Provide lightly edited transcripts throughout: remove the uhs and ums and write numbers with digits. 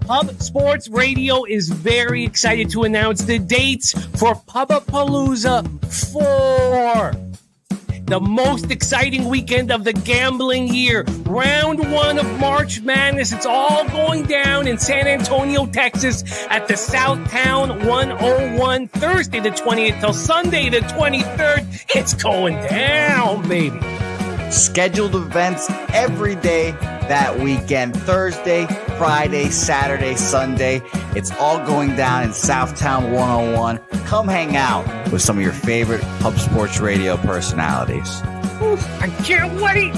Pub Sports Radio is very excited to announce the dates for Pubba Palooza 4. The most exciting weekend of the gambling year. Round 1 of March Madness. It's all going down in San Antonio, Texas at the Southtown 101, Thursday the 20th till Sunday the 23rd. It's going down, baby. Scheduled events every day that weekend. Thursday, Friday, Saturday, Sunday. It's all going down in Southtown 101. Come hang out with some of your favorite Pub Sports Radio personalities. Ooh, I can't wait.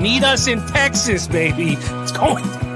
Meet us in Texas, baby. It's going down.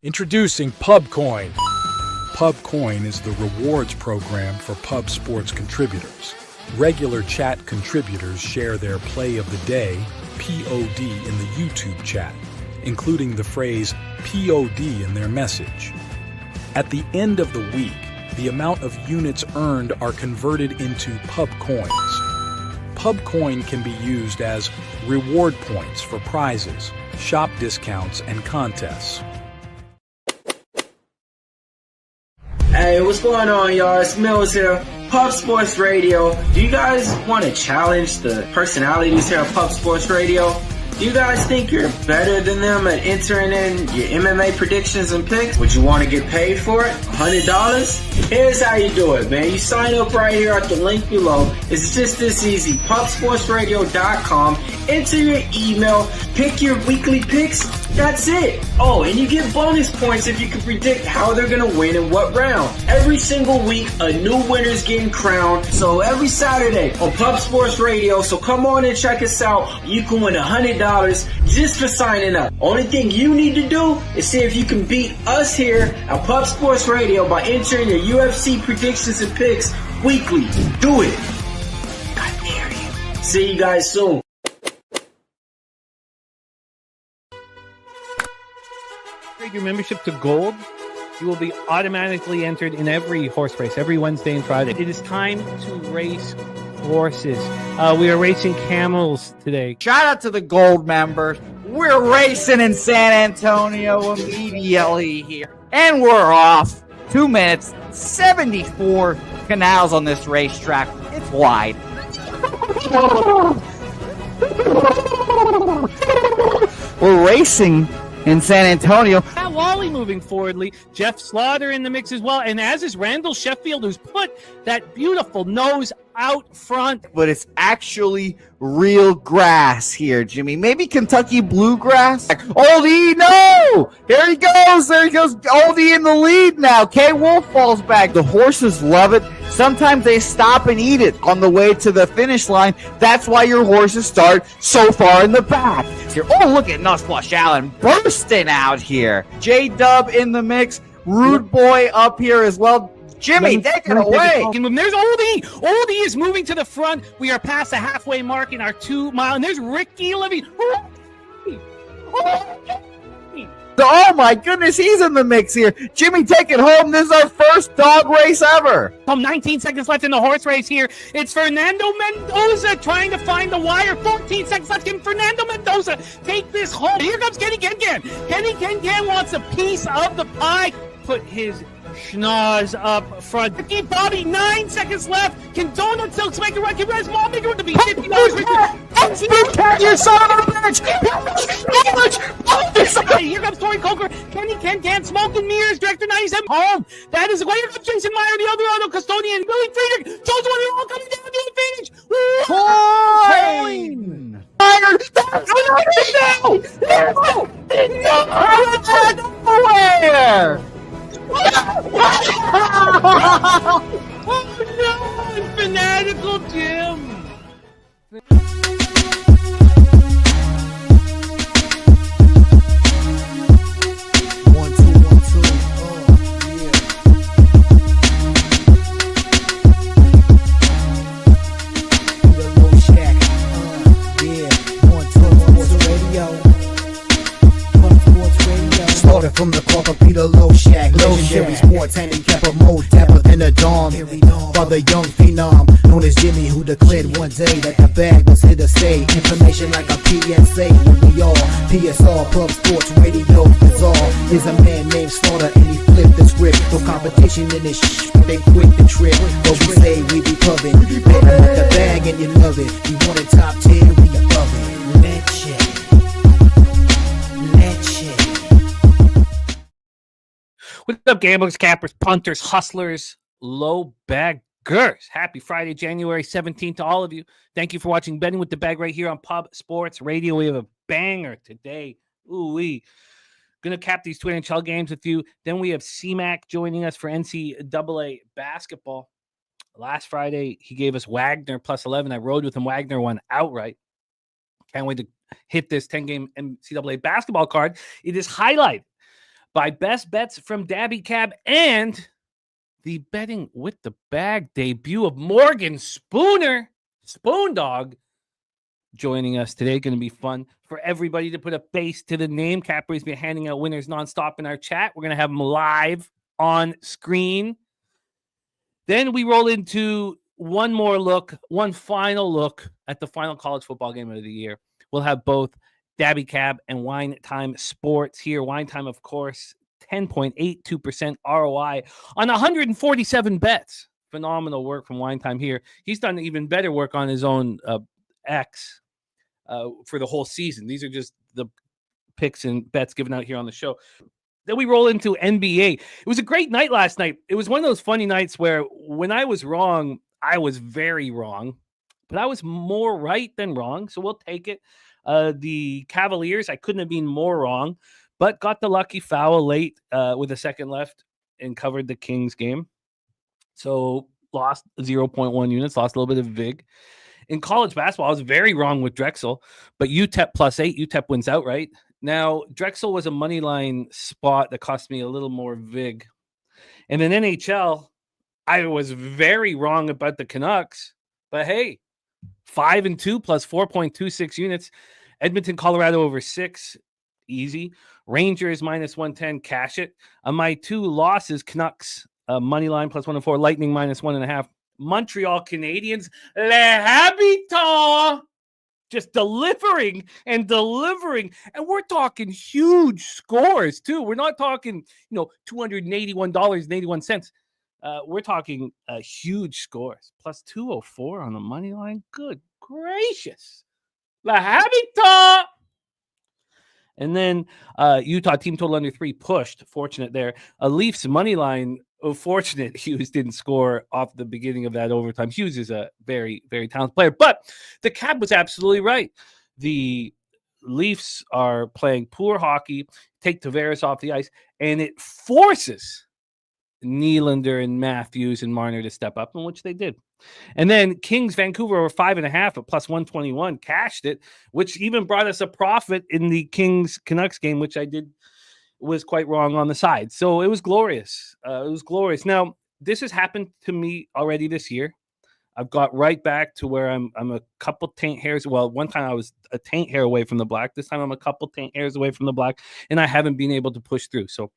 Introducing PubCoin. PubCoin is the rewards program for Pub Sports contributors. Regular chat contributors share their play of the day, POD, in the YouTube chat, including the phrase POD in their message. At the end of the week, the amount of units earned are converted into PubCoins. PubCoin can be used as reward points for prizes, shop discounts, and contests. Hey, what's going on, y'all? It's Mills here, Pub Sports Radio. Do you guys want to challenge the personalities here at Pub Sports Radio? Do you guys think you're better than them at entering in your MMA predictions and picks? Would you want to get paid for it? $100? Here's how you do it, man. You sign up right here at the link below. It's just this easy. PubSportsRadio.com. Enter your email. Pick your weekly picks. That's it. Oh, and you get bonus points if you can predict how they're going to win in what round. Every single week, a new winner's getting crowned. So every Saturday on Pub Sports Radio. So come on and check us out. You can win $100 just for signing up. Only thing you need to do is see if you can beat us here at Pub Sports Radio by entering your UFC predictions and picks weekly. Do it. I dare you. See you guys soon. Your membership to gold, you will be automatically entered in every horse race, every Wednesday and Friday. It is time to race horses. We are racing camels today. Shout out to the gold members. We're racing in San Antonio immediately here. And we're off. 2 minutes, 74 canals on this racetrack. It's wide. We're racing in San Antonio. Pat Wally moving forwardly. Jeff Slaughter in the mix as well. And as is Randall Sheffield, who's put that beautiful nose out front. But it's actually real grass here, Jimmy. Maybe Kentucky bluegrass. Oldie, no! There he goes. Oldie in the lead now. K. Wolf falls back. The horses love it. Sometimes they stop and eat it on the way to the finish line. That's why your horses start so far in the back. Here. Oh, look at Nussflush Allen bursting out here. J-Dub in the mix. Rude Boy up here as well. Jimmy, take it away. There's Oldie. Oldie is moving to the front. We are past the halfway mark in our 2 mile. And there's Ricky Levy. Oh my goodness, he's in the mix here. Jimmy, take it home. This is our first dog race ever. 19 seconds left in the horse race here. It's Fernando Mendoza trying to find the wire. 14 seconds left. Can Fernando Mendoza take this home? Here comes Kenny Can. Kenny Can wants a piece of the pie. Put his schnoz up front. Ricky Bobby, 9 seconds left. Can Donut Silks make a run? Can Res Mall make a run to be $50? You son of a bitch! Here comes Corey Coker. Kenny Can Smoke and Mirrors. Director 97 home. That is the way. Here comes Jason Meyer, the Eldorado custodian. Billy Friedrich. Jones one all coming down to the advantage. Coin! Nowhere! Oh no! Fanatical Jim! the low shack. Legendary sports handicapper, more dapper than a Dom. For the young phenom, known as Jimmy, who declared one day that the bag was here to stay. Information like a PSA, when we all PSR, Pub Sports Radio, bizarre. Is a man named Slaughter, and he flipped the script. No competition in this they quit the trip. But we say we be pubbing, better with the bag and you love it. You want it top 10, we above it. What's up, gamblers, cappers, punters, hustlers, low baggers? Happy Friday, January 17th to all of you. Thank you for watching Betting with the Bag right here on Pub Sports Radio. We have a banger today. Ooh-wee. Going to cap these two NHL games with you. Then we have C-Mac joining us for NCAA basketball. Last Friday, he gave us Wagner plus 11. I rode with him. Wagner won outright. Can't wait to hit this 10-game NCAA basketball card. It is highlighted by best bets from Daby Cab and the Betting with the Bag debut of Morgan Spooner, Spoon Dog, joining us today. Going to be fun for everybody to put a face to the name. Capper's been handing out winners nonstop in our chat. We're going to have them live on screen. Then we roll into one final look at the final college football game of the year. We'll have both Daby Cab and Wine Time Sports here. Wine Time, of course, 10.82% ROI on 147 bets. Phenomenal work from Wine Time here. He's done even better work on his own X for the whole season. These are just the picks and bets given out here on the show. Then we roll into NBA. It was a great night last night. It was one of those funny nights where when I was wrong, I was very wrong, but I was more right than wrong. So we'll take it. The Cavaliers, I couldn't have been more wrong, but got the lucky foul late with a second left and covered the Kings game. So lost 0.1 units, lost a little bit of VIG. In college basketball, I was very wrong with Drexel, but UTEP plus 8, UTEP wins outright. Now, Drexel was a money line spot that cost me a little more VIG. And in NHL, I was very wrong about the Canucks, but hey, 5-2 plus 4.26 units. Edmonton, Colorado over 6, easy. Rangers minus 110, cash it. On my two losses, Canucks money line plus 104, Lightning minus 1.5. Montreal Canadiens, Le Habitant, just delivering. And we're talking huge scores too. We're not talking, $281.81. We're talking huge scores. Plus 204 on the money line. Good gracious. La Habitat. And then Utah team total under 3 pushed. Fortunate there. Leafs money line. Fortunate Hughes didn't score off the beginning of that overtime. Hughes is a very, very talented player. But the Cab was absolutely right. The Leafs are playing poor hockey, take Tavares off the ice, and it forces Nylander and Matthews and Marner to step up, in which they did. And then Kings Vancouver over 5.5 at plus 121, cashed it, which even brought us a profit in the Kings Canucks game, which I was quite wrong on the side. So it was glorious. Now, this has happened to me already this year. I've got right back to where I'm a couple taint hairs. Well, one time I was a taint hair away from the black. This time I'm a couple taint hairs away from the black, and I haven't been able to push through. So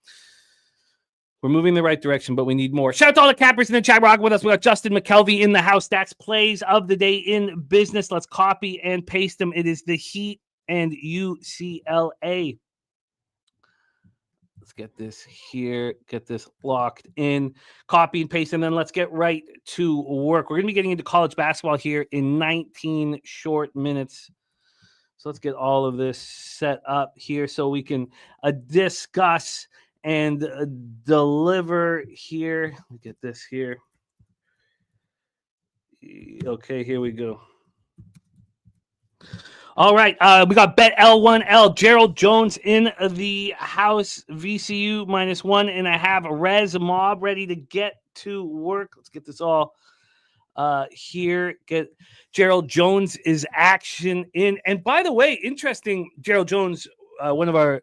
we're moving in the right direction, but we need more. Shout out to all the cappers in the chat rock with us. We got Justin McKelvey in the house. Stats plays of the day in business. Let's copy and paste them. It is the Heat and UCLA. Let's get this here, get this locked in, copy and paste, and then let's get right to work. We're going to be getting into college basketball here in 19 short minutes. So let's get all of this set up here so we can discuss and deliver here. Let me get this here. Okay, here we go. All right, we got bet L1L. Gerald Jones in the house. VCU minus 1.5. Rez Mob ready to get to work. Let's get this all here. Get Gerald Jones is action in. And by the way, interesting, Gerald Jones, one of our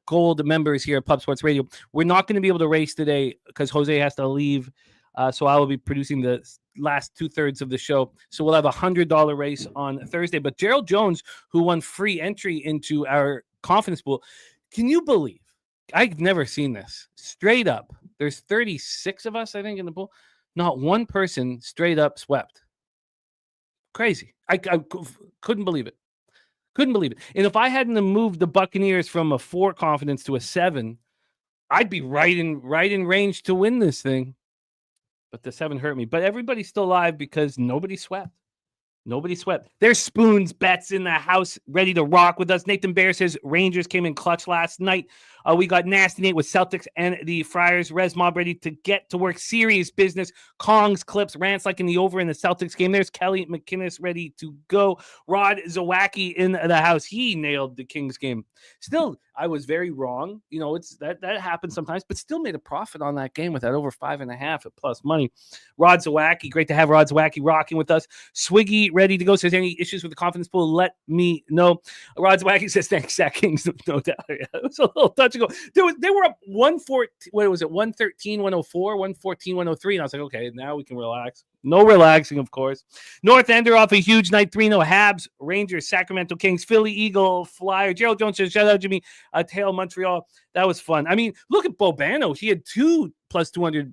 gold members here at Pub Sports Radio. We're not going to be able to race today because Jose has to leave. So I will be producing the last 2/3 of the show. So we'll have a $100 race on Thursday. But Gerald Jones, who won free entry into our confidence pool, can you believe I've never seen this. Straight up, there's 36 of us, I think, in the pool. Not one person straight up swept. Crazy. I couldn't believe it. Couldn't believe it. And if I hadn't moved the Buccaneers from a 4 confidence to a 7, I'd be right in range to win this thing. But the 7 hurt me. But everybody's still alive because nobody swept. Nobody swept. There's Spoons Bets in the house, ready to rock with us. Nathan Bear says Rangers came in clutch last night. We got Nasty Nate with Celtics and the Friars. Res Mob ready to get to work. Serious business. Kongs, clips, rants like in the over in the Celtics game. There's Kelly McInnes ready to go. Rod Zawacki in the house. He nailed the Kings game. Still, I was very wrong. You know, it's that happens sometimes, but still made a profit on that game with that over 5.5 at plus money. Rod Zawacki, great to have Rod Zawacki rocking with us. Swiggy ready to go. Says any issues with the confidence pool, let me know. Rod Zawacki says thanks, Zach Kings. No doubt. Yeah, it was a little touch and go. They were up 114. What was it? 113, 104, 114, 103. And I was like, okay, now we can relax. No relaxing, of course. North Ender off a huge night. 3-0 Habs, Rangers, Sacramento Kings, Philly Eagle, Flyer. Gerald Jones says, shout out Jimmy. Tail Montreal. That was fun. I mean, look at Bobano. He had 2 plus 200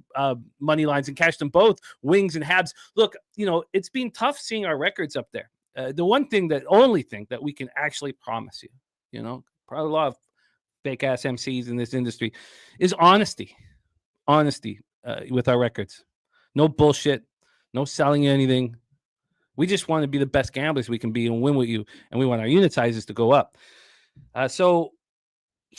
money lines and cashed them both. Wings and Habs. Look, you know, it's been tough seeing our records up there. The only thing that we can actually promise you, you know, probably a lot of fake ass MCs in this industry, is honesty. Honesty with our records. No bullshit. No selling you anything. We just want to be the best gamblers we can be and win with you. And we want our unit sizes to go up. So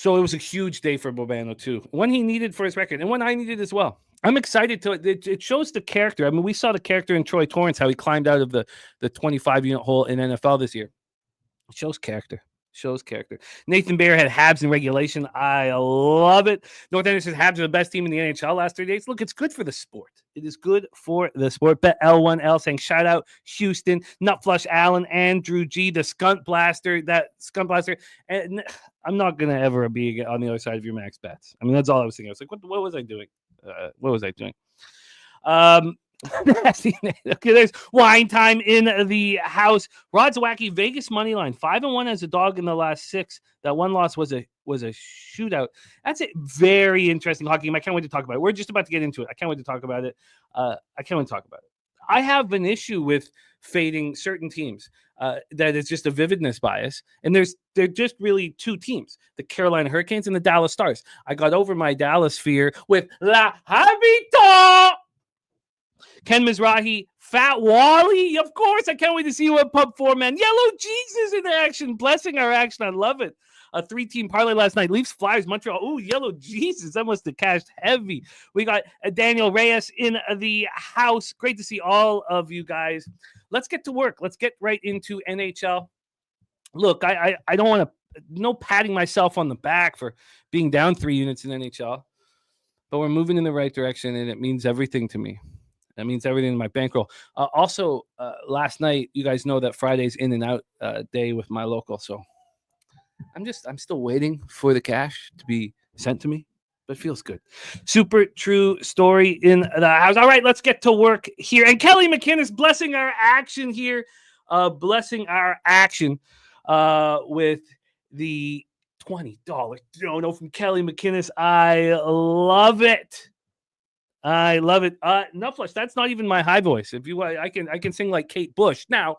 it was a huge day for Bobano too. One he needed for his record and one I needed as well. I'm excited to it shows the character. I mean, we saw the character in Troy Torrance, how he climbed out of the 25-unit hole in NFL this year. It shows character. Shows character. Nathan Bear had Habs in regulation. I love it. North End says Habs are the best team in the NHL last 3 days. Look, it's good for the sport. It is good for the sport. Bet L1L saying shout out Houston, Nutflush Allen, Andrew G, the Skunt Blaster. And I'm not gonna ever be on the other side of your max bets. I mean, that's all I was thinking. I was like, what was I doing? What was I doing? Okay, there's wine time in the house. Rod's wacky Vegas money line 5-1 as a dog in the last 6. That one loss was a shootout. That's a very interesting hockey game. I can't wait to talk about it. We're just about to get into it. I can't wait to talk about it. I have an issue with fading certain teams. That is just a vividness bias. And they're just really 2 teams, the Carolina Hurricanes and the Dallas Stars. I got over my Dallas fear with La Habita. Ken Mizrahi, Fat Wally, of course. I can't wait to see you at Pub 4, man. Yellow Jesus in action, blessing our action. I love it. A 3-team parlay last night. Leafs, Flyers, Montreal. Ooh, Yellow Jesus. That must have cashed heavy. We got Daniel Reyes in the house. Great to see all of you guys. Let's get to work. Let's get right into NHL. Look, I don't want to, no patting myself on the back for being down 3 units in NHL, but we're moving in the right direction, and it means everything to me. That means everything in my bankroll. Also, last night, you guys know that Friday's in and out day with my local. So I'm still waiting for the cash to be sent to me, but it feels good. Super true story in the house. All right, let's get to work here. And Kelly McInnes blessing our action here, with the $20 dono from Kelly McInnes. I love it. I love it. Nutflush, that's not even my high voice. If you, I can sing like Kate Bush. Now,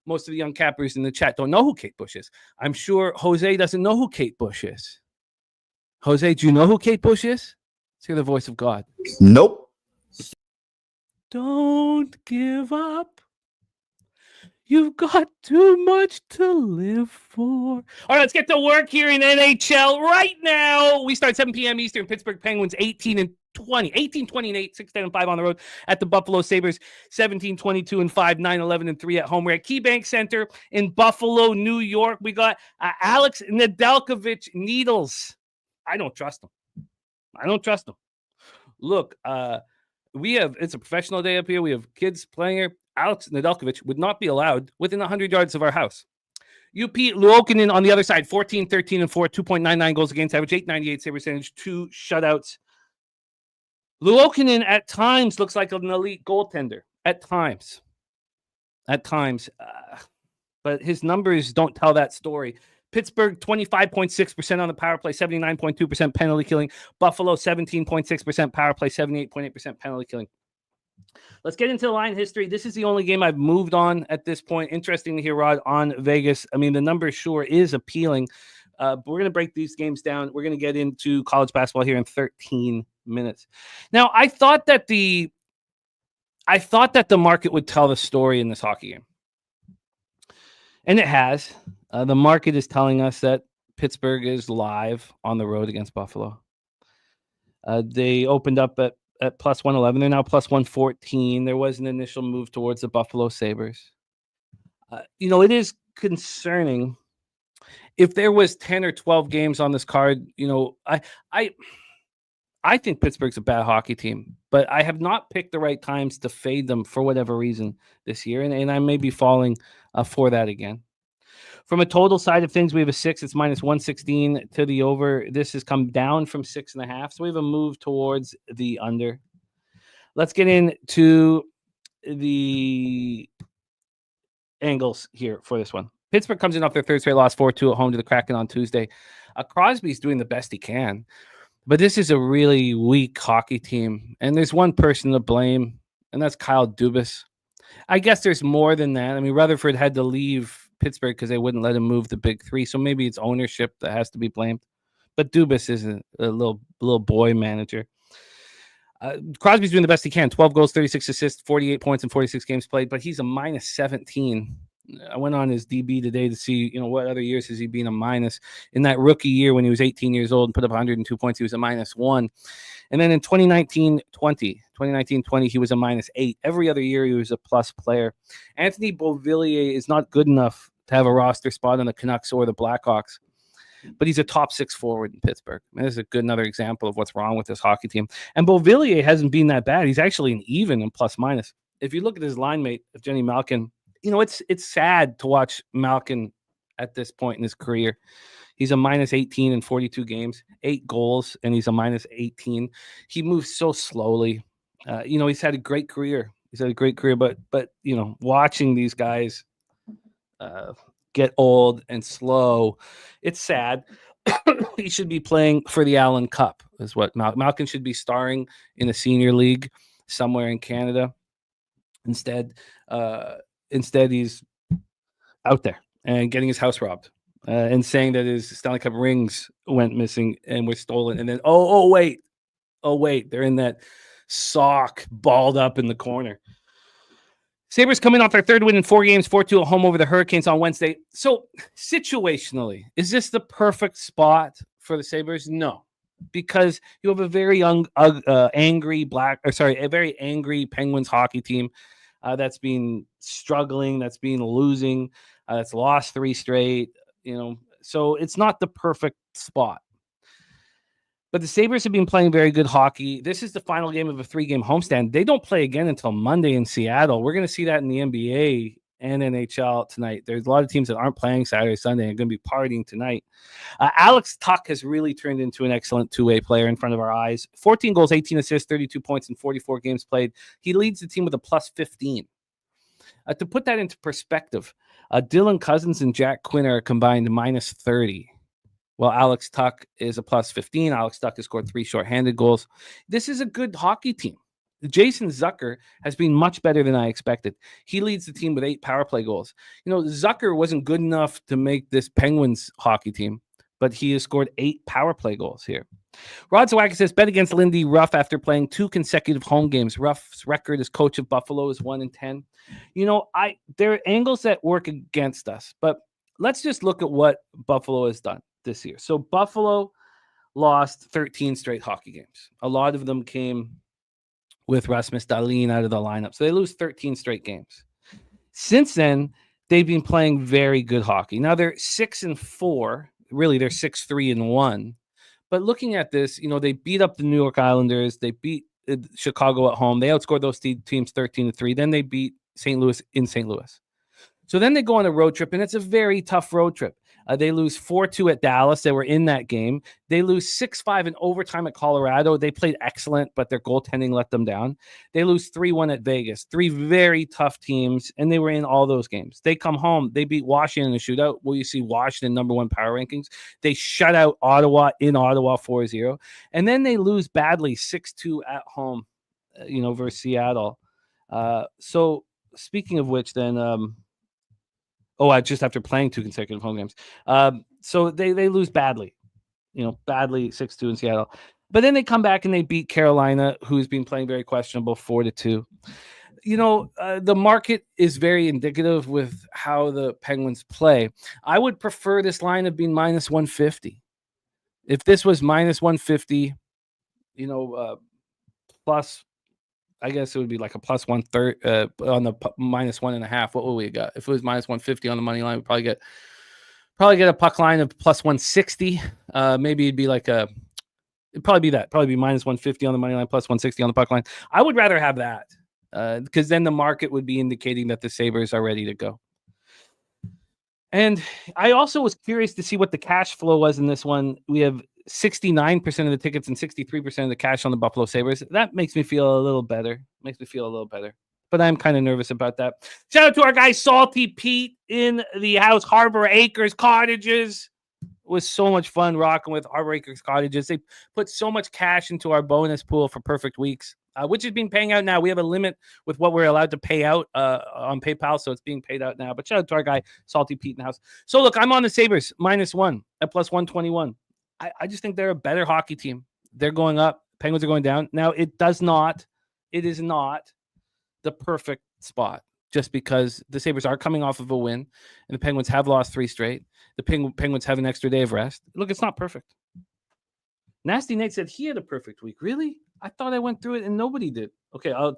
most of the young cappers in the chat don't know who Kate Bush is. I'm sure Jose doesn't know who Kate Bush is. Jose, do you know who Kate Bush is? Let's hear the voice of God. Nope. Don't give up. You've got too much to live for. All right, let's get to work here in NHL right now. We start 7 p.m. Eastern. Pittsburgh Penguins 18-20, 18-20-8, 6-10-5 on the road at the Buffalo Sabres, 17-22-5, 9-11-3 at home. We're at KeyBank Center in Buffalo, New York. We got Alex Nedeljkovic Needles. I don't trust him. Look, it's a professional day up here. We have kids playing here. Alex Nedeljkovic would not be allowed within 100 yards of our house. UP Luokinen on the other side, 14-13-4, 2.99 goals against average, 898 save percentage, 2 shutouts. Luokinen at times looks like an elite goaltender. At times. But his numbers don't tell that story. Pittsburgh, 25.6% on the power play, 79.2% penalty killing. Buffalo, 17.6% power play, 78.8% penalty killing. Let's get into the line history. This is the only game I've moved on at this point. Interesting to hear, Rod, on Vegas. I mean, the number sure is appealing, but we're going to break these games down. We're going to get into college basketball here in 13 minutes. Now, I thought that the market would tell the story in this hockey game. And it has. The market is telling us that Pittsburgh is live on the road against Buffalo. They opened up at plus 111. They're now plus 114. There was an initial move towards the Buffalo Sabres. It is concerning. If there was 10 or 12 games on this card, I think Pittsburgh's a bad hockey team, but I have not picked the right times to fade them for whatever reason this year, and I may be falling for that again. From a total side of things, we have a 6. It's minus 116 to the over. This has come down from 6.5, so we have a move towards the under. Let's get into the angles here for this one. Pittsburgh comes in off their third straight loss, 4-2 at home to the Kraken on Tuesday. Crosby's doing the best he can, but this is a really weak hockey team, and there's one person to blame, and that's Kyle Dubas. I guess there's more than that. I mean, Rutherford had to leave Pittsburgh because they wouldn't let him move the big three, so maybe it's ownership that has to be blamed. But Dubas is a little boy manager. Crosby's doing the best he can. 12 goals, 36 assists, 48 points in 46 games played, but he's a minus 17. I went on his DB today to see, what other years has he been a minus. In that rookie year when he was 18 years old and put up 102 points, he was a minus 1. And then in 2019-20, he was a minus 8. Every other year, he was a plus player. Anthony Beauvillier is not good enough to have a roster spot on the Canucks or the Blackhawks, but he's a top 6 forward in Pittsburgh. And this is another example of what's wrong with this hockey team. And Beauvillier hasn't been that bad. He's actually an even in plus minus. If you look at his line mate, Jenny Malkin, it's sad to watch Malkin at this point in his career. He's a minus 18 in 42 games, 8 goals, and he's a minus 18. He moves so slowly. He's had a great career. But watching these guys get old and slow, it's sad. He should be playing for the Allen Cup, is what Malkin should be starring in the senior league somewhere in Canada. Instead, he's out there and getting his house robbed. And saying that his Stanley Cup rings went missing and were stolen. And then, wait, they're in that sock balled up in the corner. Sabres coming off their third win in 4 games, 4-2 at home over the Hurricanes on Wednesday. So situationally, is this the perfect spot for the Sabres? No, because you have a very very angry Penguins hockey team that's been struggling, that's been losing, that's lost 3 straight. So it's not the perfect spot. But the Sabres have been playing very good hockey. This is the final game of a 3-game homestand. They don't play again until Monday in Seattle. We're going to see that in the NBA and NHL tonight. There's a lot of teams that aren't playing Saturday, Sunday, and going to be partying tonight. Alex Tuch has really turned into an excellent two-way player in front of our eyes. 14 goals, 18 assists, 32 points in 44 games played. He leads the team with a plus 15. To put that into perspective, Dylan Cousins and Jack Quinn are combined minus 30, while Alex Tuch is a plus 15. Alex Tuch has scored 3 shorthanded goals. This is a good hockey team. Jason Zucker has been much better than I expected. He leads the team with 8 power play goals. Zucker wasn't good enough to make this Penguins hockey team, but he has scored 8 power play goals here. Rod Zawacki says, bet against Lindy Ruff after playing 2 consecutive home games. Ruff's record as coach of Buffalo is 1-10. There are angles that work against us, but let's just look at what Buffalo has done this year. So Buffalo lost 13 straight hockey games. A lot of them came with Rasmus Dahlin out of the lineup. So they lose 13 straight games. Since then, they've been playing very good hockey. Now they're 6-4. Really, they're 6-3-1. But looking at this, they beat up the New York Islanders. They beat Chicago at home. They outscored those teams 13-3. Then they beat St. Louis in St. Louis. So then they go on a road trip, and it's a very tough road trip. They lose 4-2 at Dallas. They were in that game. They lose 6-5 in overtime at Colorado. They played excellent, but their goaltending let them down. They lose 3-1 at Vegas. 3 very tough teams, and they were in all those games. They come home. They beat Washington in a shootout. Well, you see Washington number 1 power rankings. They shut out Ottawa in Ottawa 4-0. And then they lose badly 6-2 at home, versus Seattle. So speaking of which, then, just after playing 2 consecutive home games. So they lose badly, badly 6-2 in Seattle. But then they come back and they beat Carolina, who's been playing very questionable 4-2. The market is very indicative with how the Penguins play. I would prefer this line of being minus 150. If this was minus 150, plus, I guess it would be like a plus 130 on the minus 1.5. What would we got? If it was minus 150 on the money line, we'd probably get a puck line of plus 160. Maybe it'd be like it'd probably be that. Probably be minus 150 on the money line, plus 160 on the puck line. I would rather have that because then the market would be indicating that the Sabres are ready to go. And I also was curious to see what the cash flow was in this one. We have 69% of the tickets and 63% of the cash on the Buffalo Sabres. That makes me feel a little better. But I'm kind of nervous about that. Shout out to our guy Salty Pete in the house, Harbor Acres Cottages. It was so much fun rocking with Harbor Acres Cottages. They put so much cash into our bonus pool for perfect weeks, which is being paying out now. We have a limit with what we're allowed to pay out on PayPal, so it's being paid out now. But shout out to our guy Salty Pete in the house. So look, I'm on the Sabres -1 at plus 121. I just think they're a better hockey team. They're going up. Penguins are going down. Now, it is not the perfect spot just because the Sabres are coming off of a win and the Penguins have lost 3 straight. The Penguins have an extra day of rest. Look, it's not perfect. Nasty Nate said he had a perfect week. Really? I thought I went through it and nobody did. Okay, God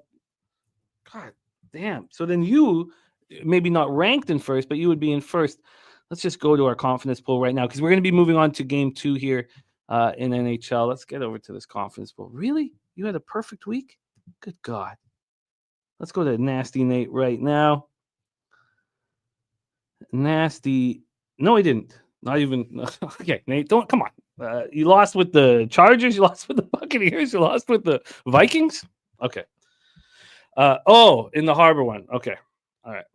damn. So then you, maybe not ranked in first, but you would be in first. Let's just go to our confidence pool right now because we're going to be moving on to game 2 here in NHL. Let's get over to this confidence pool. Really? You had a perfect week? Good God. Let's go to Nasty Nate right now. Nasty. No, he didn't. Not even. Okay, Nate, come on. You lost with the Chargers. You lost with the Buccaneers. You lost with the Vikings. Okay. In the Harbor one. Okay. All right.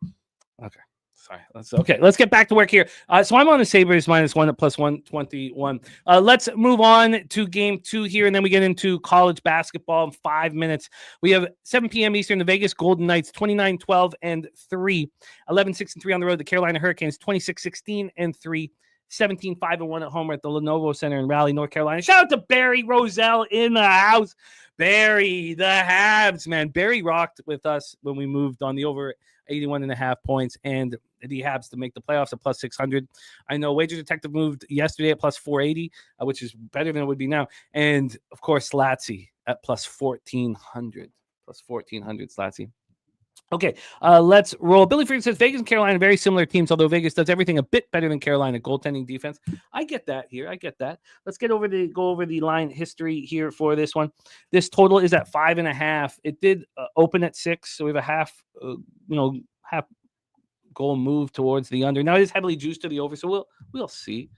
Okay. Sorry. Let's get back to work here. So I'm on the Sabres -1 at plus 121. Let's move on to game 2 here, and then we get into college basketball in 5 minutes. We have 7 p.m. Eastern, the Vegas Golden Knights 29-12-3, 11-6-3 on the road. The Carolina Hurricanes 26-16-3, 17-5-1 at home at the Lenovo Center in Raleigh, North Carolina. Shout out to Barry Roselle in the house. Barry, the Habs, man. Barry rocked with us when we moved on the over 81.5 points and the Habs to make the playoffs at plus 600. I know Wager Detective moved yesterday at plus 480, which is better than it would be now. And, of course, Slatsy at plus 1,400. Plus 1,400, Slatsy. Okay, let's roll. Billy Freeman says Vegas and Carolina very similar teams, although Vegas does everything a bit better than Carolina. Goaltending, defense. I get that here. I get that. Let's go over the line history here for this one. This total is at 5.5. It did open at 6, so we have a half goal move towards the under. Now it is heavily juiced to the over, so we'll see.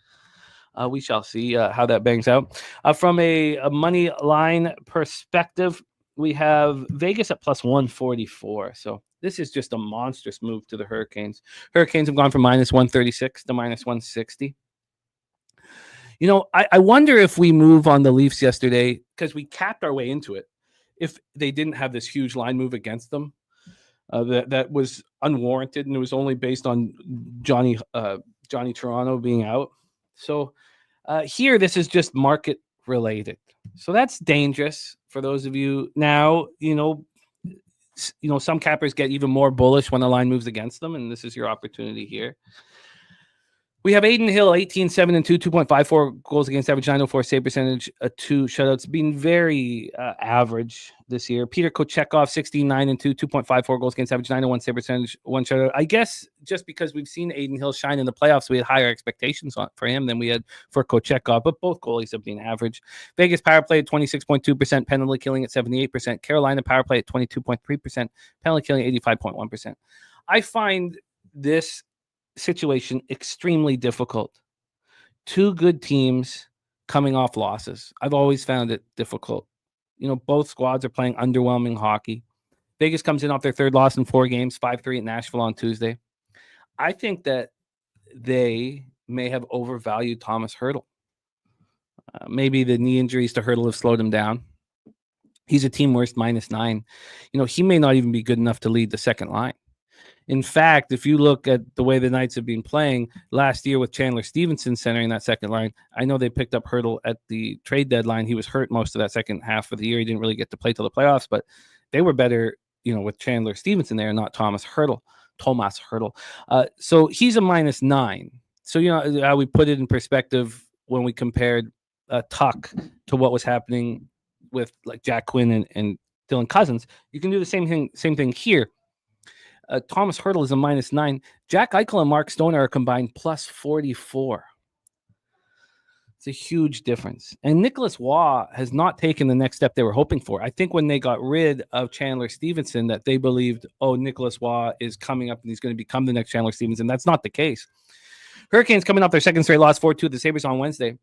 We shall see how that bangs out. From a money line perspective, we have Vegas at plus 144. So this is just a monstrous move to the Hurricanes. Hurricanes have gone from minus 136 to minus 160. I wonder if we move on the Leafs yesterday because we capped our way into it. If they didn't have this huge line move against them, that was unwarranted and it was only based on Johnny Toronto being out. So here, this is just market related. So that's dangerous for those of you. Now, some cappers get even more bullish when the line moves against them, and this is your opportunity here. We have Aiden Hill, 18-7-2, 2.54 goals against average, 904 save percentage, 2 shutouts, being very average this year. Peter Kochekov, 16-9-2, 2.54 goals against average, 901 save percentage, 1 shutout. I guess just because we've seen Aiden Hill shine in the playoffs, we had higher expectations for him than we had for Kochekov, but both goalies have been average. Vegas power play at 26.2%, penalty killing at 78%. Carolina power play at 22.3%, penalty killing 85.1%. I find this situation extremely difficult two good teams coming off losses. I've always found it difficult. Both squads are playing underwhelming hockey. Vegas comes in off their third loss in 4 games, 5-3 at Nashville on Tuesday. I think that they may have overvalued Thomas Hertl. Maybe the knee injuries to Hertl have slowed him down. He's a team worst -9. He may not even be good enough to lead the second line. In fact, if you look at the way the Knights have been playing last year with Chandler Stevenson centering that second line, I know they picked up Hertl at the trade deadline. He was hurt most of that second half of the year. He didn't really get to play till the playoffs, but they were better, with Chandler Stevenson there, not Thomas Hertl. So he's a -9. So, how we put it in perspective when we compared Tuck to what was happening with like Jack Quinn and Dylan Cousins, you can do the same thing here. Thomas Hertl is a -9. Jack Eichel and Mark Stone are combined +44. It's a huge difference. And Nicholas Waugh has not taken the next step they were hoping for. I think when they got rid of Chandler Stevenson, that they believed, Nicholas Waugh is coming up and he's going to become the next Chandler Stevenson. That's not the case. Hurricanes coming off their second straight loss, 4-2 at the Sabres on Wednesday.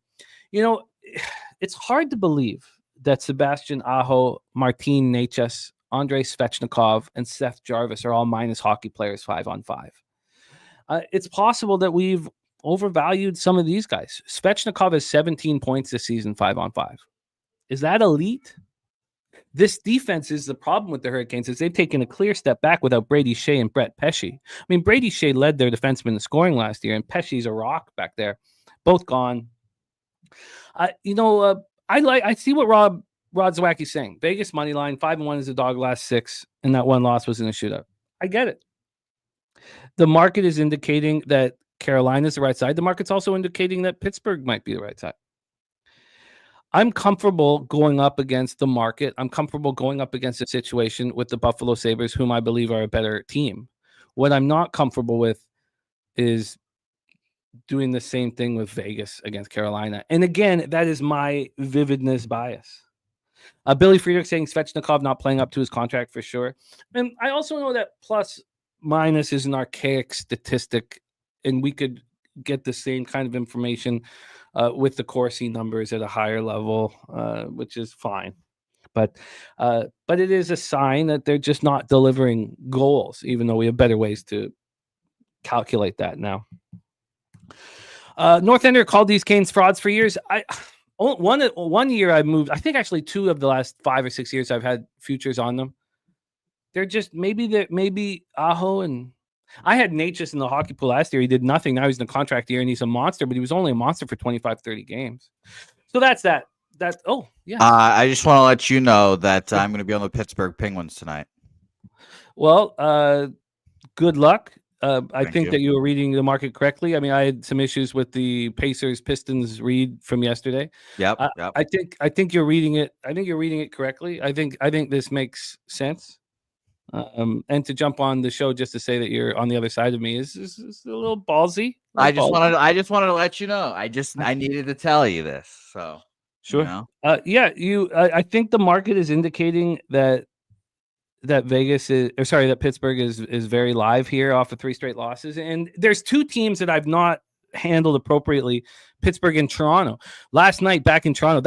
It's hard to believe that Sebastian Aho, Martin Necas, Andrei Svechnikov, and Seth Jarvis are all minus hockey players 5-on-5. It's possible that we've overvalued some of these guys. Svechnikov has 17 points this season, 5-on-5. Is that elite? This defense is the problem with the Hurricanes, is they've taken a clear step back without Brady Shea and Brett Pesce. I mean, Brady Shea led their defensemen in scoring last year, and Pesce's a rock back there. Both gone. I see what Rod Zawacki's saying. Vegas money line, 5-1 is a dog last 6, and that one loss was in a shootout. I get it. The market is indicating that Carolina is the right side. The market's also indicating that Pittsburgh might be the right side. I'm comfortable going up against the market. I'm comfortable going up against a situation with the Buffalo Sabres, whom I believe are a better team. What I'm not comfortable with is doing the same thing with Vegas against Carolina. And again, that is my vividness bias. Billy Friedrich saying Svechnikov not playing up to his contract for sure. And I also know that plus minus is an archaic statistic, and we could get the same kind of information with the Corsi numbers at a higher level, which is fine. But it is a sign that they're just not delivering goals, even though we have better ways to calculate that now. Northander called these Canes frauds for years. One year I moved. I think actually 2 of the last 5 or 6 years I've had futures on them. They're just maybe Aho, and I had Necas in the hockey pool last year. He did nothing. Now he's in the contract year and he's a monster, but he was only a monster for 25, 30 games. So that's that. I just want to let you know that I'm going to be on the Pittsburgh Penguins tonight. Well, good luck. I think that you were reading the market correctly. I mean, I had some issues with the Pacers Pistons read from yesterday. Yep. I think you're reading it. I think you're reading it correctly. I think this makes sense. And to jump on the show just to say that you're on the other side of me is a little ballsy. I just wanted to let you know. I needed to tell you this. So sure. I think the market is indicating that Pittsburgh is very live here off of 3 straight losses. And there's 2 teams that I've not handled appropriately, Pittsburgh and Toronto. Last night back in Toronto,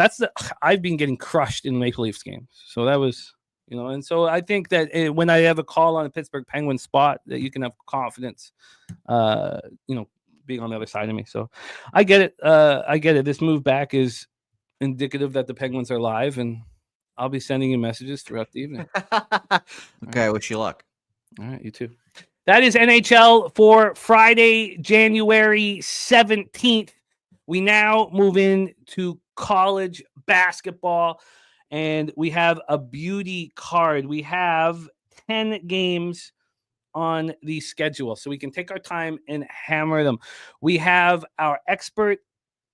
I've been getting crushed in Maple Leafs games. So that was, and so I think that when I have a call on a Pittsburgh Penguins spot, that you can have confidence, being on the other side of me. So I get it. This move back is indicative that the Penguins are live, and I'll be sending you messages throughout the evening. Okay, I wish you luck. All right, you too. That is NHL for Friday, January 17th. We now move into college basketball, and we have a beauty card. We have 10 games on the schedule, so we can take our time and hammer them. We have our expert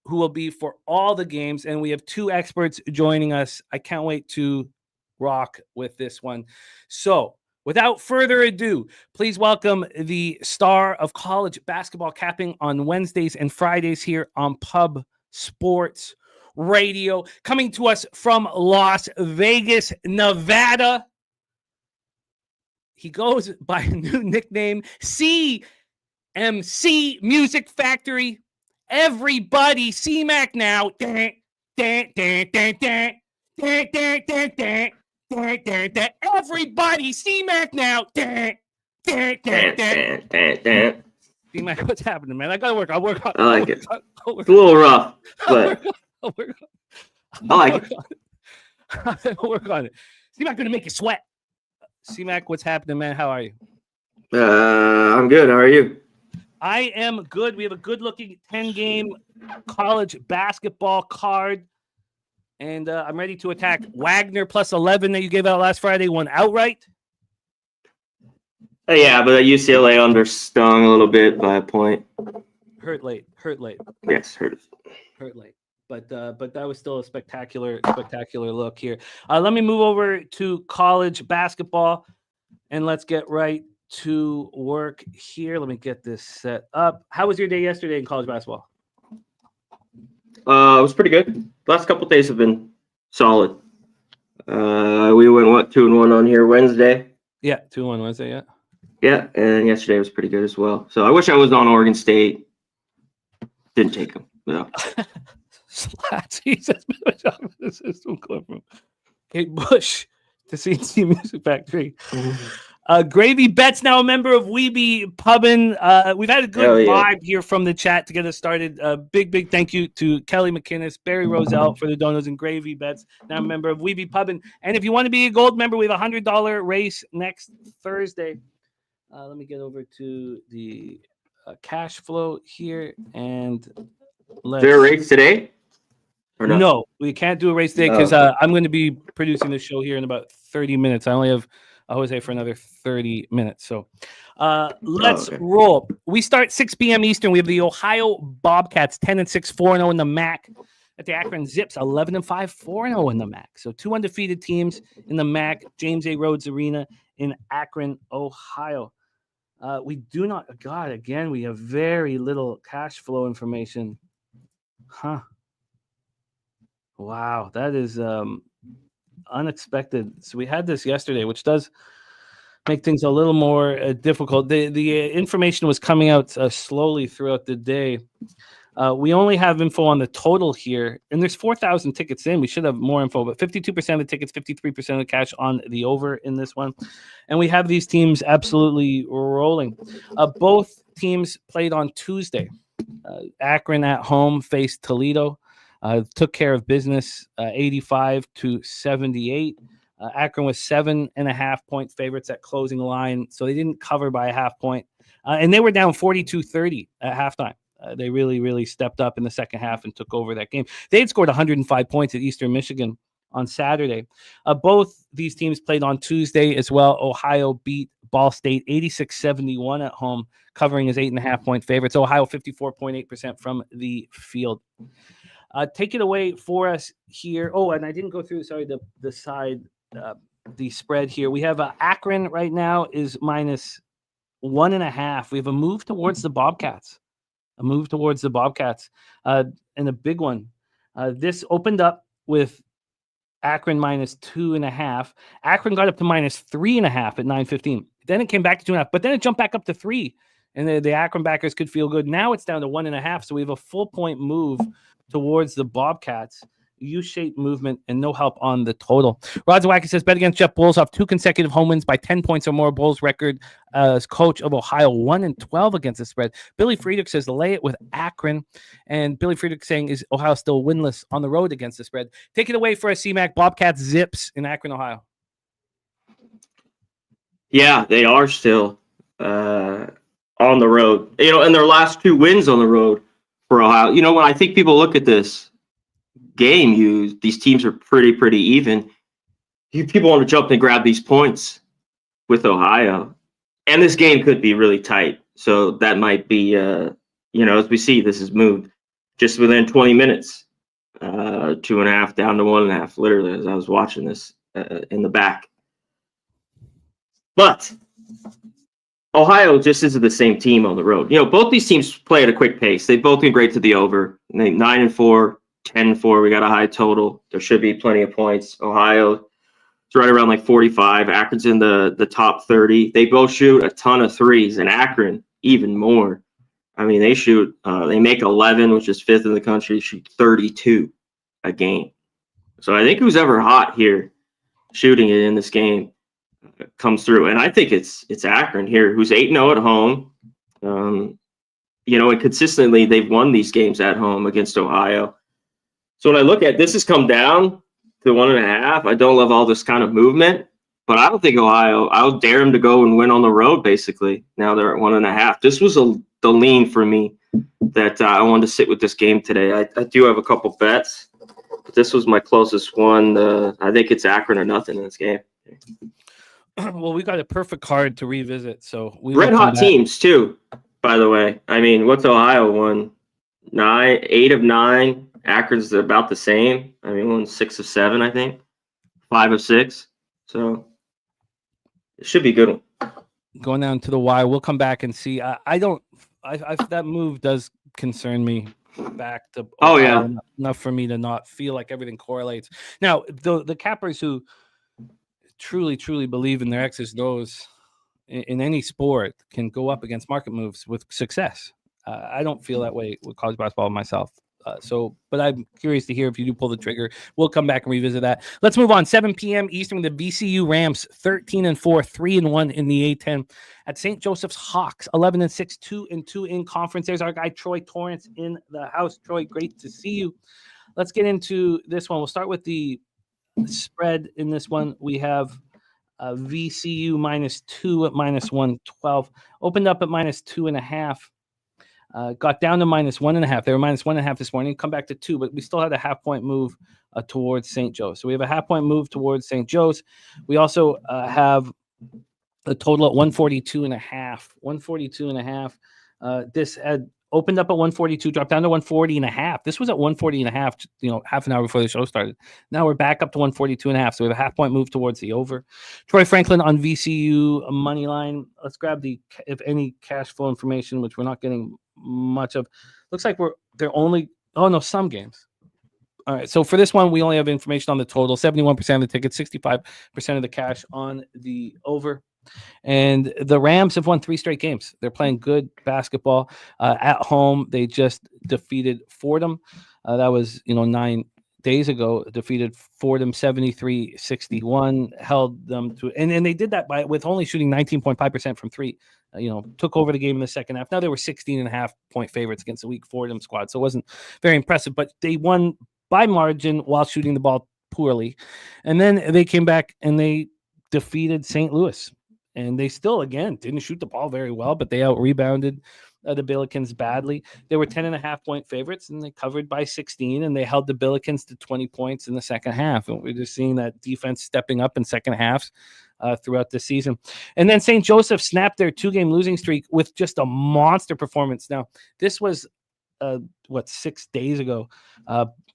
who will be for all the games, and we have 2 experts joining us. I can't wait to rock with this one. So without further ado, please welcome the star of college basketball capping on Wednesdays and Fridays here on Pub Sports Radio, coming to us from Las Vegas, Nevada. He goes by a new nickname, CMC Music Factory. Everybody, C-Mac now. Everybody, C-Mac now. C-Mac, what's happening, man? I gotta work. I'll work on. I like it. It's a little rough, but I like it. I'll work on it. C-Mac gonna make you sweat. C-Mac, what's happening, man? How are you? I'm good. How are you? I am good. We have a good-looking 10-game college basketball card, and I'm ready to attack Wagner plus 11 that you gave out last Friday. Won outright. Yeah, but UCLA understung a little bit by a point. Hurt late. Yes, hurt late. But that was still a spectacular look here. Let me move over to college basketball, and let's get right to work here. Let me get this set up. How was your day yesterday in college basketball? It was pretty good. Last couple of days have been solid. We went 2-1 on here Wednesday. Yeah, 2-1 Wednesday. Yeah. Yeah, and yesterday was pretty good as well. So I wish I was on Oregon State. Didn't take them. No. Slats. He says, the system clip from Kate Bush to CNC Music Factory. Gravy Bet's now a member of Weeby Pubbin. We've had a good vibe here from the chat to get us started. Big thank you to Kelly McInnes, Barry Roselle for the donos, and Gravy Bet's now a member of Weeby Pubbin. And if you want to be a gold member, we have a $100 race next Thursday. Let me get over to the cash flow here, and let's. Is there a race today? Or no? No, we can't do a race today because I'm going to be producing the show here in about 30 minutes. I only have Jose for another 30 minutes. So let's roll. We start 6 p.m. Eastern. We have the Ohio Bobcats 10-6, 4-0 in the MAC. At the Akron Zips 11-5, 4-0 in the MAC. So 2 undefeated teams in the MAC. James A. Rhodes Arena in Akron, Ohio. We do not. God, again, we have very little cash flow information. Huh. Wow, that is unexpected. So we had this yesterday, which does make things a little more difficult. The information was coming out slowly throughout the day. We only have info on the total here, and there's 4,000 tickets in. We should have more info, but 52% of the tickets, 53% of the cash on the over in this one. And we have these teams absolutely rolling. Both teams played on Tuesday. Akron at home faced Toledo. Took care of business 85-78. Akron was 7.5-point favorites at closing line, so they didn't cover by a half point. And they were down 42-30 at halftime. They really stepped up in the second half and took over that game. They had scored 105 points at Eastern Michigan on Saturday. Both these teams played on Tuesday as well. Ohio beat Ball State 86-71 at home, covering as 8.5-point favorites. Ohio 54.8% from the field. Take it away for us here. Oh, and I didn't go through, the side, the spread here. We have Akron right now is -1.5. We have a move towards the Bobcats. And a big one. This opened up with Akron -2.5. Akron got up to -3.5 at 9:15. Then it came back to 2.5, but then it jumped back up to 3. And the Akron backers could feel good. Now it's down to 1.5. So we have a full point move towards the Bobcats. U-shaped movement and no help on the total. Roger Wacky says, bet against Jeff Bulls off 2 consecutive home wins by 10 points or more. Bulls record as coach of Ohio 1-12 against the spread. Billy Friedrich says, lay it with Akron. And Billy Friedrich saying, is Ohio still winless on the road against the spread? Take it away for a CMAC. Bobcats Zips in Akron, Ohio. Yeah, they are still on the road. And their last 2 wins on the road for Ohio. When I think people look at this game, these teams are pretty even. People want to jump and grab these points with Ohio, and this game could be really tight. So that might be, as we see, this has moved just within 20 minutes, 2.5 down to 1.5. Literally, as I was watching this in the back. But Ohio just isn't the same team on the road. Both these teams play at a quick pace. They've both been great to the over. 9-4. 10-4, we got a high total. There should be plenty of points. Ohio, it's right around 45. Akron's in the top 30. They both shoot a ton of threes, and Akron even more. I mean, they make 11, which is 5th in the country, shoot 32 a game. So I think who's ever hot here shooting it in this game comes through. And I think it's Akron here, who's 8-0 at home. And consistently they've won these games at home against Ohio. So when I look at this, has come down to 1.5. I don't love all this kind of movement, but I don't think Ohio, I'll dare them to go and win on the road, basically. Now they're at 1.5. This was the lean for me that I wanted to sit with this game today. I do have a couple bets, but this was my closest one. I think it's Akron or nothing in this game. Well, we got a perfect card to revisit. So red hot teams too, by the way. I mean, what's Ohio won? 8 of 9. Akron's about the same. I mean, won 6 of 7, I think. 5 of 6. So it should be a good one. Going down to the wire, we'll come back and see. I that move does concern me back to enough for me to not feel like everything correlates. Now, the cappers who truly believe in their X's and O's in any sport can go up against market moves with success. I don't feel that way with college basketball myself. But I'm curious to hear if you do pull the trigger. We'll come back and revisit that. Let's move on. 7 p.m. Eastern, the VCU Rams 13-4, 3-1 in the A10 at St. Joseph's Hawks 11-6, 2-2 in conference. There's our guy Troy Torrance in the house. Troy, great to see you. Let's get into this one. We'll start with the spread in this one. We have VCU -2 at -112. Opened up at -2.5. Got down to -1.5. They were -1.5 this morning. Come back to 2, but we still had a half-point move towards St. Joe's. So we have a half-point move towards St. Joe's. We also have a total at 142.5. 142.5. This had opened up at 142, dropped down to 140.5. This was at 140.5, half an hour before the show started. Now we're back up to 142.5. So we have a half-point move towards the over. Troy Franklin on VCU money line. Let's grab if any cash flow information, which we're not getting much of. Looks like some games. All right, so for this one, we only have information on the total. 71% of the tickets, 65% of the cash on the over. And the Rams have won 3 straight games. They're playing good basketball at home. They just defeated Fordham. That was 9 days ago. Defeated Fordham 73-61. Held them to, and they did that with only shooting 19.5% from 3. Took over the game in the second half. Now they were 16.5-point favorites against a weak Fordham squad, so it wasn't very impressive. But they won by margin while shooting the ball poorly, and then they came back and they defeated St. Louis. And they still, again, didn't shoot the ball very well, but they out-rebounded the Billikens badly. They were 10.5-point favorites, and they covered by 16, and they held the Billikens to 20 points in the second half. And we're just seeing that defense stepping up in second halves throughout the season. And then St. Joseph snapped their 2-game losing streak with just a monster performance. Now, this was 6 days ago.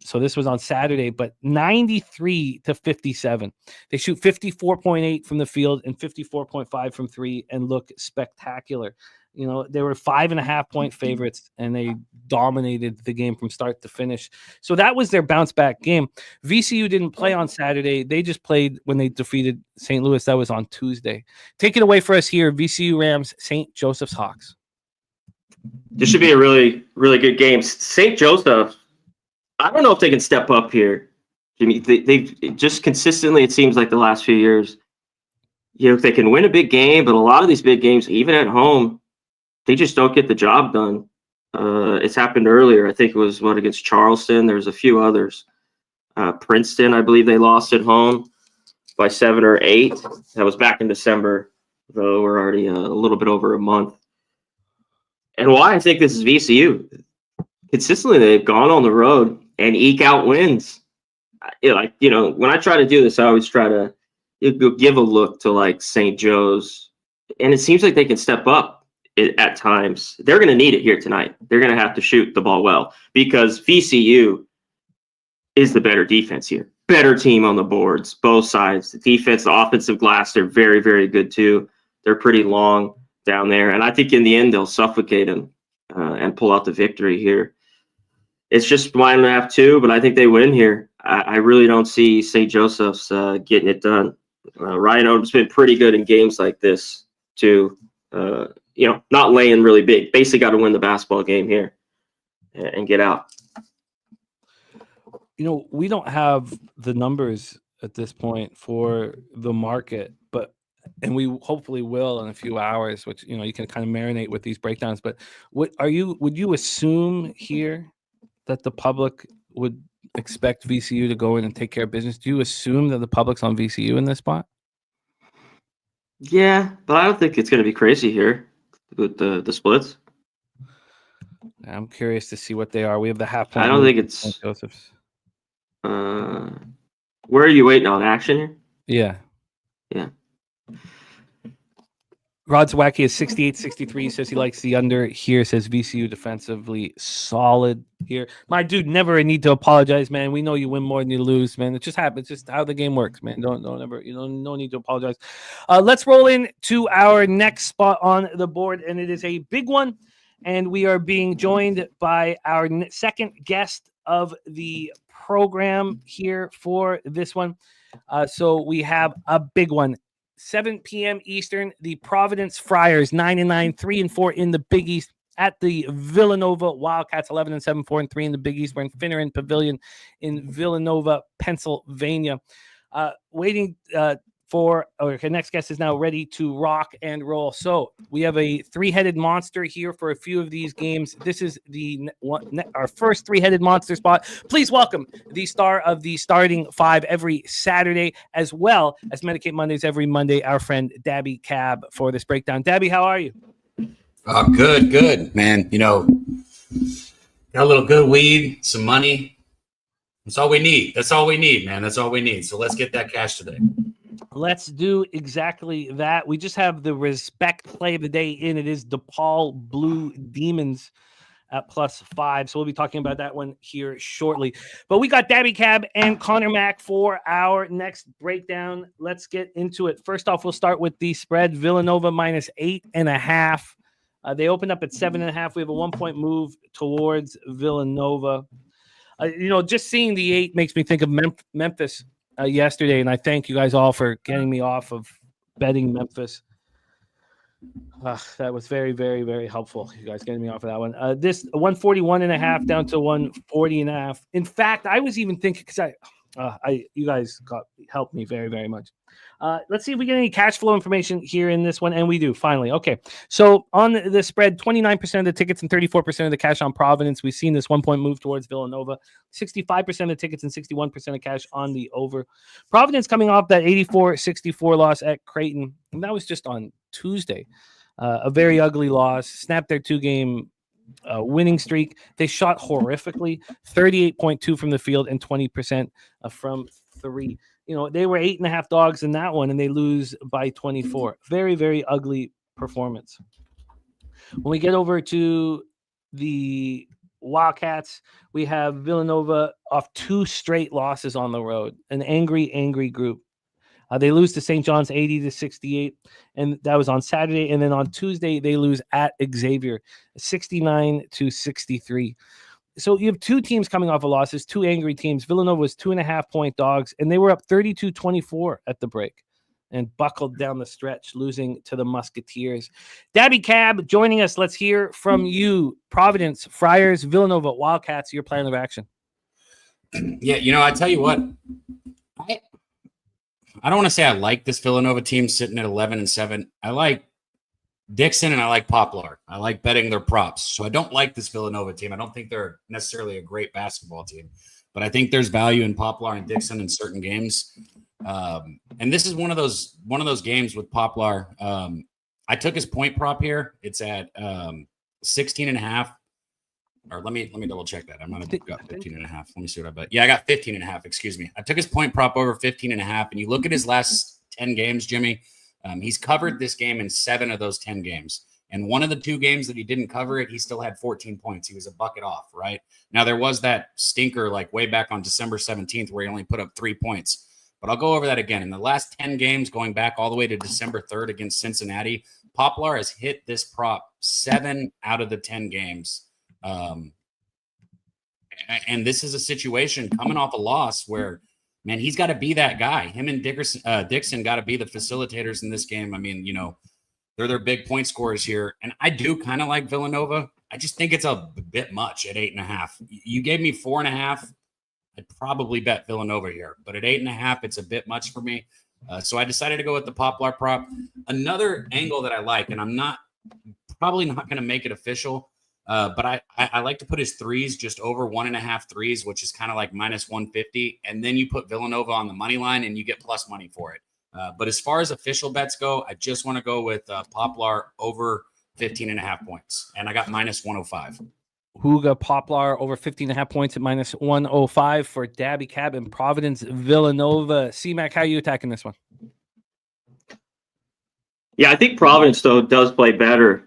So this was on Saturday, but 93-57. They shoot 54.8 from the field and 54.5 from 3 and look spectacular. They were 5.5-point favorites, and they dominated the game from start to finish. So that was their bounce back game. VCU didn't play on Saturday. They just played when they defeated St. Louis. That was on Tuesday. Take it away for us here. VCU Rams, St. Joseph's Hawks. This should be a really, really good game. St. Joseph, I don't know if they can step up here, Jimmy. They've just consistently, it seems like the last few years, they can win a big game, but a lot of these big games, even at home, they just don't get the job done. It's happened earlier. I think it was against Charleston. There's a few others. Princeton, I believe they lost at home by 7 or 8. That was back in December, though we're already a little bit over a month. And why I think this is VCU. Consistently, they've gone on the road and eke out wins. When I try to do this, I always try to give a look to St. Joe's, and it seems like they can step up at times. They're going to need it here tonight. They're going to have to shoot the ball well because VCU is the better defense here. Better team on the boards, both sides. The defense, the offensive glass, they're very, very good too. They're pretty long down there, and I think in the end they'll suffocate them and pull out the victory here. It's just 1.5, 2, but I think they win here. I really don't see St. Joseph's getting it done. Ryan Odom's been pretty good in games like this too. not laying really big. Basically got to win the basketball game here and get out. We don't have the numbers at this point for the market, and we hopefully will in a few hours, which, you can kind of marinate with these breakdowns. But would you assume here that the public would expect VCU to go in and take care of business? Do you assume that the public's on VCU in this spot? Yeah, but I don't think it's going to be crazy here with the splits. I'm curious to see what they are. We have the half point. I don't think it's St. Joseph's. Where are you waiting on action here? Yeah. Rod Zwacky is 68-63. Says he likes the under here. Says VCU defensively solid here. My dude, never a need to apologize, man. We know you win more than you lose, man. It just happens. It's just how the game works, man. Don't ever, no need to apologize. Let's roll in to our next spot on the board, and it is a big one. And we are being joined by our second guest of the program here for this one. So we have a big one. 7 p.m. Eastern, the Providence Friars 9-9, 3-4 in the Big East at the Villanova Wildcats 11-7, 4-3 in the Big East. We're in Finneran Pavilion in Villanova, Pennsylvania. Waiting for our next guest is now ready to rock and roll. So we have a three-headed monster here for a few of these games. This is our first three-headed monster spot. Please welcome the star of the starting five every Saturday, as well as Medicate Mondays every Monday, our friend Daby Cab for this breakdown. Daby, how are you? Good, man. Got a little good weed, some money. That's all we need. Man. That's all we need. So let's get that cash today. Let's do exactly that. We just have the respect play of the day in. It is DePaul Blue Demons at +5. So we'll be talking about that one here shortly. But we got Daby Cab and Conor Mac for our next breakdown. Let's get into it. First off, we'll start with the spread. Villanova -8.5. They opened up at 7.5. We have a 1-point move towards Villanova. Just seeing the 8 makes me think of Memphis yesterday, and I thank you guys all for getting me off of betting Memphis. That was very, very, very helpful. You guys getting me off of that one. This 141.5 down to 140.5. In fact, I was even thinking, because you guys helped me very, very much. Let's see if we get any cash flow information here in this one, and we do finally. Okay, so on the spread, 29% of the tickets and 34% of the cash on Providence. We've seen this 1-point move towards Villanova. 65% of the tickets and 61% of cash on the over. Providence coming off that 84-64 loss at Creighton, and that was just on Tuesday. A very ugly loss. Snapped their 2-game winning streak. They shot horrifically, 38.2 from the field and 20% from 3. They were 8.5 dogs in that one, and they lose by 24. Very, very ugly performance. When we get over to the Wildcats, we have Villanova off 2 straight losses on the road. An angry, angry group. They lose to St. John's 80-68, and that was on Saturday. And then on Tuesday, they lose at Xavier 69-63. So you have 2 teams coming off of losses, 2 angry teams. Villanova was 2.5-point dogs, and they were up 32-24 at the break and buckled down the stretch, losing to the Musketeers. Daby Cab joining us. Let's hear from you. Providence, Friars, Villanova, Wildcats, your plan of action. Yeah, I tell you what, I don't want to say I like this Villanova team sitting at 11-7. I like Dixon and I like Poplar. I like betting their props. So I don't like this Villanova team. I don't think they're necessarily a great basketball team, but I think there's value in Poplar and Dixon in certain games. And this is one of those games with Poplar. I took his point prop here. It's at 16.5. Or let me double check that. I might have got 15.5. Let me see what I bet. Yeah, I got 15.5. Excuse me. I took his point prop over 15.5. And you look at his last 10 games, Jimmy. He's covered this game in 7 of those 10 games. And one of the 2 games that he didn't cover it, he still had 14 points. He was a bucket off, right? Now, there was that stinker like way back on December 17th where he only put up 3 points. But I'll go over that again. In the last 10 games, going back all the way to December 3rd against Cincinnati, Poplar has hit this prop 7 out of the 10 games. And this is a situation coming off a loss where, man, he's got to be that guy. Him and Dixon got to be the facilitators in this game. I mean, They're their big point scorers here. And I do kind of like Villanova. I just think it's a bit much at 8.5. You gave me 4.5. I'd probably bet Villanova here. But at 8.5, it's a bit much for me. So I decided to go with the Poplar prop. Another angle that I like, and I'm probably not going to make it official, but I like to put his threes just over 1.5 threes, which is kind of like minus 150. And then you put Villanova on the money line and you get plus money for it. But as far as official bets go, I just want to go with Poplar over 15.5 points. And I got minus 105. Huga Poplar over 15.5 points at minus 105 for Daby Cab and Providence Villanova. C-Mac, how are you attacking this one? Yeah, I think Providence, though, does play better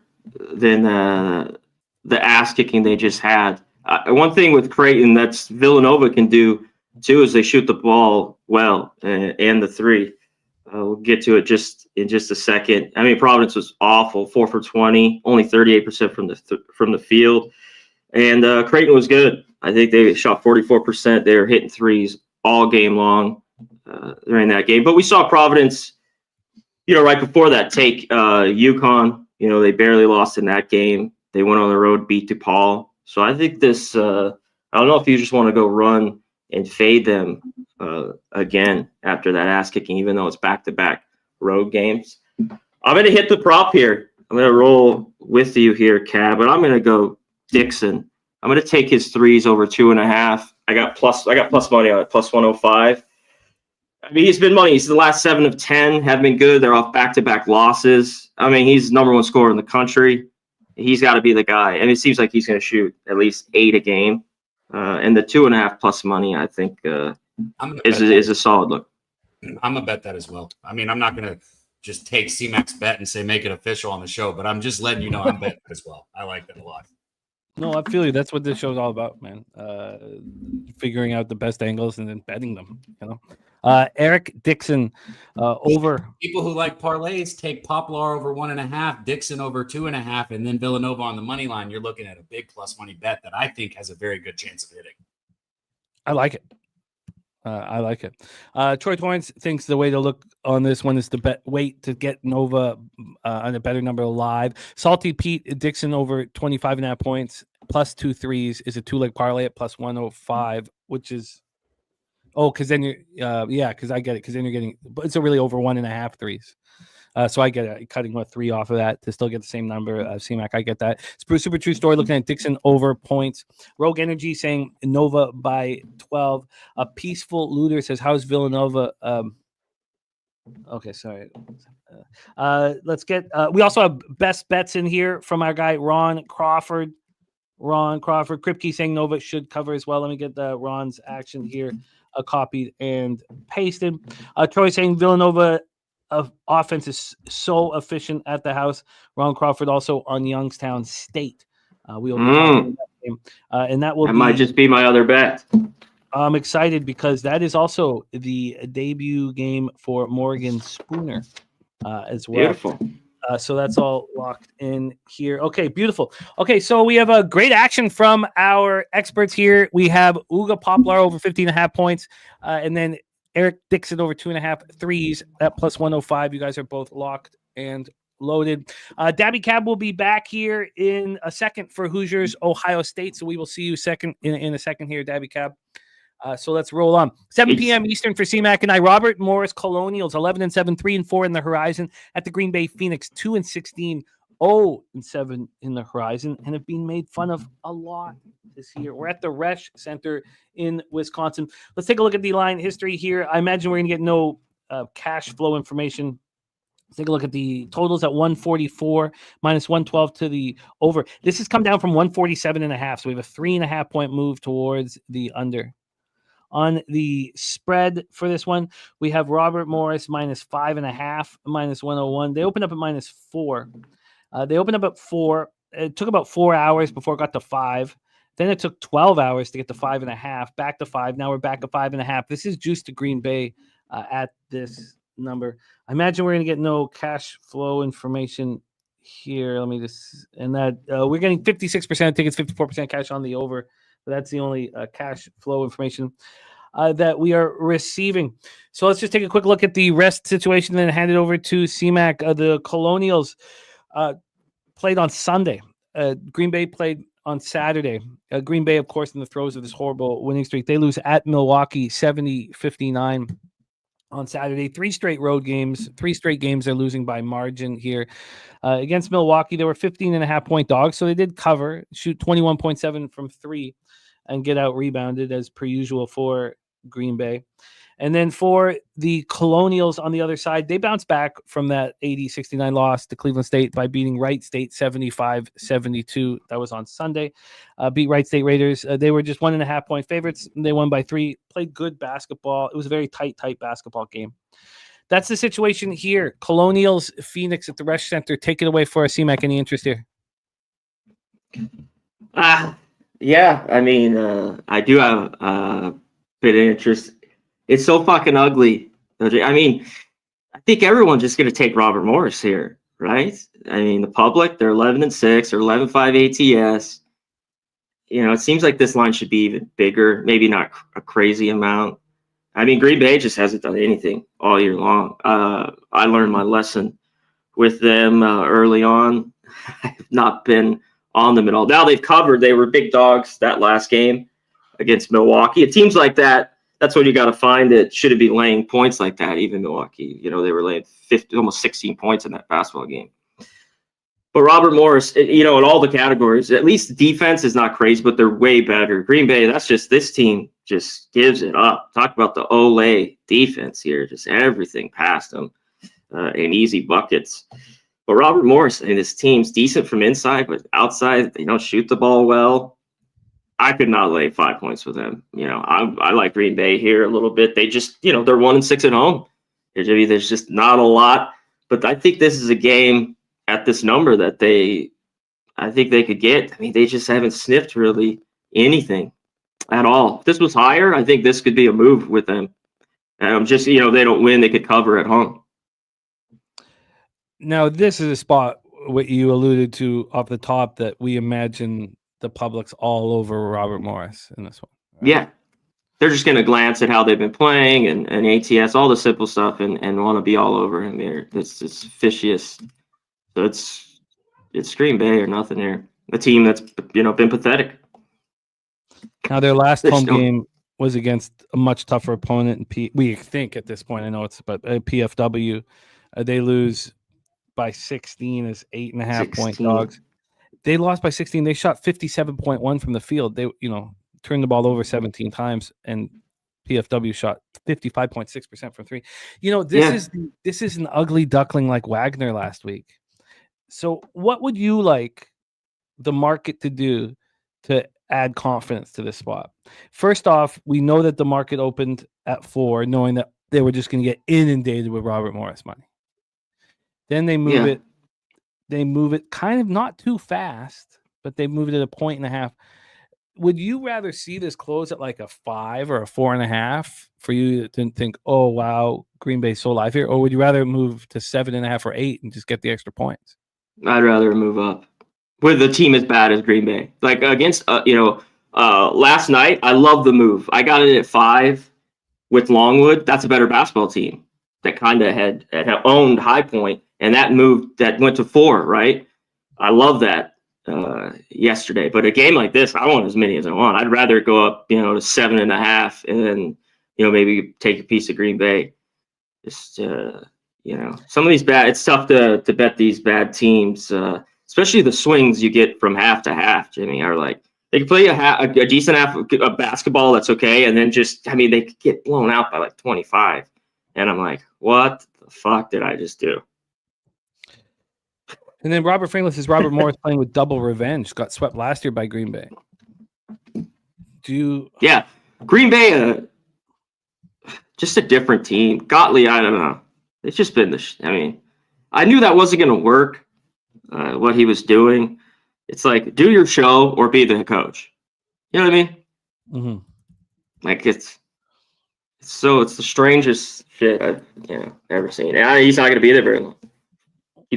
than the ass kicking they just had. One thing with Creighton that's Villanova can do, too, is they shoot the ball well and the three. We'll get to it in just a second. I mean, Providence was awful, 4 for 20, only 38% from the field. And Creighton was good. I think they shot 44%. They were hitting threes all game long during that game. But we saw Providence, right before that, take UConn. They barely lost in that game. They went on the road, beat DePaul. So I think this, I don't know if you just want to go run and fade them again after that ass kicking, even though it's back-to-back road games. I'm going to hit the prop here. I'm going to roll with you here, Cab, but I'm going to go Dixon. I'm going to take his threes over 2.5. I got plus money on it, plus 105. I mean, he's been money. He's the last 7 of 10 have been good. They're off back-to-back losses. I mean, he's number one scorer in the country. He's got to be the guy. And it seems like he's going to shoot at least 8 a game. And the 2.5 plus money, I think, is a solid look. I'm going to bet that as well. I mean, I'm not going to just take C-Mac's bet and say make it official on the show, but I'm just letting you know I'm betting as well. I like that a lot. No, I feel you. That's what this show's all about, man. Figuring out the best angles and then betting them, Eric Dixon over. People who like parlays take Poplar over 1.5, Dixon over 2.5, and then Villanova on the money line. You're looking at a big plus money bet that I think has a very good chance of hitting. I like it. Troy Torrance thinks the way to look on this one is to wait to get Nova on a better number live. Salty Pete Dixon over 25.5 points plus 2 threes is a 2-leg parlay at plus 105, which is because then you're because I get it because then you're getting it's a really over 1.5 threes. So I get it, cutting 3 off of that to still get the same number. C-Mac, I get that. Super true story looking at Dixon over points. Rogue Energy saying Nova by 12. A Peaceful Looter says, how's Villanova? Okay, sorry. Let's get we also have best bets in here from our guy Ron Crawford. Kripke saying Nova should cover as well. Let me get Ron's action here copied and pasted. Troy saying Villanova offense is so efficient at the house. Ron Crawford also on Youngstown State. We'll be talking that game. And that might just be my other bet. I'm excited because that is also the debut game for Morgan Spooner as well. Beautiful. So that's all locked in here. Okay, beautiful. Okay, so we have a great action from our experts here. We have Uga Poplar over 15.5 points, and then Eric Dixon over 2.5 threes at plus 105. You guys are both locked and loaded. Daby Cab will be back here in a second for Hoosiers Ohio State. So we will see you in a second here, Daby Cab. So let's roll on. 7 p.m. Eastern for C-Mac and I. Robert Morris Colonials 11-7, 3-4 in the horizon at the Green Bay Phoenix 2-16, 0-7 in the horizon, and have been made fun of a lot this year. We're at the Resch Center in Wisconsin. Let's take a look at the line history here. I imagine we're going to get no cash flow information. Let's take a look at the totals at 144 minus 112 to the over. This has come down from 147.5, so we have a 3.5 point move towards the under. On the spread for this one, we have Robert Morris minus 5.5, minus 101. They opened up at minus 4. They opened up at 4. It took about 4 hours before it got to 5. Then it took 12 hours to get to 5.5, back to 5. Now we're back at 5.5. This is juiced to Green Bay at this number. I imagine we're going to get no cash flow information here. Let me just, and that we're getting 56% tickets, 54% cash on the over. But that's the only cash flow information. that we are receiving. So let's just take a quick look at the rest situation, then hand it over to CMAC. The Colonials played on Sunday. Green Bay played on Saturday. Green Bay, of course, in the throes of this horrible winning streak. They lose at Milwaukee 70-59 on Saturday. 3 straight road games. 3 straight games they're losing by margin here. Against Milwaukee, they were 15.5-point dogs, so they did cover, shoot 21.7 from 3, and get out rebounded as per usual for Green Bay. And then for the Colonials on the other side, they bounced back from that 80-69 loss to Cleveland State by beating Wright State 75-72. That was on Sunday. Beat Wright State Raiders. They were just 1.5-point favorites. They won by 3. Played good basketball. It was a very tight basketball game. That's the situation here. Colonials, Phoenix at the Resch Center. Take it away for us, CMAC. Any interest here? Yeah. I mean, I do have a bit of interest. It's so fucking ugly. I mean, I think everyone's just going to take Robert Morris here, right? I mean, the public, they're 11-6 or 11-5 ATS. You know, it seems like this line should be even bigger, maybe not a crazy amount. I mean, Green Bay just hasn't done anything all year long. I learned my lesson with them early on. I've not been on them at all. Now they've covered. They were big dogs that last game against Milwaukee. It seems like that's what you got to find. It shouldn't be laying points like that. Even Milwaukee, you know, they were laying 50, almost 16 points in that basketball game. But Robert Morris, you know, in all the categories, at least defense is not crazy, but they're way better. Green Bay, that's just, this team just gives it up. Talk about the Olay defense here, just everything past them in easy buckets. But Robert Morris and his team's decent from inside, but outside, they don't shoot the ball well. I could not lay 5 points with them. You know, I like Green Bay here a little bit. They just, you know, they're 1-6 at home. There's just not a lot. But I think this is a game at this number that I think they could get. I mean, they just haven't sniffed really anything at all. If this was higher, I think this could be a move with them. Just, you know, they don't win, they could cover at home. Now, this is a spot, what you alluded to off the top, that we imagine the public's all over Robert Morris in this one. Right? Yeah. They're just going to glance at how they've been playing and ATS, all the simple stuff, and want to be all over him here. It's fishiest. So it's Green Bay or nothing here. A team that's, you know, been pathetic. Now, their last home game was against a much tougher opponent. We think at this point, I know it's but PFW. They lose by 16 as 8.5-point dogs. They lost by 16. They shot 57.1 from the field. They, you know, turned the ball over 17 times, and PFW shot 55.6% from 3. You know, this is an ugly duckling like Wagner last week. So what would you like the market to do to add confidence to this spot? First off, we know that the market opened at 4, knowing that they were just going to get inundated with Robert Morris money. Then they move it. They move it kind of not too fast, but they move it at 1.5. Would you rather see this close at like a 5 or a 4.5 for you to think, oh, wow, Green Bay's so live here? Or would you rather move to 7.5 or 8 and just get the extra points? I'd rather move up with a team as bad as Green Bay. Like against, last night, I love the move. I got it at 5 with Longwood. That's a better basketball team that kind of had owned High Point, and that move that went to 4, right? I love that yesterday. But a game like this, I want as many as I want. I'd rather go up, to 7.5 and then, maybe take a piece of Green Bay. Just, some of these it's tough to bet these bad teams, especially the swings you get from half to half, Jimmy, are like, they can play a decent half of basketball that's okay, and then they could get blown out by like 25. And I'm like, what the fuck did I just do? And then Robert Franklin says Robert Morris playing with double revenge. Got swept last year by Green Bay. Yeah, Green Bay, just a different team. Gottlieb, I don't know. It's just been I knew that wasn't going to work, what he was doing. It's like, do your show or be the coach. You know what I mean? Mm-hmm. Like, it's the strangest shit I've ever seen. And he's not going to be there very long.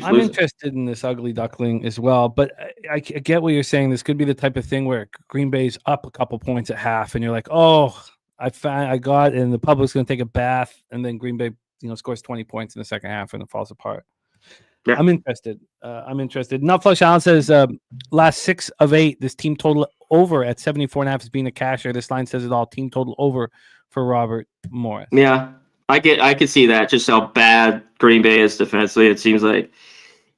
I'm interested in this ugly duckling as well, but I get what you're saying. This could be the type of thing where Green Bay's up a couple points at half, and you're like, oh, I got, and the public's going to take a bath, and then Green Bay, scores 20 points in the second half, and it falls apart. Yeah. I'm interested. Not Flush Allen says last 6 of 8, this team total over at 74.5 is being a casher. This line says it all. Team total over for Robert Morris. Yeah, I could see that. Just how bad Green Bay is defensively. It seems like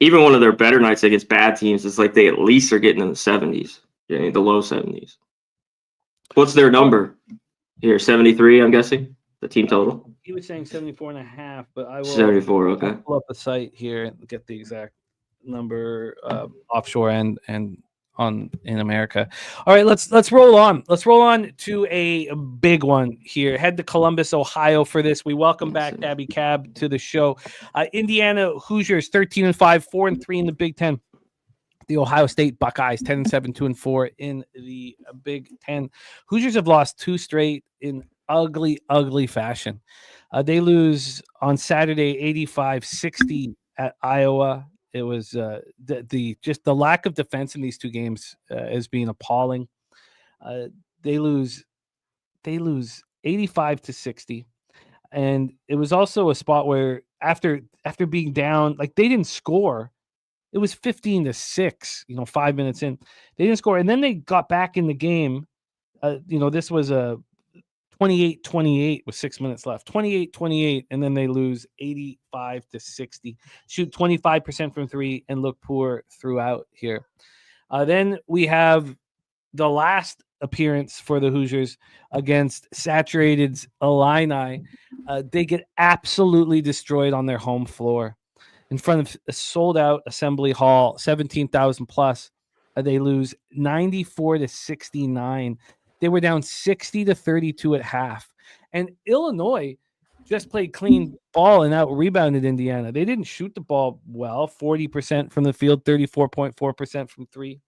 even one of their better nights against bad teams, it's like they at least are getting in the 70s, the low 70s. What's their number here? 73, I'm guessing, the team total. He was saying 74.5, but I will 74. Okay. pull up the site here and get the exact number offshore and in America. All right, let's roll on. Let's roll on to a big one here. Head to Columbus, Ohio for this. We welcome back Daby Cab to the show. Indiana Hoosiers 13-5, 4-3 in the Big Ten. The Ohio State Buckeyes 10-7, 2-4 in the Big Ten. Hoosiers have lost 2 straight in ugly fashion. They lose on Saturday 85-60 at Iowa. It was the lack of defense in these 2 games is being appalling. They lose 85-60, and it was also a spot where after being down, like they didn't score. It was 15-6, 5 minutes in. They didn't score, and then they got back in the game. This was a 28-28 with 6 minutes left. 28-28, and then they lose 85-60. Shoot 25% from 3 and look poor throughout here. Then we have the last appearance for the Hoosiers against Saturated's Illini. They get absolutely destroyed on their home floor in front of a sold-out Assembly Hall, 17,000 plus. They lose 94-69. They were down 60-32 at half. And Illinois just played clean ball and out-rebounded Indiana. They didn't shoot the ball well, 40% from the field, 34.4% from 3.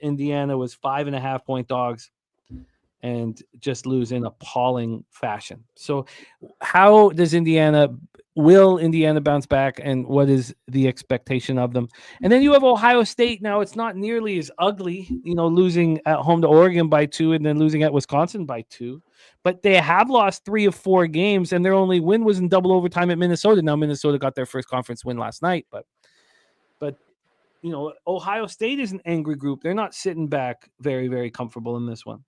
Indiana was 5.5-point dogs and just lose in appalling fashion. So how does will Indiana bounce back, and what is the expectation of them? And then you have Ohio State. Now it's not nearly as ugly, losing at home to Oregon by 2 and then losing at Wisconsin by 2, but they have lost 3 of 4 games, and their only win was in double overtime at Minnesota. Now Minnesota got their first conference win last night, but Ohio State is an angry group. They're not sitting back very, very comfortable in this one.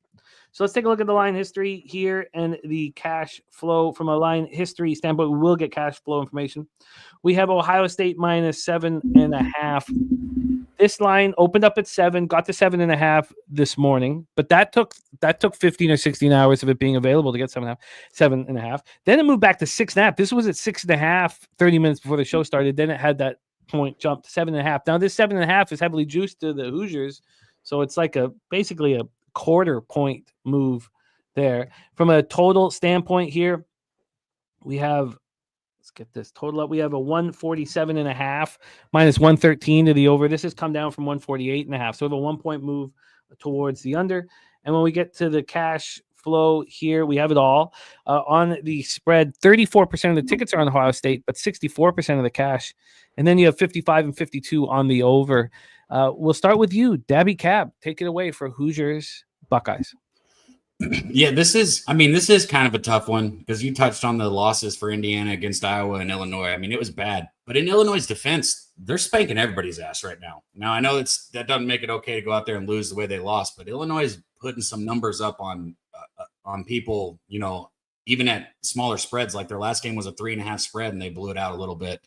So let's take a look at the line history here and the cash flow. From a line history standpoint, we will get cash flow information. We have Ohio State minus 7.5. This line opened up at 7, got to 7.5 this morning, but that took 15 or 16 hours of it being available to get 7.5. Then it moved back to 6.5. This was at 6.5 30 minutes before the show started. Then it had that point jump to 7.5. Now this 7.5 is heavily juiced to the Hoosiers, so it's like basically a quarter point move there. From a total standpoint here, we have, let's get this total up. We have a 147.5 minus 113 to the over. This has come down from 148.5. So we have a 1 point move towards the under. And when we get to the cash flow here, we have it all on the spread. 34% of the tickets are on Ohio State, but 64% of the cash. And then you have 55 and 52 on the over. We'll start with you, Daby Cab. Take it away for Hoosiers Buckeyes. Yeah, this is kind of a tough one because you touched on the losses for Indiana against Iowa and Illinois. I mean, it was bad, but in Illinois' defense, they're spanking everybody's ass right now. Now, I know that doesn't make it okay to go out there and lose the way they lost, but Illinois is putting some numbers up on people, even at smaller spreads. Like their last game was a 3.5 spread and they blew it out a little bit.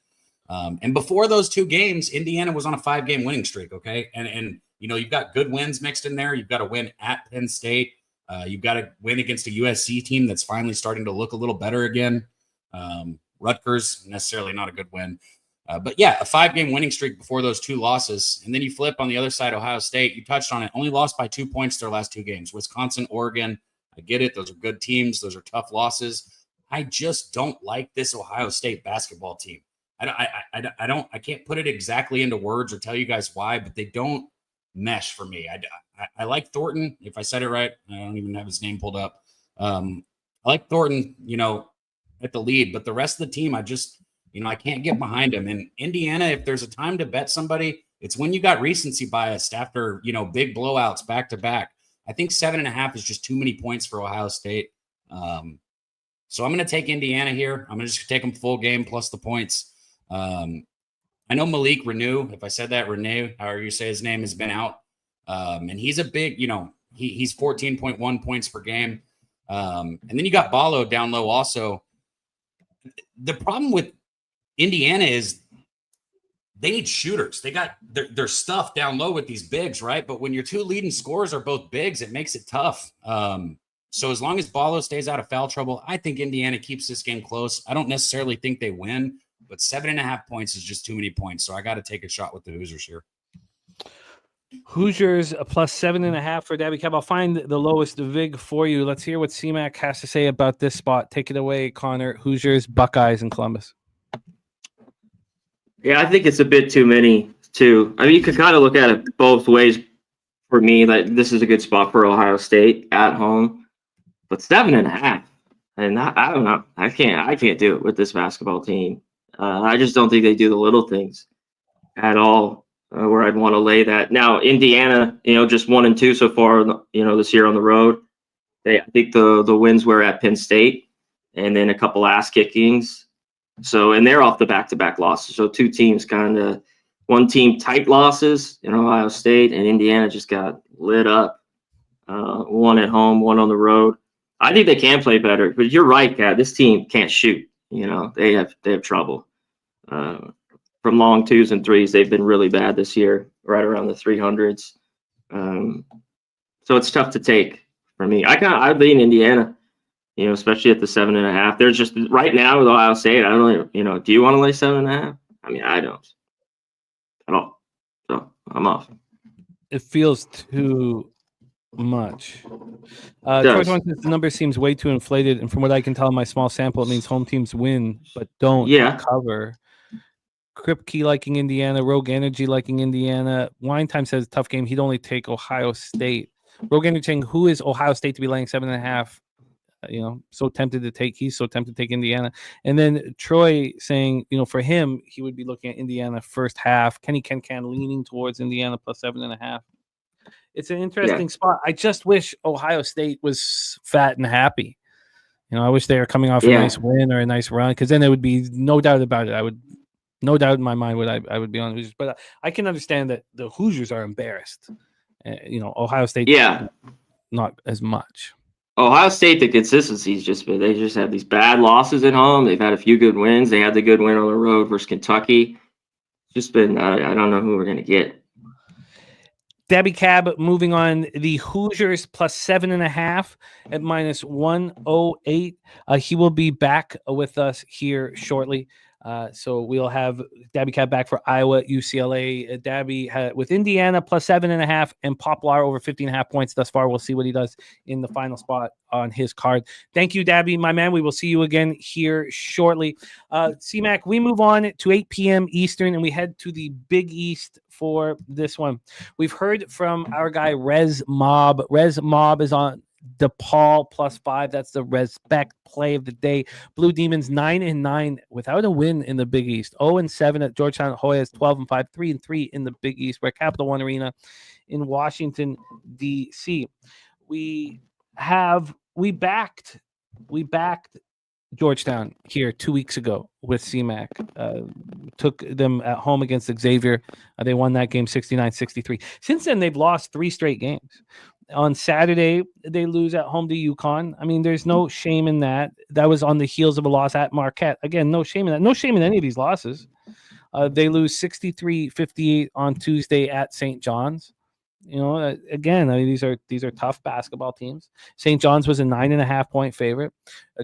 And before those 2 games, Indiana was on a 5-game winning streak. Okay. And you've got good wins mixed in there. You've got a win at Penn State. You've got to win against a USC team that's finally starting to look a little better again. Rutgers, necessarily not a good win. But yeah, a 5-game winning streak before those 2 losses. And then you flip on the other side, Ohio State. You touched on it. Only lost by 2 points their last 2 games. Wisconsin, Oregon. I get it. Those are good teams. Those are tough losses. I just don't like this Ohio State basketball team. I can't put it exactly into words or tell you guys why, but they don't mesh for me. I like Thornton. If I said it right, I don't even have his name pulled up. I like Thornton, at the lead, but the rest of the team, I just, I can't get behind him. And Indiana, if there's a time to bet somebody, it's when you got recency bias after, big blowouts back to back. I think 7.5 is just too many points for Ohio State. So I'm going to take Indiana here. I'm going to just take them full game plus the points. I know Malik Renew, if I said that, Renew, however you say his name, has been out. And he's a big, he's 14.1 points per game. And then you got Ballo down low also. The problem with Indiana is they need shooters. They got their stuff down low with these bigs, right? But when your two leading scorers are both bigs, it makes it tough. So as long as Ballo stays out of foul trouble, I think Indiana keeps this game close. I don't necessarily think they win, but 7.5 points is just too many points. So I got to take a shot with the Hoosiers here. Hoosiers plus 7.5 for Daby Cab. I'll find the lowest VIG for you. Let's hear what CMAC has to say about this spot. Take it away, Connor. Hoosiers, Buckeyes, and Columbus. Yeah, I think it's a bit too many, too. I mean, you could kind of look at it both ways for me. That this is a good spot for Ohio State at home. But 7.5, and I don't know. I can't do it with this basketball team. I just don't think they do the little things at all. Where I'd want to lay that. Now, Indiana, just 1-2 so far, this year on the road. I think the wins were at Penn State and then a couple ass kickings. So, and they're off the back-to-back losses. So 2 teams one team tight losses in Ohio State, and Indiana just got lit up. 1 at home, 1 on the road. I think they can play better, but you're right, Kat. This team can't shoot. They have trouble. From long 2s and 3s, they've been really bad this year, right around the 300s. So it's tough to take for me. I lean Indiana, especially at the 7.5. They're just right now with Ohio State. I don't know, do you want to lay 7.5? I mean, I don't at all. So I'm off. It feels too much. George wants the number seems way too inflated, and from what I can tell in my small sample, it means home teams win but don't cover. Kripke liking Indiana, Rogue Energy liking Indiana. Wine Time says tough game. He'd only take Ohio State. Rogue Energy saying who is Ohio State to be laying 7.5? So tempted to take. He's so tempted to take Indiana. And then Troy saying, for him, he would be looking at Indiana first half. Kenny Can leaning towards Indiana plus 7.5. It's an interesting spot. I just wish Ohio State was fat and happy. I wish they were coming off a nice win or a nice run, because then there would be no doubt about it. No doubt in my mind I would be on the Hoosiers, but I can understand that the Hoosiers are embarrassed. Ohio State, not as much. Ohio State, the consistency's just been, they just have these bad losses at home. They've had a few good wins. They had the good win on the road versus Kentucky. Just been, I don't know who we're going to get. Daby Cab moving on, the Hoosiers plus 7.5 at minus 108. He will be back with us here shortly. So we'll have Daby Cab back for Iowa, UCLA. Daby with Indiana plus 7.5 and Poplar over 15.5 points thus far. We'll see what he does in the final spot on his card. Thank you, Daby, my man. We will see you again here shortly. CMAC, we move on to 8 p.m. Eastern and we head to the Big East for this one. We've heard from our guy Rez Mob. Rez Mob is on DePaul plus 5. That's the respect play of the day. Blue Demons 9-9 without a win in the Big East. 0-7 at Georgetown. Hoyas 12-5, 3-3 in the Big East. We're at Capital One Arena in Washington D.C. We backed Georgetown here 2 weeks ago with CMAC. Took them at home against Xavier. They won that game 69-63. Since then, they've lost 3 straight games. On Saturday, they lose at home to UConn. I mean, there's no shame in that. That was on the heels of a loss at Marquette. Again, no shame in that. No shame in any of these losses. They lose 63-58 on Tuesday at St. John's. Again, I mean, these are tough basketball teams. St. John's was a 9.5-point favorite.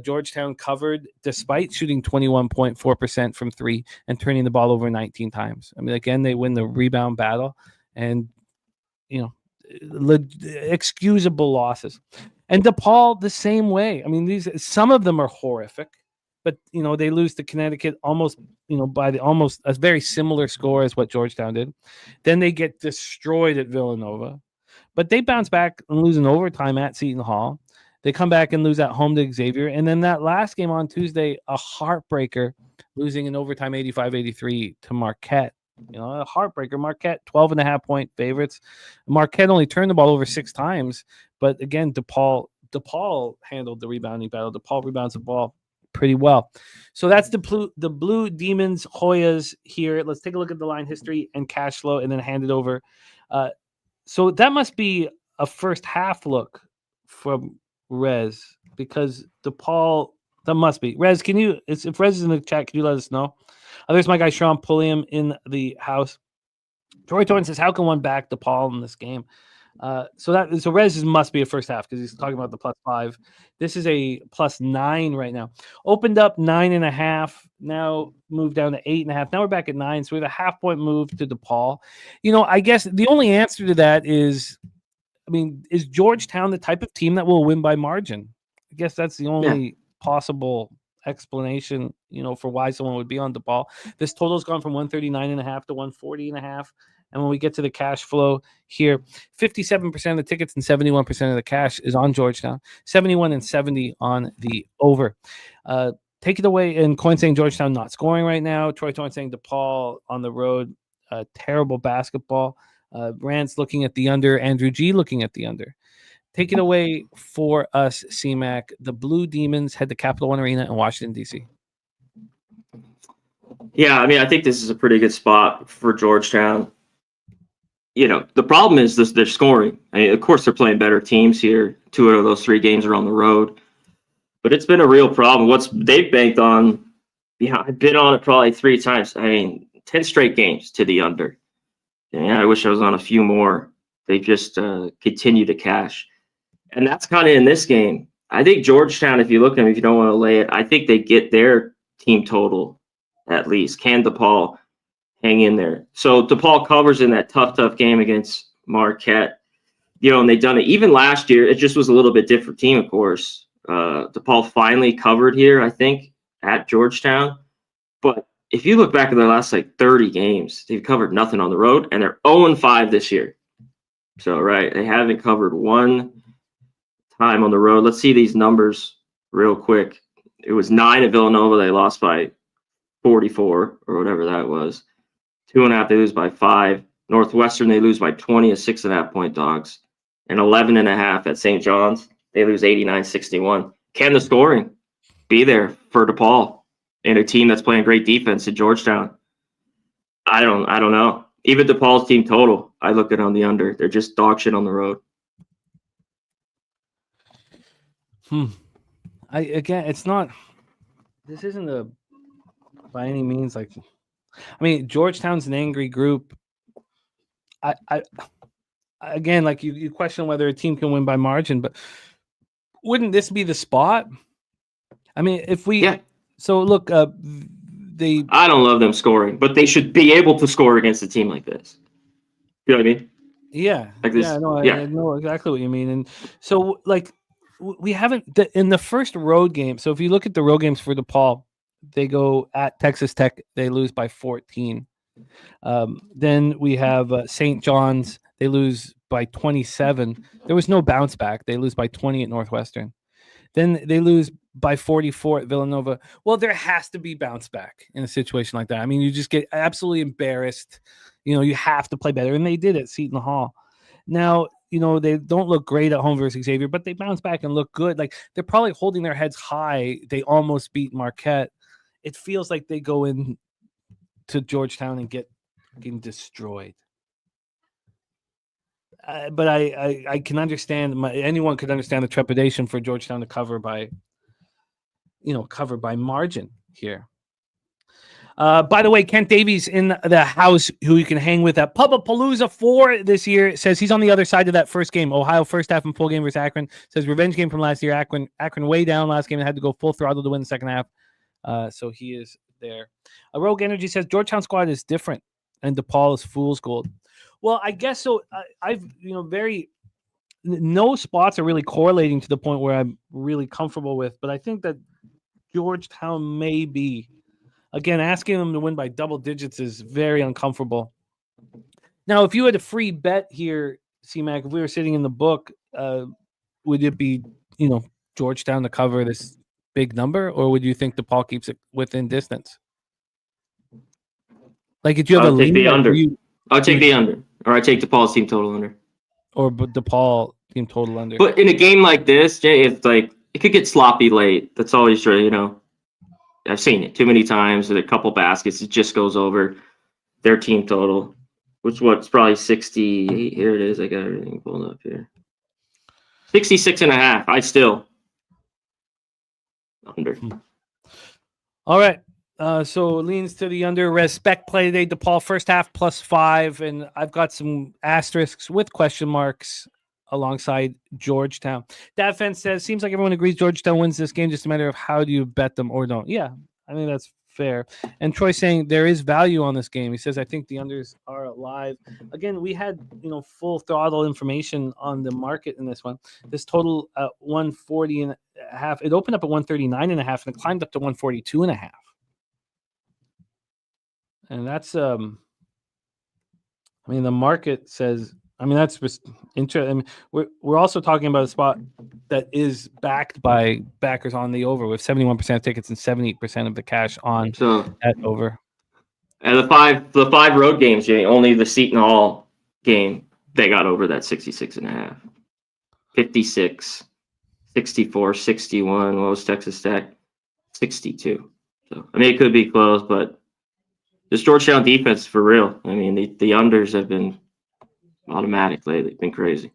Georgetown covered despite shooting 21.4% from 3 and turning the ball over 19 times. I mean, again, they win the rebound battle, and excusable losses. And DePaul the same way. I mean, some of them are horrific, but they lose to Connecticut almost by almost a very similar score as what Georgetown did. Then they get destroyed at Villanova, but they bounce back and lose in overtime at Seton Hall. They come back and lose at home to Xavier, and then that last game on Tuesday, a heartbreaker, losing in overtime 85-83 to Marquette. A heartbreaker. Marquette 12.5-point favorites. Marquette only turned the ball over 6 times, But again, DePaul handled the rebounding battle. DePaul rebounds the ball pretty well. So that's the Blue Demons Hoyas here. Let's take a look at the line history and cash flow and then hand it over. So that must be a first half look from Rez, because DePaul, that must be. Rez, if Rez is in the chat, can you let us know? There's my guy Sean Pulliam in the house. Troy Torn says, how can one back DePaul in this game? So Rez must be a first half, because he's talking about the +5. This is a +9 right now. Opened up 9.5, now moved down to 8.5. Now we're back at 9, so we have a half-point move to DePaul. I guess the only answer to that is, is Georgetown the type of team that will win by margin? I guess that's the only possible explanation, for why someone would be on DePaul. This total's gone from 139.5 to 140.5. And when we get to the cash flow here, 57% of the tickets and 71% of the cash is on Georgetown, 71 and 70 on the over. Take it away. And Coin saying Georgetown not scoring right now. Troy Torn saying DePaul on the road, terrible basketball. Rance looking at the under. Andrew G looking at the under. Take it away for us, CMAC. The Blue Demons head to Capital One Arena in Washington, D.C. Yeah, I think this is a pretty good spot for Georgetown. The problem is they're scoring. Of course, they're playing better teams here. 2 out of those 3 games are on the road. But it's been a real problem. They've banked on, I've been on it probably 3 times. 10 straight games to the under. I wish I was on a few more. They just continue to cash. And that's kind of in this game. I think Georgetown, if you look at them, if you don't want to lay it, I think they get their team total at least. Can DePaul hang in there? So DePaul covers in that tough game against Marquette. And they've done it even last year. It just was a little bit different team, of course. DePaul finally covered here, I think, at Georgetown. But if you look back at their last 30 games, they've covered nothing on the road, and they're 0-5 this year. So, right, they haven't covered one time on the road. Let's see these numbers real quick. It was 9 at Villanova. They lost by 44 or whatever that was. 2.5, they lose by 5. Northwestern, they lose by 20 as 6.5-point dogs. And 11.5 at St. John's, they lose 89-61. Can the scoring be there for DePaul and a team that's playing great defense at Georgetown? I don't know. Even DePaul's team total, I look at on the under. They're just dog shit on the road. It's not. This isn't by any means Georgetown's an angry group. You question whether a team can win by margin, but wouldn't this be the spot? So look, I don't love them scoring, but they should be able to score against a team like this. You know what I mean? Yeah. Like this. I know exactly what you mean. And so we haven't in the first road game. So if you look at the road games for DePaul, they go at Texas Tech, they lose by 14. Then we have St. John's, they lose by 27. There was no bounce back. They lose by 20 at Northwestern. Then they lose by 44 at Villanova. Well, there has to be bounce back in a situation like that. You just get absolutely embarrassed. You have to play better. And they did at Seton Hall. Now, they don't look great at home versus Xavier, but they bounce back and look good. They're probably holding their heads high. They almost beat Marquette. It feels like they go in to Georgetown and get destroyed. But I can understand. Anyone could understand the trepidation for Georgetown to cover by margin here. By the way, Kent Davies in the house, who you can hang with at Pubba Palooza 4 this year, says he's on the other side of that first game. Ohio first half and full game versus Akron. Says revenge game from last year. Akron way down last game and had to go full throttle to win the second half. So he is there. Rogue Energy says Georgetown squad is different and DePaul is fool's gold. Well, I guess so. No spots are really correlating to the point where I'm really comfortable with, but I think that Georgetown may be. Again, asking them to win by double digits is very uncomfortable. Now, if you had a free bet here, C-Mac, if we were sitting in the book, would it be, Georgetown to cover this big number, or would you think DePaul keeps it within distance? If you have I'll take the under. I'll take the under, or I take DePaul's team total under. Or DePaul Team total under. But in a game like this, Jay, it's like it could get sloppy late. That's always true, you know. I've seen it too many times with a couple baskets. It just goes over their team total, which what's probably 68. Here it is. I got everything pulled up here. 66.5. I still under. All right. So it leans to the under. Respect play today. DePaul first half +5, and I've got some asterisks with question marks alongside Georgetown. Dad Fence says, seems like everyone agrees Georgetown wins this game, just a matter of how do you bet them or don't. Yeah, I think that's fair. And Troy saying there is value on this game. He says, I think the unders are alive. Again, we had, full throttle information on the market in this one. This total 140.5. It opened up at 139.5 and it climbed up to 142.5. And that's, the market says, that's just interesting. We're also talking about a spot that is backed by backers on the over with 71% of tickets and 78% of the cash on that over. And the five road games, Jay, only the Seton Hall game, they got over that 66.5. 56, 64, 61. What was Texas Tech? 62. So, it could be close, but this Georgetown defense for real. The unders have been automatic lately. Been crazy.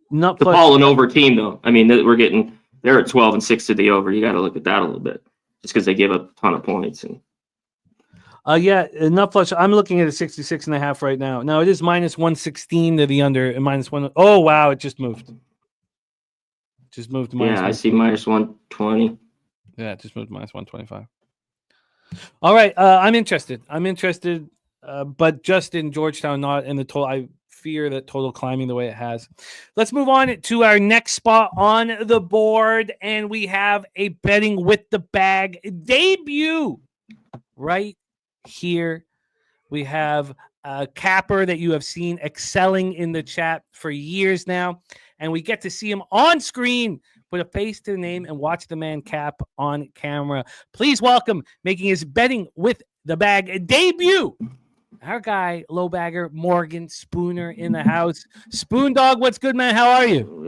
Not DePaul an over team though. They're at 12-6 to the over. You got to look at that a little bit, just because they give up a ton of points. And not flush. I'm looking at a 66.5 right now. Now it is -116 to the under and -1. Oh wow, it just moved. Just moved to minus. Yeah, I see -120. Yeah, it just moved to -125. All right, I'm interested. But just in Georgetown, not in the total. I fear that total climbing the way it has. Let's move on to our next spot on the board, and we have a betting with the bag debut right here. We have a capper that you have seen excelling in the chat for years now, and we get to see him on screen. Put a face to the name and watch the man cap on camera. Please welcome, making his betting with the bag debut, our guy, low bagger Morgan Spooner in the house. Spoon Dog, what's good, man? How are you?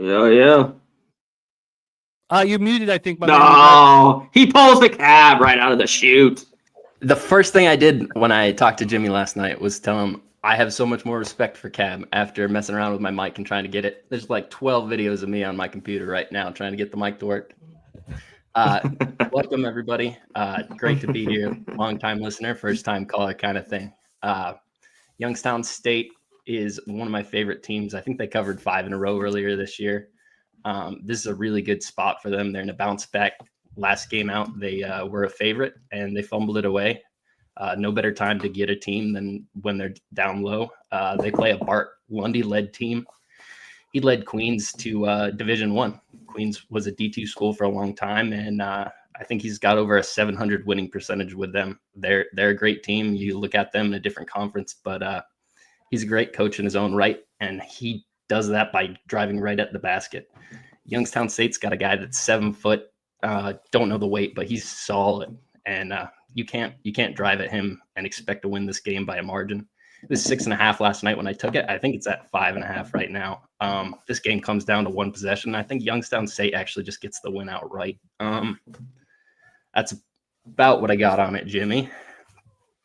Yeah. You're muted, I think. No, he pulls the cab right out of the chute. The first thing I did when I talked to Jimmy last night was tell him I have so much more respect for Cab after messing around with my mic and trying to get it. There's like 12 videos of me on my computer right now trying to get the mic to work. Welcome, everybody. Great to be here. Long-time listener, first-time caller kind of thing. Youngstown State is one of my favorite teams. I think they covered 5 in a row earlier this year. This is a really good spot for them. They're in a bounce back. Last game out, they were a favorite, and they fumbled it away. No better time to get a team than when they're down low. They play a Bart Lundy-led team. He led Queens to Division I. Queens was a D2 school for a long time, and I think he's got over a 700 winning percentage with them. They're a great team. You look at them in a different conference, but he's a great coach in his own right, and he does that by driving right at the basket. Youngstown State's got a guy that's 7 foot. Don't know the weight, but he's solid, and you can't drive at him and expect to win this game by a margin. It was 6.5 last night when I took it. I think it's at 5.5 right now. This game comes down to one possession. I think Youngstown State actually just gets the win outright. That's about what I got on it, Jimmy.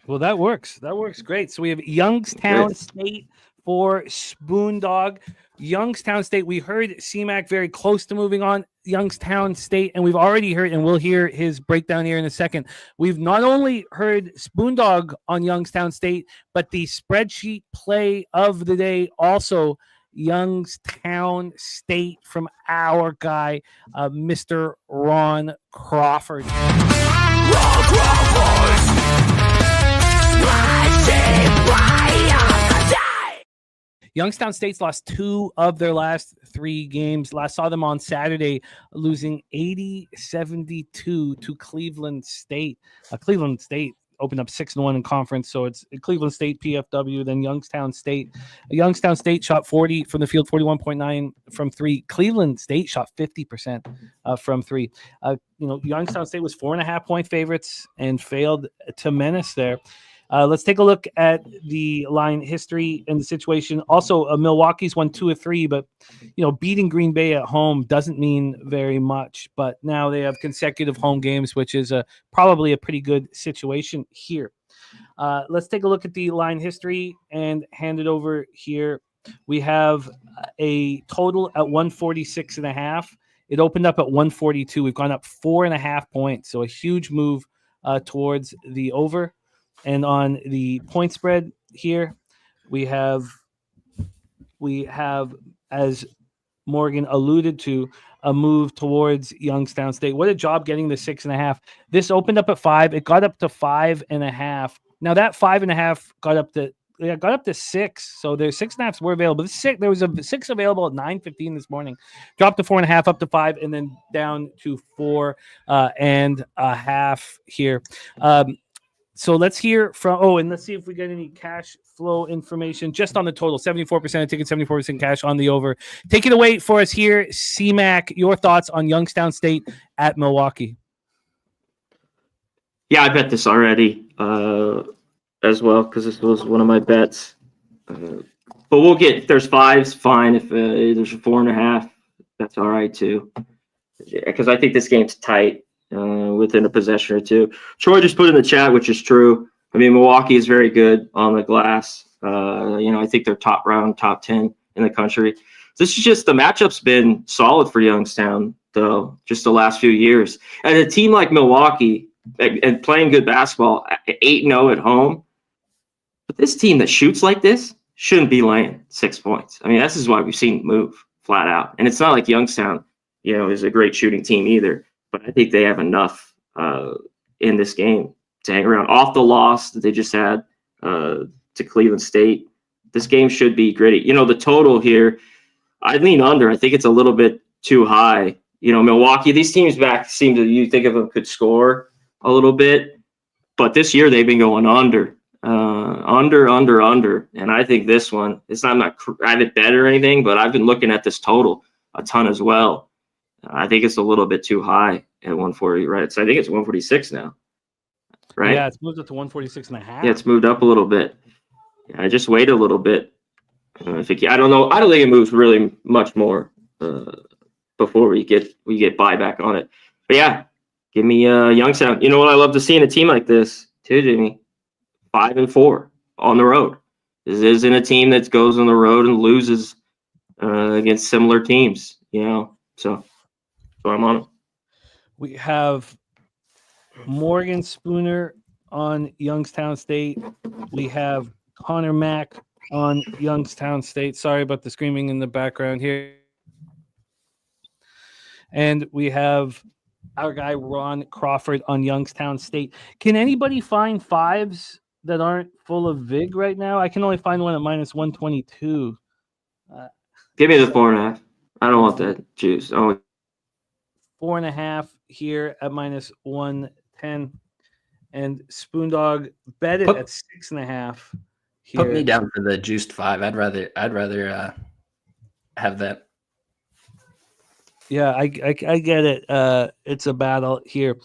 Well, that works. That works great. So we have Youngstown State for Spoon Dog. Youngstown State, we heard C-Mac very close to moving on. Youngstown State, and we've already heard, and we'll hear his breakdown here in a second. We've not only heard Spoon Dog on Youngstown State, but the spreadsheet play of the day also Youngstown State from our guy, Mr. Ron Crawford. Ron Crawford! Youngstown State's lost 2 of their last 3 games. Last saw them on Saturday, losing 80-72 to Cleveland State. Cleveland State opened up 6-1 in conference, so it's Cleveland State, PFW, then Youngstown State. Youngstown State shot 40 from the field, 41.9 from 3. Cleveland State shot 50% from 3. Youngstown State was 4.5-point favorites and failed to menace there. Let's take a look at the line history and the situation. Also, Milwaukee's won 2 of 3, but beating Green Bay at home doesn't mean very much. But now they have consecutive home games, which is probably a pretty good situation here. Let's take a look at the line history and hand it over here. We have a total at 146.5. It opened up at 142. We've gone up 4.5 points, so a huge move towards the over. And on the point spread here, we have, as Morgan alluded to, a move towards Youngstown State. What a job getting the 6.5. This opened up at 5. It got up to 5.5. Now that 5.5 got up to 6. So there's 6.5s were available. There was a 6 available at 9:15 this morning. Dropped to 4.5, up to 5, and then down to 4.5 here. So let's hear from, and let's see if we get any cash flow information just on the total. 74% of tickets, 74% cash on the over. Take it away for us here, C-Mac. Your thoughts on Youngstown State at Milwaukee? Yeah, I bet this already as well because this was one of my bets. But we'll get, if there's 5s, fine. If there's a 4.5, that's all right too. Because I think this game's tight. Within a possession or two. Troy just put in the chat, which is true. I mean, Milwaukee is very good on the glass. I think they're top 10 in the country. This is just, the matchup's been solid for Youngstown, though, just the last few years. And a team like Milwaukee and playing good basketball, 8-0 at home. But this team that shoots like this shouldn't be laying 6 points. I mean, this is why we've seen it move flat out. And it's not like Youngstown, is a great shooting team either. But I think they have enough in this game to hang around. Off the loss that they just had to Cleveland State, this game should be gritty. The total here, I lean under. I think it's a little bit too high. Milwaukee, these teams back you think of them could score a little bit, but this year they've been going under. And I think this one, I haven't bet or anything, but I've been looking at this total a ton as well. I think it's a little bit too high at 140, right? So I think it's 146 now, right? Yeah, it's moved up to 146.5. Yeah, it's moved up a little bit. Yeah, I just wait a little bit. I don't know. I don't think it moves really much more before we get buyback on it. But yeah, give me Youngstown. You know what I love to see in a team like this too, Jimmy? 5-4 on the road. This isn't a team that goes on the road and loses against similar teams, So I'm on it. We have Morgan Spooner on Youngstown State. We have Conor Mac on Youngstown State. Sorry about the screaming in the background here. And we have our guy Ron Crawford on Youngstown State. Can anybody find 5s that aren't full of VIG right now? I can only find one at minus 122. Give me the 4.5. I don't want that juice. 4.5 here at minus 110, and Spoondog bet it at 6.5. Put me down for the juiced 5. I'd rather have that. Yeah, I get it. It's a battle here.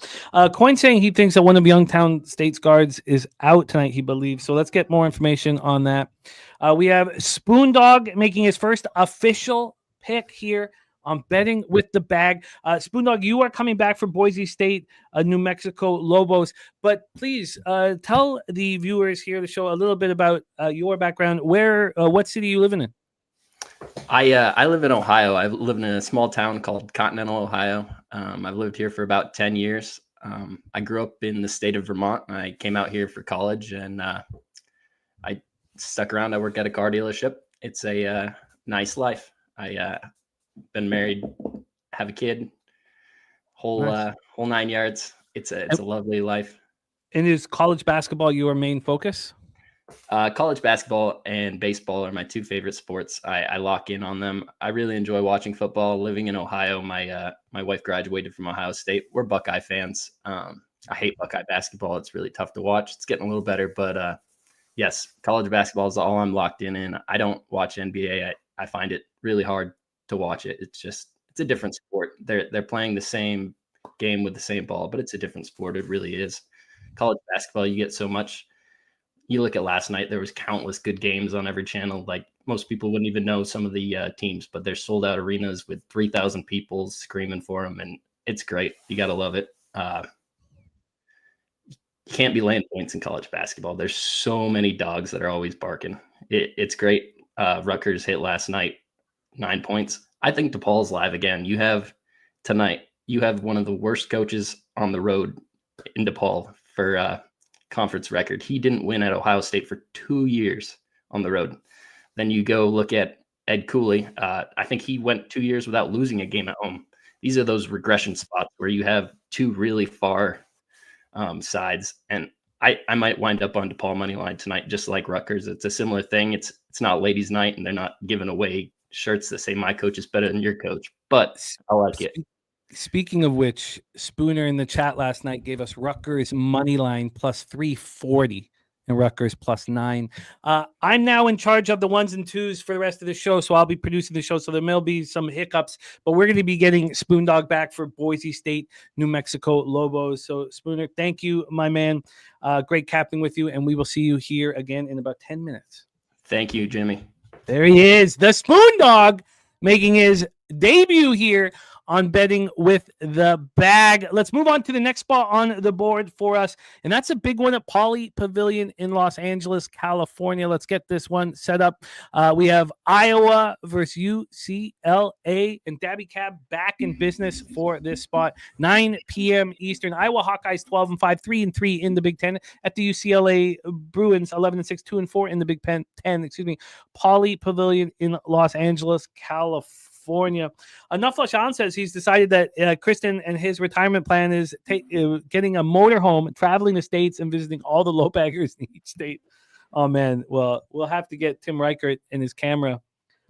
Coin saying he thinks that one of Youngstown State's guards is out tonight, he believes. So let's get more information on that. We have Spoondog making his first official pick here on betting with the bag. Spoondog, you are coming back from Boise State, New Mexico Lobos. But please tell the viewers here of the show a little bit about your background. What city are you living in? I live in Ohio. I live in a small town called Continental, Ohio. I've lived here for about 10 years. I grew up in the state of Vermont. I came out here for college, and I stuck around. I work at a car dealership. It's a nice life. I been married, have a kid, whole 9 yards. It's a lovely life. And is college basketball your main focus? College basketball and baseball are my two favorite sports. I lock in on them. I really enjoy watching football. Living in Ohio, my wife graduated from Ohio State. We're Buckeye fans. I hate Buckeye basketball. It's really tough to watch. It's getting a little better, but yes, college basketball is all I'm locked in. I don't watch NBA. I find it really hard to watch it. It's a different sport. They're playing the same game with the same ball, but it's a different sport. It really is. College basketball, you get so much you look at last night, there was countless good games on every channel. Like most people wouldn't even know some of the teams, but they're sold out arenas with 3,000 people screaming for them. And it's great. You got to love it. You can't be laying points in college basketball. There's so many dogs that are always barking. It's great. Rutgers hit last night, 9 points. I think DePaul's live again. You have one of the worst coaches on the road in DePaul for conference record. He didn't win at Ohio State for 2 years on the road. Then you go look at Ed Cooley. I think he went 2 years without losing a game at home. These are those regression spots where you have two really far sides. And I might wind up on DePaul money line tonight, just like Rutgers. It's a similar thing. It's not ladies' night, and they're not giving away shirts that say my coach is better than your coach. But I like it. Speaking of which, Spooner in the chat last night gave us Rutgers money line plus 340 and Rutgers plus 9. I'm now in charge of the ones and twos for the rest of the show, so I'll be producing the show. So there may be some hiccups, but we're going to be getting Spoondog back for Boise State, New Mexico Lobos. So Spooner, thank you, my man. Great capping with you, and we will see you here again in about 10 minutes. Thank you, Jimmy. There he is, the Spoondog, making his debut here on Betting with the Bag. Let's move on to the next spot on the board for us, and that's a big one at Poly Pavilion in Los Angeles, California. Let's get this one set up. We have Iowa versus UCLA, and Daby Cab back in business for this spot. 9 p.m. Eastern. Iowa Hawkeyes 12-5, 3-3 in the Big Ten. At the UCLA Bruins 11-6, 2-4 in the Big Ten. Poly Pavilion in Los Angeles, California. Enough LaShawn says he's decided that Kristen and his retirement plan is getting a motorhome, traveling the states, and visiting all the low baggers in each state. Oh, man. Well, we'll have to get Tim Reichert and his camera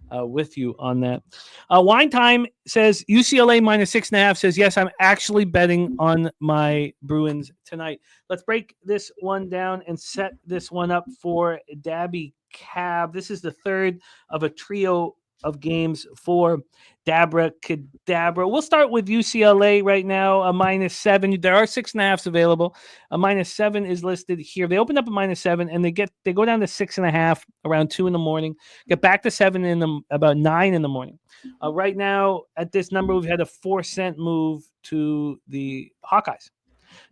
with you on that. Wine Time says UCLA minus 6.5, says, yes, I'm actually betting on my Bruins tonight. Let's break this one down and set this one up for Daby Cab. This is the third of a trio of games for Dabra Cadabra. We'll start with UCLA right now, a -7. There are 6.5s available. A -7 is listed here. They opened up a -7 and they go down to 6.5 around 2 a.m. Get back to 7 about 9 a.m. Right now at this number, we've had a 4-cent move to the Hawkeyes.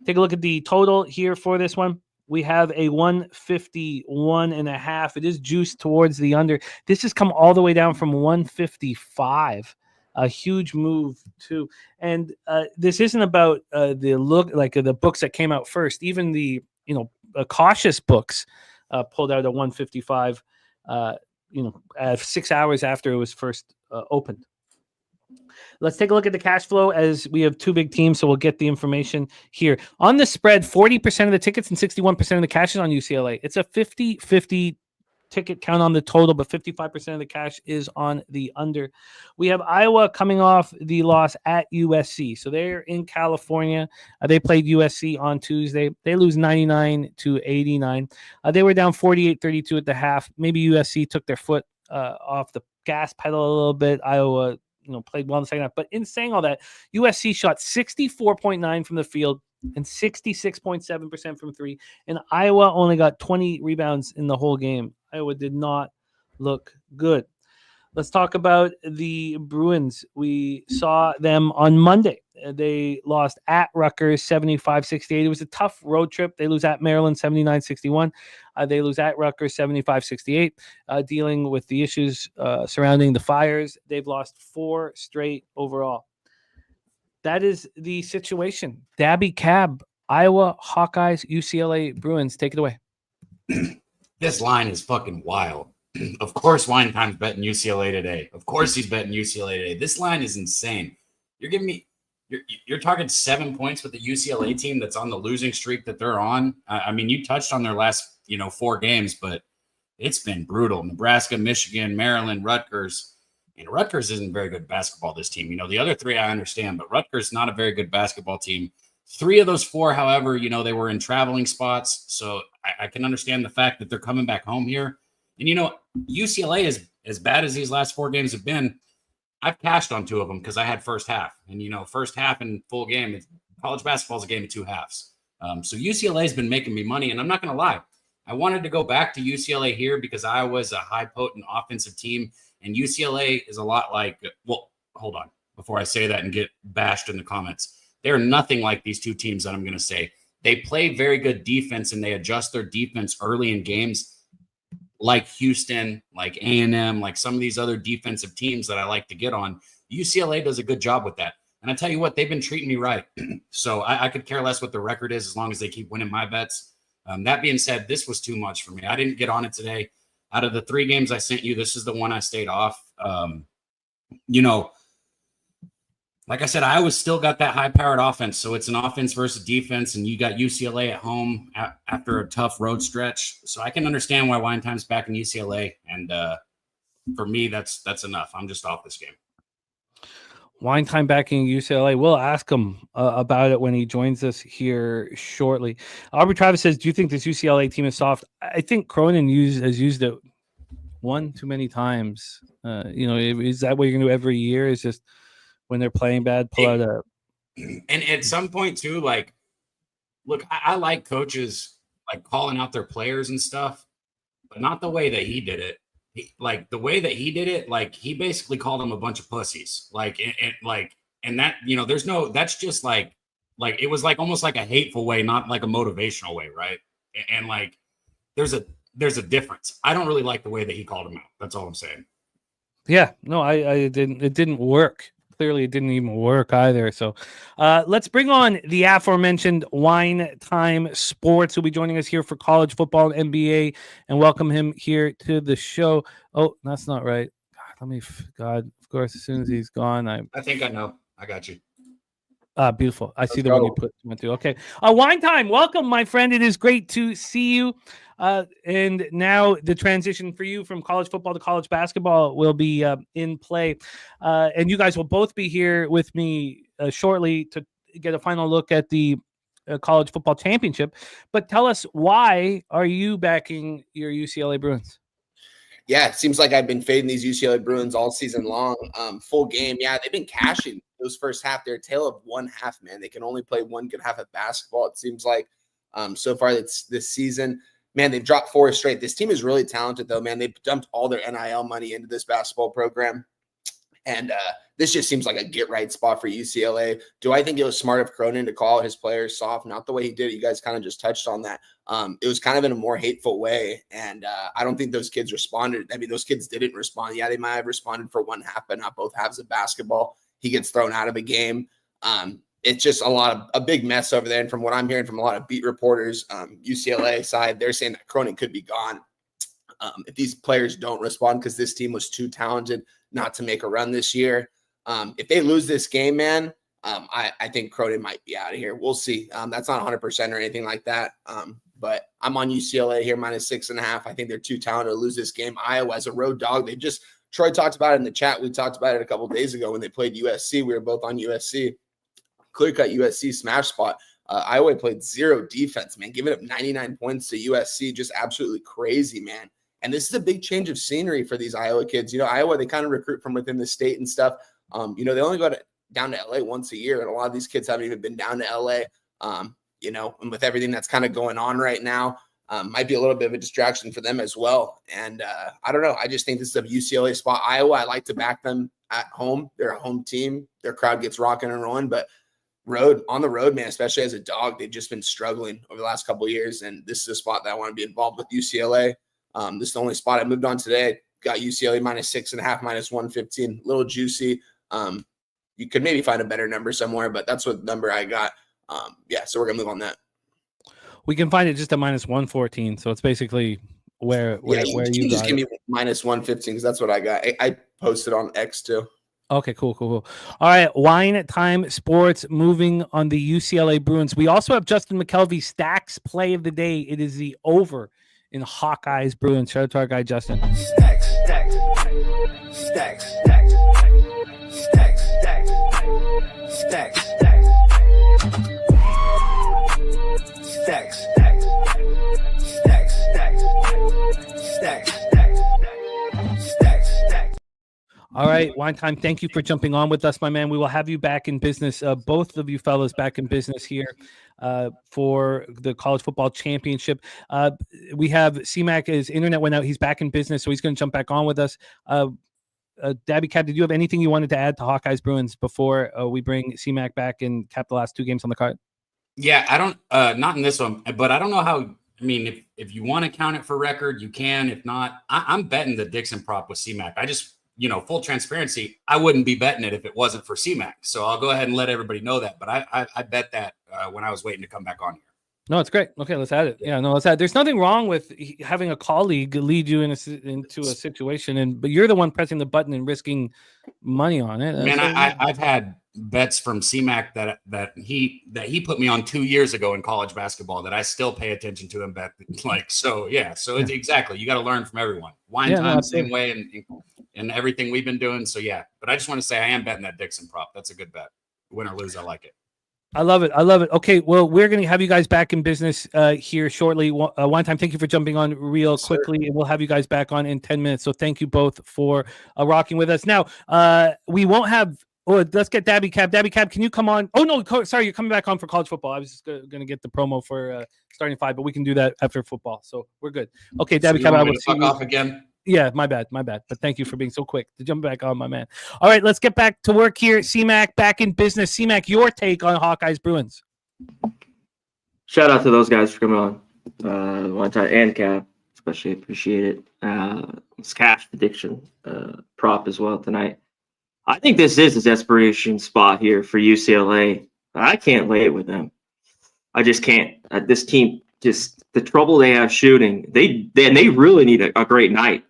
Take a look at the total here for this one. We have a 151.5. It is juiced towards the under. This has come all the way down from 155. A huge move too. And this isn't about the look like the books that came out first. Even the cautious books pulled out a 155. 6 hours after it was first opened. Let's take a look at the cash flow as we have two big teams, so we'll get the information here. On the spread, 40% of the tickets and 61% of the cash is on UCLA. It's a 50-50 ticket count on the total, but 55% of the cash is on the under. We have Iowa coming off the loss at USC. So they're in California. They played USC on Tuesday. They lose 99-89. They were down 48-32 at the half. Maybe USC took their foot off the gas pedal a little bit. Iowa played well in the second half. But in saying all that, USC shot 64.9 from the field and 66.7% from three. And Iowa only got 20 rebounds in the whole game. Iowa did not look good. Let's talk about the Bruins. We saw them on Monday. They lost at Rutgers 75-68. It was a tough road trip. They lose at Maryland 79-61. They lose at Rutgers 75-68. Dealing with the issues surrounding the fires. They've lost 4 straight overall. That is the situation. Daby Cab, Iowa Hawkeyes, UCLA Bruins. Take it away. This line is fucking wild. Of course, Wine Time's betting UCLA today. Of course, he's betting UCLA today. This line is insane. You're talking 7 points with the UCLA team that's on the losing streak that they're on. I mean, you touched on their last 4 games, but it's been brutal. Nebraska, Michigan, Maryland, Rutgers. And Rutgers isn't very good basketball, this team. The other 3 I understand, but Rutgers not a very good basketball team. 3 of those 4, however, they were in traveling spots. So I can understand the fact that they're coming back home here. And, UCLA is as bad as these last 4 games have been. I've cashed on 2 of them because I had first half. And, first half and full game, college basketball is a game of 2 halves. So UCLA has been making me money. And I'm not going to lie. I wanted to go back to UCLA here because Iowa is a high potent offensive team, and UCLA is a lot like, well, hold on before I say that and get bashed in the comments. They're nothing like these two teams that I'm going to say. They play very good defense, and they adjust their defense early in games like Houston, like A&M, like some of these other defensive teams that I like to get on. UCLA does a good job with that. And I tell you what, they've been treating me right. So I could care less what the record is as long as they keep winning my bets. That being said, this was too much for me. I didn't get on it today. Out of the 3 games I sent you, this is the one I stayed off. Like I said, Iowa still got that high-powered offense, so it's an offense versus defense, and you got UCLA at home after a tough road stretch. So I can understand why Wine Time's back in UCLA, and for me, that's enough. I'm just off this game. Wine Time backing UCLA. We'll ask him about it when he joins us here shortly. Aubrey Travis says, do you think this UCLA team is soft? I think Cronin has used it one too many times. Is that what you're going to do every year? Is just when they're playing bad, pull out a... And at some point, too, like, look, I like coaches, like, calling out their players and stuff, but not the way that he did it. The way that he did it, like, he basically called them a bunch of pussies. And that, there's no, that's just like it was like almost like a hateful way, not like a motivational way, right? And like, there's a difference. I don't really like the way that he called him out. That's all I'm saying. Yeah, no, I didn't. It didn't work. Clearly, it didn't even work either. So let's bring on the aforementioned Wine Time Sports, who'll be joining us here for college football and NBA, and welcome him here to the show. Oh, that's not right. God, of course, as soon as he's gone, I think I know. I got you. Beautiful. I see the one you went through. Okay. Wine Time. Welcome, my friend. It is great to see you. And now the transition for you from college football to college basketball will be in play. And you guys will both be here with me shortly to get a final look at the college football championship. But tell us, why are you backing your UCLA Bruins? Yeah, it seems like I've been fading these UCLA Bruins all season long. Full game. Yeah, they've been cashing those first half. They're a tale of one half, man. They can only play one good half of basketball, it seems like. So far this season. Man, they've dropped 4 straight. This team is really talented, though, man. They've dumped all their NIL money into this basketball program. And this just seems like a get-right spot for UCLA. Do I think it was smart of Cronin to call his players soft? Not the way he did. You guys kind of just touched on that. It was kind of in a more hateful way, and I don't think those kids responded. I mean, those kids didn't respond. Yeah, they might have responded for one half, but not both halves of basketball. He gets thrown out of a game. It's just a big mess over there. And from what I'm hearing from a lot of beat reporters, UCLA side, they're saying that Cronin could be gone if these players don't respond, because this team was too talented not to make a run this year. If they lose this game, man, I think Cronin might be out of here. We'll see. That's not 100% or anything like that. But I'm on UCLA here, -6.5. I think they're too talented to lose this game. Iowa as a road dog. Troy talked about it in the chat. We talked about it a couple of days ago when they played USC. We were both on USC. Clear-cut USC smash spot. Iowa played zero defense, man, giving up 99 points to USC. Just absolutely crazy, man. And this is a big change of scenery for these Iowa kids. Iowa, they kind of recruit from within the state and stuff. They only go down to LA once a year, and a lot of these kids haven't even been down to LA. And with everything that's kind of going on right now, might be a little bit of a distraction for them as well. And I don't know. I just think this is a UCLA spot. Iowa, I like to back them at home. They're a home team. Their crowd gets rocking and rolling, but on the road, man, especially as a dog, they've just been struggling over the last couple of years. And this is a spot that I want to be involved with UCLA. This is the only spot I moved on today. Got UCLA -6.5, -115, a little juicy. You could maybe find a better number somewhere, but that's what number I got. So we're gonna move on that. We can find it just at -114, so it's basically where you just give me -115 because that's what I got. I posted on X too. Okay, cool. All right, Wine Time Sports moving on the UCLA Bruins. We also have Justin McKelvey Stacks play of the day. It is the over in Hawkeyes Bruins. Shout out to our guy Justin. Stacks. All right, Wine Time, thank you for jumping on with us, my man. We will have you back in business, both of you fellas back in business here for the college football championship. We have CMAC, his internet went out. He's back in business, so he's going to jump back on with us. Daby Cab, did you have anything you wanted to add to Hawkeyes Bruins before we bring CMAC back and cap the last 2 games on the card? Yeah, I don't, not in this one, but I don't know how. I mean, if you want to count it for record, you can. If not, I'm betting the Dixon prop with CMAC. I just, full transparency, I wouldn't be betting it if it wasn't for CMAC. So I'll go ahead and let everybody know that. But I bet that when I was waiting to come back on here. No, it's great. Okay, let's add it. Yeah, no, let's add. There's nothing wrong with having a colleague lead you into a situation, but you're the one pressing the button and risking money on it. Man, I've had bets from CMAC that he put me on 2 years ago in college basketball that I still pay attention to and bet like. So yeah, so it's exactly, you got to learn from everyone. Wine Time, same way, and everything we've been doing. So yeah, but I just want to say I am betting that Dixon prop. That's a good bet. Win or lose, I like it. I love it. Okay, well, we're going to have you guys back in business here shortly. One time, thank you for jumping on real quickly, and we'll have you guys back on in 10 minutes. So thank you both for rocking with us. Now, we won't have – let's get Daby Cab. Daby Cab, can you come on? Oh, no, sorry, you're coming back on for college football. I was just going to get the promo for starting 5, but we can do that after football. So we're good. Okay, Daby Cab, I will see you. Off again? Yeah, my bad. But thank you for being so quick to jump back on, my man. All right, let's get back to work here. CMAC back in business. CMAC, your take on Hawkeyes Bruins. Shout out to those guys for coming on. One time and Cap, especially appreciate it. It's cash prediction prop as well tonight. I think this is a desperation spot here for UCLA. I can't lay it with them. I just can't. This team, just the trouble they have shooting, they really need a great night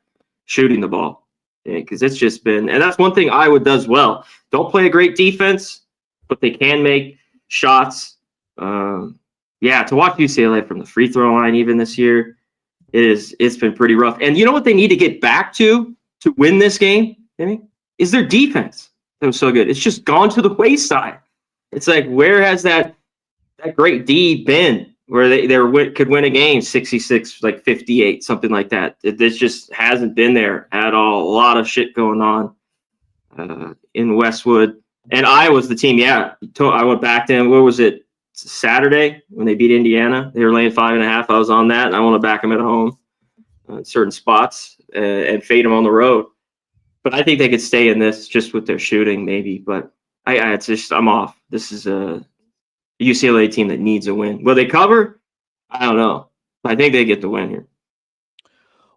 shooting the ball, because it's just been, and that's one thing Iowa does well. Don't play a great defense, but they can make shots. To watch UCLA from the free throw line even this year, it's been pretty rough. And you know what they need to get back to win this game, is their defense. That was so good. It's just gone to the wayside. It's like, where has that great D been? Where they could win a game 66, like 58, something like that. This just hasn't been there at all. A lot of shit going on in Westwood. And Iowa's the team. Yeah, I went back to them. What was it? Saturday when they beat Indiana. They were laying 5.5. I was on that, and I want to back them at home in certain spots and fade them on the road. But I think they could stay in this just with their shooting, maybe. But I'm off. This is a UCLA team that needs a win. Will they cover? I don't know. I think they get the win here.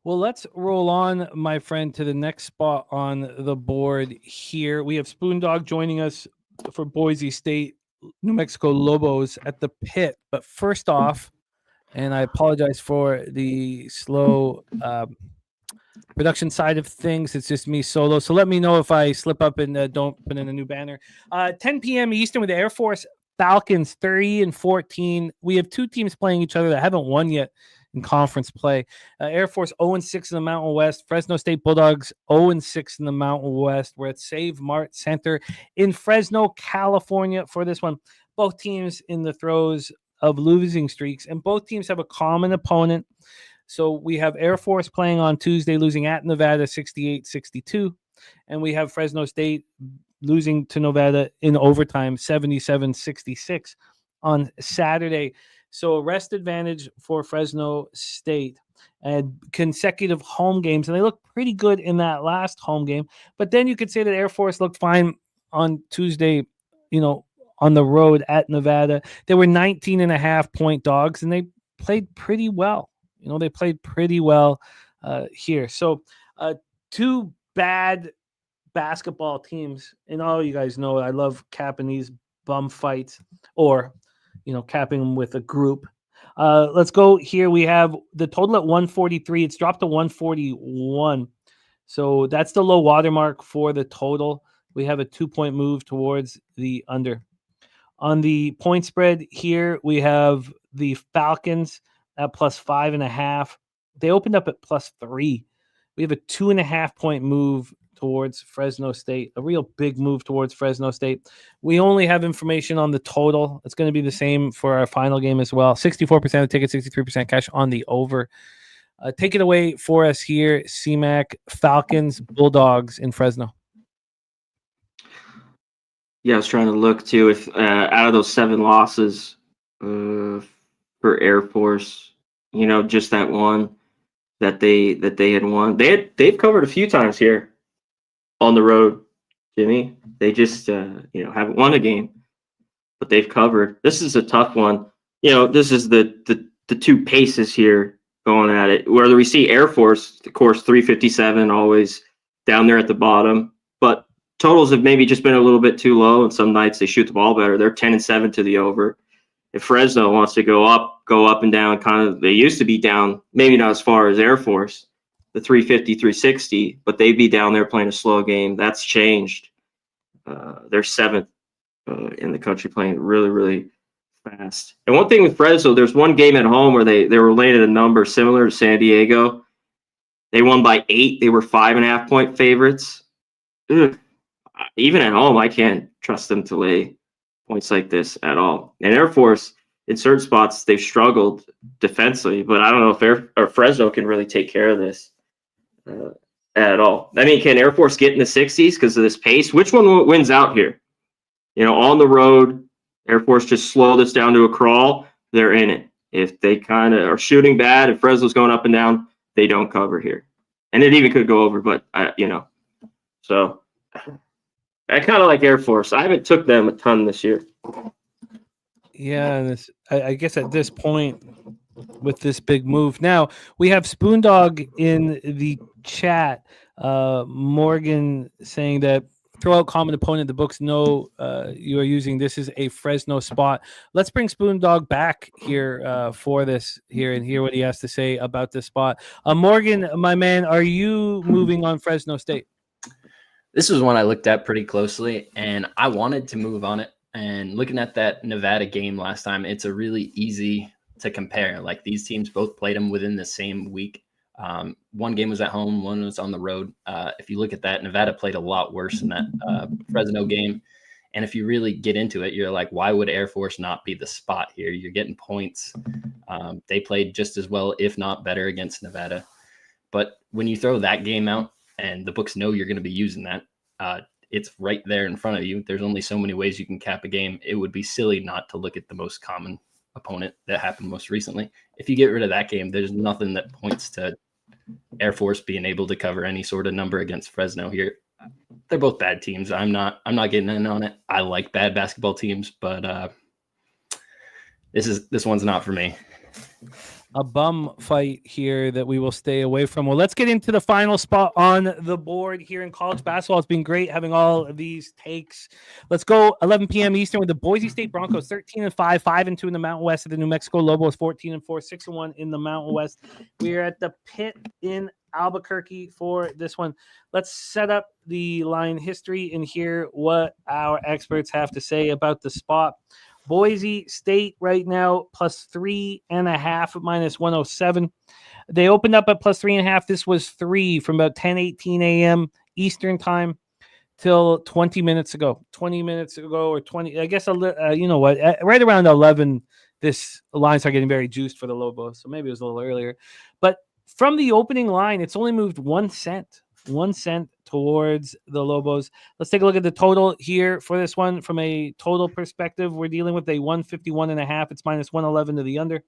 Well, let's roll on, my friend, to the next spot on the board here. We have Spoondog joining us for Boise State, New Mexico Lobos at the pit. But first off, and I apologize for the slow production side of things. It's just me solo. So let me know if I slip up and don't put in a new banner. 10 p.m. Eastern with the Air Force Falcons 30-14. We have 2 teams playing each other that haven't won yet in conference play. Air Force 0-6 in the Mountain West. Fresno State Bulldogs 0-6 in the Mountain West. We're at Save Mart Center in Fresno, California for this one. Both teams in the throes of losing streaks, and both teams have a common opponent. So we have Air Force playing on Tuesday, losing at Nevada 68-62, and we have Fresno State losing to Nevada in overtime 77-66 on Saturday. So a rest advantage for Fresno State and consecutive home games. And they look pretty good in that last home game. But then you could say that Air Force looked fine on Tuesday, on the road at Nevada. They were 19.5-point dogs, and they played pretty well. They played pretty well here. So 2 bad basketball teams, and all you guys know I love capping these bum fights, or capping them with a group. Let's go here. We have the total at 143. It's dropped to 141, so that's the low watermark for the total. We have a 2-point move towards the under. On the point spread here, we have the Falcons at +5.5. They opened up at +3. We have a 2.5-point move towards Fresno State, a real big move towards Fresno State. We only have information on the total. It's going to be the same for our final game as well. 64% of the ticket, 63% cash on the over. Take it away for us here, CMAC. Falcons, Bulldogs in Fresno. Yeah, I was trying to look too if out of those 7 losses for Air Force, just that one that they had won. They've covered a few times here on the road, Jimmy. They just haven't won a game, but they've covered. This is a tough one. This is the two paces here going at it. Whether we see Air Force, of course, 357 always down there at the bottom, but totals have maybe just been a little bit too low, and some nights they shoot the ball better. They're 10-7 to the over. If Fresno wants to go up and down, kind of, they used to be down, maybe not as far as Air Force, the 350, 360, but they'd be down there playing a slow game. That's changed. They're 7th in the country, playing really, really fast. And one thing with Fresno, there's one game at home where they were laying at a number similar to San Diego. They won by 8. They were 5.5-point favorites. Ugh. Even at home, I can't trust them to lay points like this at all. And Air Force, in certain spots, they've struggled defensively, but I don't know if Fresno can really take care of this at all. I mean, can Air Force get in the 60s because of this pace? Which one wins out here? On the road, Air Force just slow this down to a crawl, they're in it. If they kind of are shooting bad, if Fresno's going up and down, they don't cover here. And it even could go over, but, so I kind of like Air Force. I haven't took them a ton this year. Yeah, and I guess at this point with this big move. Now, we have Spoondog in the chat. Morgan saying that throw out common opponent. The books know you are using. This is a Fresno spot. Let's bring Spoondog back here for this here and hear what he has to say about this spot. Morgan, my man, are you moving on Fresno State? This was one I looked at pretty closely, and I wanted to move on it. And looking at that Nevada game last time, it's a really easy to compare. Like, these teams both played them within the same week. One game was at home, one was on the road. If you look at that, Nevada played a lot worse in that Fresno game. And if you really get into it, you're like, why would Air Force not be the spot here? You're getting points. They played just as well, if not better, against Nevada. But when you throw that game out, and the books know you're going to be using that, it's right there in front of you. There's only so many ways you can cap a game. It would be silly not to look at the most common opponent that happened most recently. If you get rid of that game, there's nothing that points to Air Force being able to cover any sort of number against Fresno here. They're both bad teams. I'm not getting in on it. I like bad basketball teams, but this one's not for me. A bum fight here that we will stay away from. Well, let's get into the final spot on the board here in college basketball. It's been great having all of these takes. Let's go 11 p.m. Eastern with the Boise State Broncos 13-5, 5-2 in the Mountain West. The New Mexico Lobos 14-4, 6-1 in the Mountain West. We are at the Pit in Albuquerque for this one. Let's set up the line history and hear what our experts have to say about the spot. Boise State right now plus 3.5 minus 107. They opened up at plus 3.5. This was 3 from about 10:18 a.m. Eastern time till 20 minutes ago. 20 minutes ago or 20. I guess you know what? Right around 11, this line started getting very juiced for the Lobos. So maybe it was a little earlier. But from the opening line, it's only moved 1 cent. 1 cent towards the Lobos. Let's take a look at the total here for this one. From a total perspective, we're dealing with a 151.5. It's minus 111 to the under. It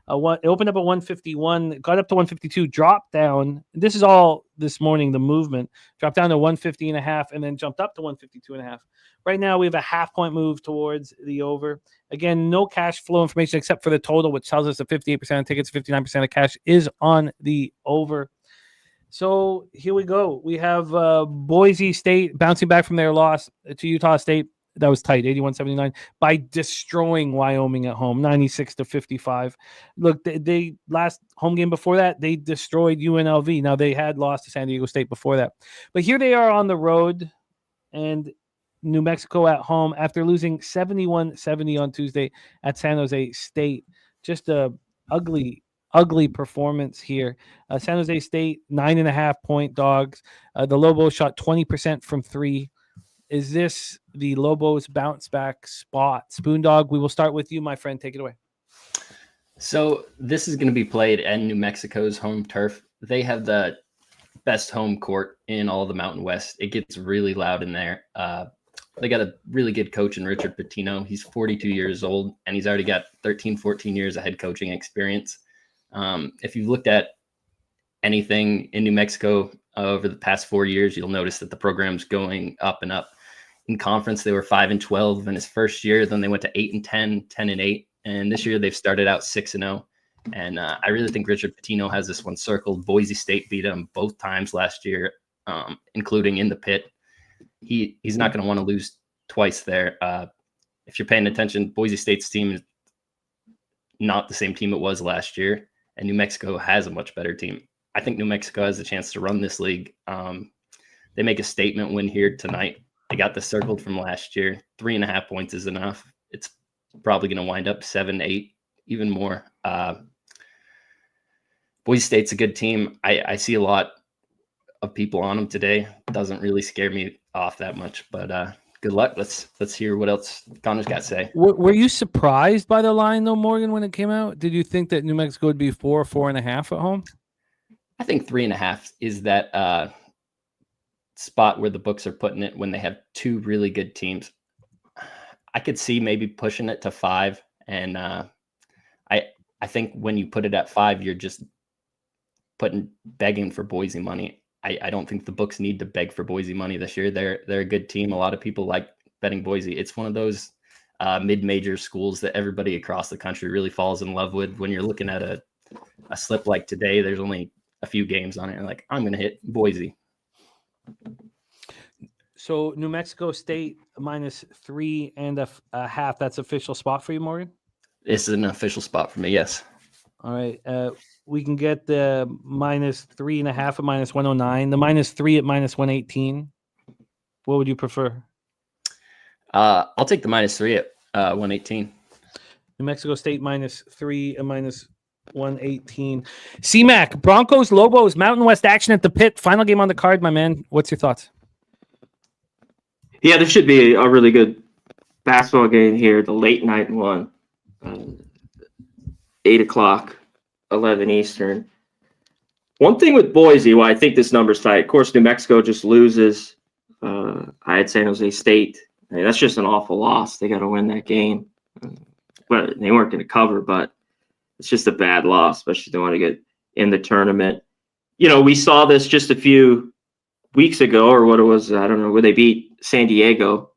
opened up at 151, got up to 152, dropped down. This is all this morning, the movement. Dropped down to 150.5 and then jumped up to 152.5. Right now, we have a half-point move towards the over. Again, no cash flow information except for the total, which tells us that 58% of tickets, 59% of cash is on the over. So here we go. We have Boise State bouncing back from their loss to Utah State. That was tight, 81-79, by destroying Wyoming at home, 96-55. Look, they last home game before that, they destroyed UNLV. Now, they had lost to San Diego State before that. But here they are on the road, and New Mexico at home after losing 71-70 on Tuesday at San Jose State. Just a ugly performance here. San Jose State, 9.5-point dogs. The Lobos shot 20% from 3. Is this the Lobos bounce back spot? Spoondog, we will start with you, my friend. Take it away. So this is going to be played at New Mexico's home turf. They have the best home court in all the Mountain West. It gets really loud in there. They got a really good coach in Richard Pitino. He's 42 years old, and he's already got 13, 14 years of head coaching experience. If you've looked at anything in New Mexico over the past 4 years, you'll notice that the program's going up and up. In conference, they were 5-12 in his first year. Then they went to 8-10, 10-8, and this year they've started out 6-0. And I really think Richard Pitino has this one circled. Boise State beat him both times last year, including in the pit. He's not going to want to lose twice there. If you're paying attention, Boise State's team is not the same team it was last year, and New Mexico has a much better team. I think New Mexico has a chance to run this league. They make a statement win here tonight. They got this circled from last year. 3.5 points is enough. It's probably going to wind up 7-8, even more. Boise State's a good team. I see a lot of people on them today. Doesn't really scare me off that much, but good luck. Let's hear what else Connor's got to say. Were you surprised by the line though, Morgan, when it came out? Did you think that New Mexico would be 4.5 at home? I think 3.5 is that spot where the books are putting it when they have two really good teams. I could see maybe pushing it to 5, and I think when you put it at 5, you're just begging for Boise money. I don't think the books need to beg for Boise money this year. They're a good team. A lot of people like betting Boise. It's one of those mid-major schools that everybody across the country really falls in love with. When you're looking at a slip like today, there's only a few games on it, and like, I'm going to hit Boise. So New Mexico State -3.5. That's official spot for you, Morgan? This is an official spot for me, yes. All right. We can get the -3.5 at -109, the -3 at -118. What would you prefer? I'll take the -3 at 118. New Mexico State -3 at -118. C-Mac, Broncos, Lobos, Mountain West action at the pit. Final game on the card, my man. What's your thoughts? Yeah, there should be a really good basketball game here, the late night one. 8 o'clock, 11 Eastern. One thing with Boise, why I think this number's tight, of course, New Mexico just loses. I had San Jose State. I mean, that's just an awful loss. They got to win that game. But they weren't going to cover, but it's just a bad loss, especially if they want to get in the tournament. You know, we saw this just a few weeks ago, or what it was, I don't know, where they beat San Diego,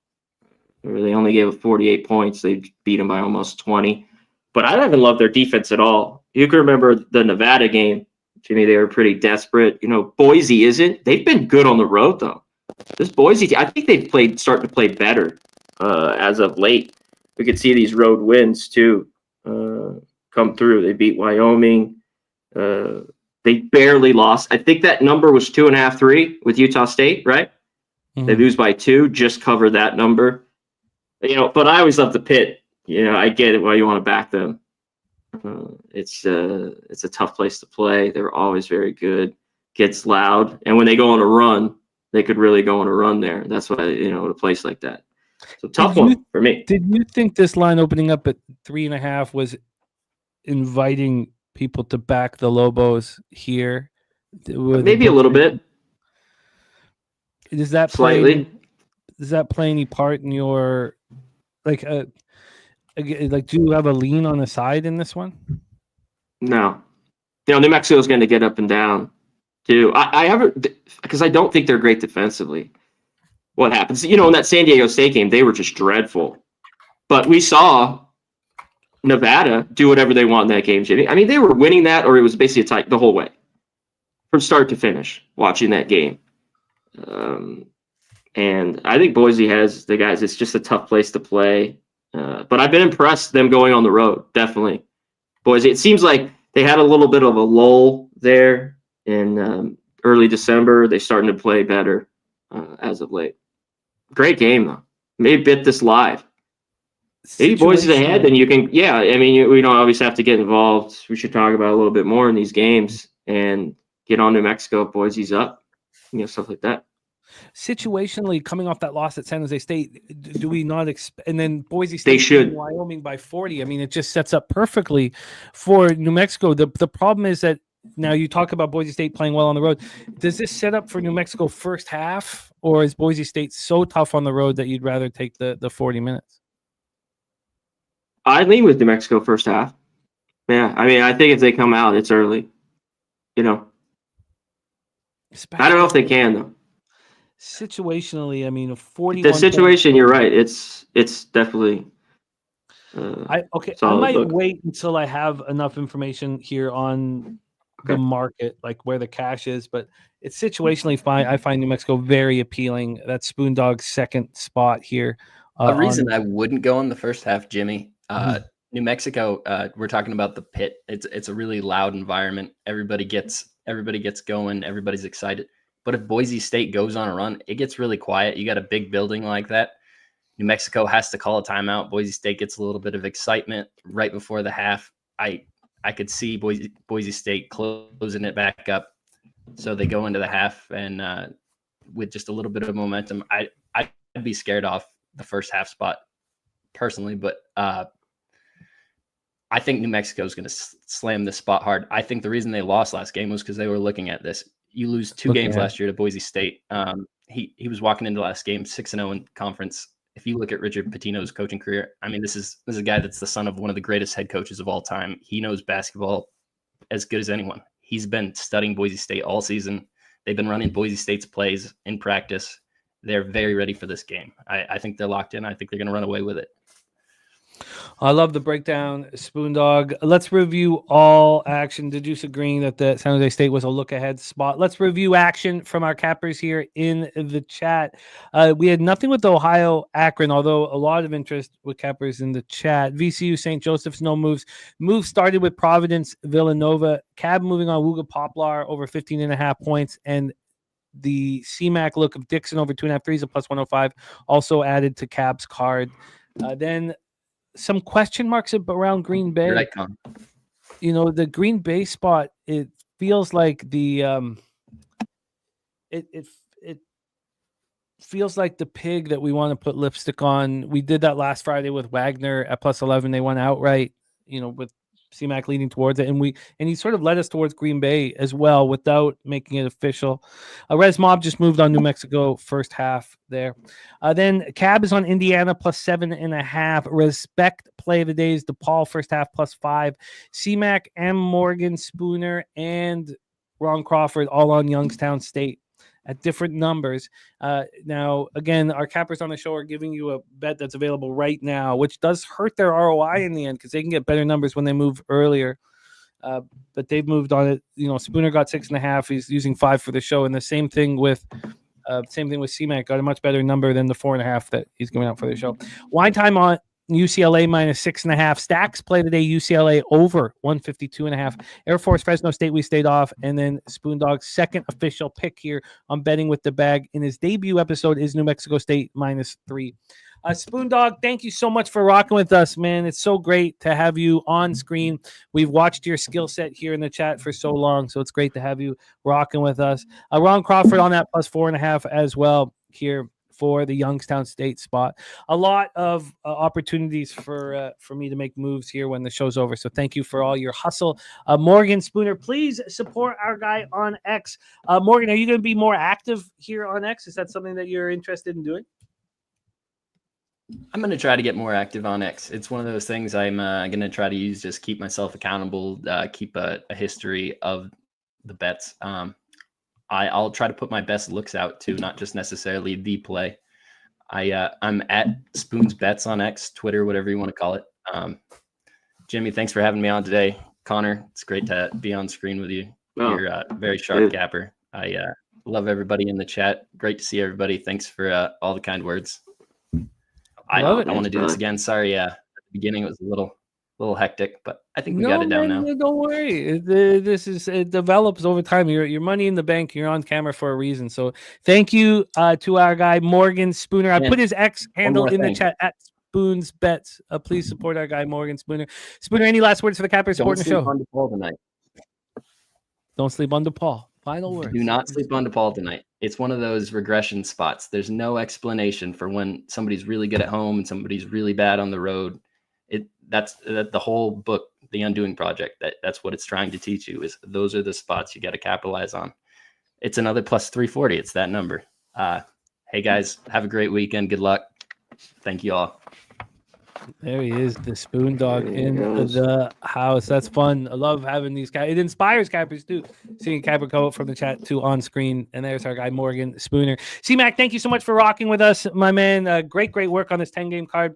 where they only gave up 48 points. They beat them by almost 20. But I haven't loved their defense at all. You can remember the Nevada game. Jimmy, they were pretty desperate. You know, Boise isn't. They've been good on the road, though. This Boise, I think they've starting to play better as of late. We could see these road wins, too, come through. They beat Wyoming. They barely lost. I think that number was 2.5, 3 with Utah State, right? Mm-hmm. They lose by 2, just cover that number. You know, but I always love the pit. You know, I get it why you want to back them. It's a tough place to play. They're always very good. Gets loud, and when they go on a run, they could really go on a run there. That's why, you know, a place like that. So tough one for me. Did you think this line opening up at 3.5 was inviting people to back the Lobos here? Maybe a little bit. Does that slightly? Does that play any part in your like do you have a lean on the side in this one? No. You know, New Mexico's going to get up and down too. I haven't, because I don't think they're great defensively. What happens? You know, in that San Diego State game, they were just dreadful. But we saw Nevada do whatever they want in that game, Jimmy. I mean, they were winning that, or it was basically a tie the whole way, from start to finish, watching that game. And I think Boise has the guys. It's just a tough place to play. But I've been impressed them going on the road, definitely. Boise, it seems like they had a little bit of a lull there in early December. They're starting to play better as of late. Great game, though. Maybe bit this live. Maybe Boise's ahead, then you can, yeah. I mean, we don't always have to get involved. We should talk about it a little bit more in these games and get on New Mexico if Boise's up, you know, stuff like that. Situationally, coming off that loss at San Jose State, do we not expect? And then Boise State, they should. Wyoming by 40. I mean, it just sets up perfectly for New Mexico. The problem is that now you talk about Boise State playing well on the road. Does this set up for New Mexico first half, or is Boise State so tough on the road that you'd rather take the 40 minutes? I lean with New Mexico first half. Yeah, I mean, I think if they come out, it's early. I don't know if they can though. Situationally, I mean, 41. The situation, you're right. It's definitely. I might wait until I have enough information here on the market, like where the cash is, but it's situationally fine. I find New Mexico very appealing. That's Spoondog's second spot here. A reason I wouldn't go in the first half, Jimmy. New Mexico, we're talking about the pit. It's a really loud environment. Everybody gets going. Everybody's excited. But if Boise State goes on a run, it gets really quiet. You got a big building like that. New Mexico has to call a timeout. Boise State gets a little bit of excitement right before the half. I could see Boise State closing it back up. So they go into the half, and with just a little bit of momentum, I'd be scared off the first half spot personally. But I think New Mexico is going to slam this spot hard. I think the reason they lost last game was because they were looking at this. You lose two games last year to Boise State. He was walking into last game 6-0 in conference. If you look at Richard Pitino's coaching career, I mean, this is a guy that's the son of one of the greatest head coaches of all time. He knows basketball as good as anyone. He's been studying Boise State all season. They've been running Boise State's plays in practice. They're very ready for this game. I think they're locked in. I think they're going to run away with it. I love the breakdown, Spoondog. Let's review all action. Deduce agreeing that the San Jose State was a look-ahead spot. Let's review action from our cappers here in the chat. We had nothing with Ohio Akron, although a lot of interest with cappers in the chat. VCU St. Joseph's, no moves. Moves started with Providence Villanova. Cab moving on Wooga Poplar over 15.5 points, and the CMAC look of Dixon over 2.5 threes, a plus 105, also added to Cab's card. Then some question marks around Green Bay. Right, Con. The Green Bay spot, it feels like the it feels like the pig that we want to put lipstick on. We did that last Friday with Wagner at plus 11. They went outright, with CMAC leading towards it, and he sort of led us towards Green Bay as well without making it official. Res Mob just moved on New Mexico first half there. Then Cab is on Indiana plus 7.5. Respect play of the day is DePaul first half plus 5. CMAC, M. Morgan, Spooner, and Ron Crawford all on Youngstown State at different numbers. Now, again, our cappers on the show are giving you a bet that's available right now, which does hurt their ROI in the end because they can get better numbers when they move earlier. But they've moved on it. Spooner got 6.5. He's using 5 for the show, and the same thing with CMAC. Got a much better number than the 4.5 that he's giving out for the show. Wine time on UCLA minus 6.5. Stacks play today. UCLA over 152.5. Air Force Fresno State, we stayed off. And then Spoondog's second official pick here on Betting with the Bag in his debut episode is New Mexico State minus 3. Spoondog, thank you so much for rocking with us, man. It's so great to have you on screen. We've watched your skill set here in the chat for so long, so it's great to have you rocking with us. Ron Crawford on that plus 4.5 as well here for the Youngstown State spot. A lot of opportunities for me to make moves here when the show's over. So thank you for all your hustle. Morgan Spooner, please support our guy on X. Morgan, are you going to be more active here on X? Is that something that you're interested in doing? I'm going to try to get more active on X. It's one of those things I'm going to try to use, just keep myself accountable, keep a history of the bets. I'll try to put my best looks out too, not just necessarily the play. I'm at Spoons Bets on X, Twitter, whatever you want to call it. Jimmy, thanks for having me on today. Connor, it's great to be on screen with you. You're a very sharp capper. I love everybody in the chat. Great to see everybody. Thanks for all the kind words. I want to do this again. Sorry, at the beginning it was a little hectic, but I think we got it down now. Don't worry. It develops over time. Your money in the bank. You're on camera for a reason. So thank you to our guy Morgan Spooner. I put his X handle in the chat at Spoons Bets. Please support our guy Morgan Spooner. Spooner, any last words for the cappers supporting the show? Don't sleep on DePaul tonight. Don't sleep on DePaul. Final words. Do not sleep on DePaul tonight. It's one of those regression spots. There's no explanation for when somebody's really good at home and somebody's really bad on the road. That's the whole book, The Undoing Project. That's what it's trying to teach you, is those are the spots you got to capitalize on. It's another plus 340. It's that number. Hey guys, have a great weekend. Good luck. Thank you all. There he is, the spoon dog There he in goes. the house. That's fun. I love having these guys. It inspires cappers too. Seeing Capper go from the chat to on screen. And there's our guy, Morgan Spooner. C-Mac, thank you so much for rocking with us, my man. Great work on this 10-game card.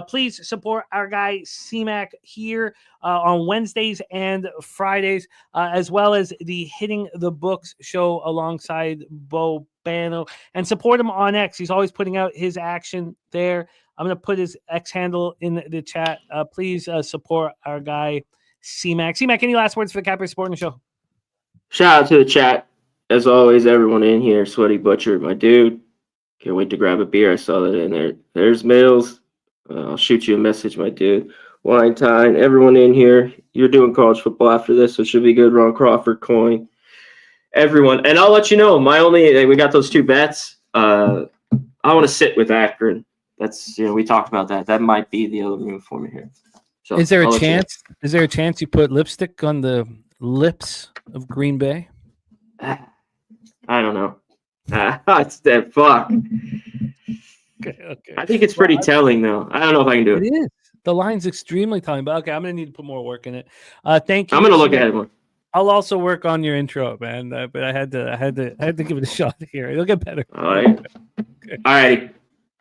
Please support our guy, C-Mac, here on Wednesdays and Fridays, as well as the Hitting the Books show alongside Bo Bano. And support him on X. He's always putting out his action there. I'm going to put his X handle in the chat. Please support our guy, C-Mac. C-Mac, any last words for the Capper Sporting Show? Shout out to the chat. As always, everyone in here. Sweaty Butcher, my dude. Can't wait to grab a beer. I saw that in there. There's Mills. I'll shoot you a message, my dude. Wine Time, everyone in here. You're doing college football after this, so it should be good. Ron Crawford, Coin. Everyone. And I'll let you know, we got those 2 bets. I want to sit with Akron. That's, we talked about that. That might be the other move for me here. So Is there a chance? Is there a chance you put lipstick on the lips of Green Bay? I don't know. It's that fuck. Okay. I think it's pretty telling, though. I don't know if I can do it. It is. The line's extremely telling, but okay, I'm gonna need to put more work in it. Thank you. I'm gonna look at it more. I'll also work on your intro, man. But I had to give it a shot here. It'll get better. All right. Okay. All right.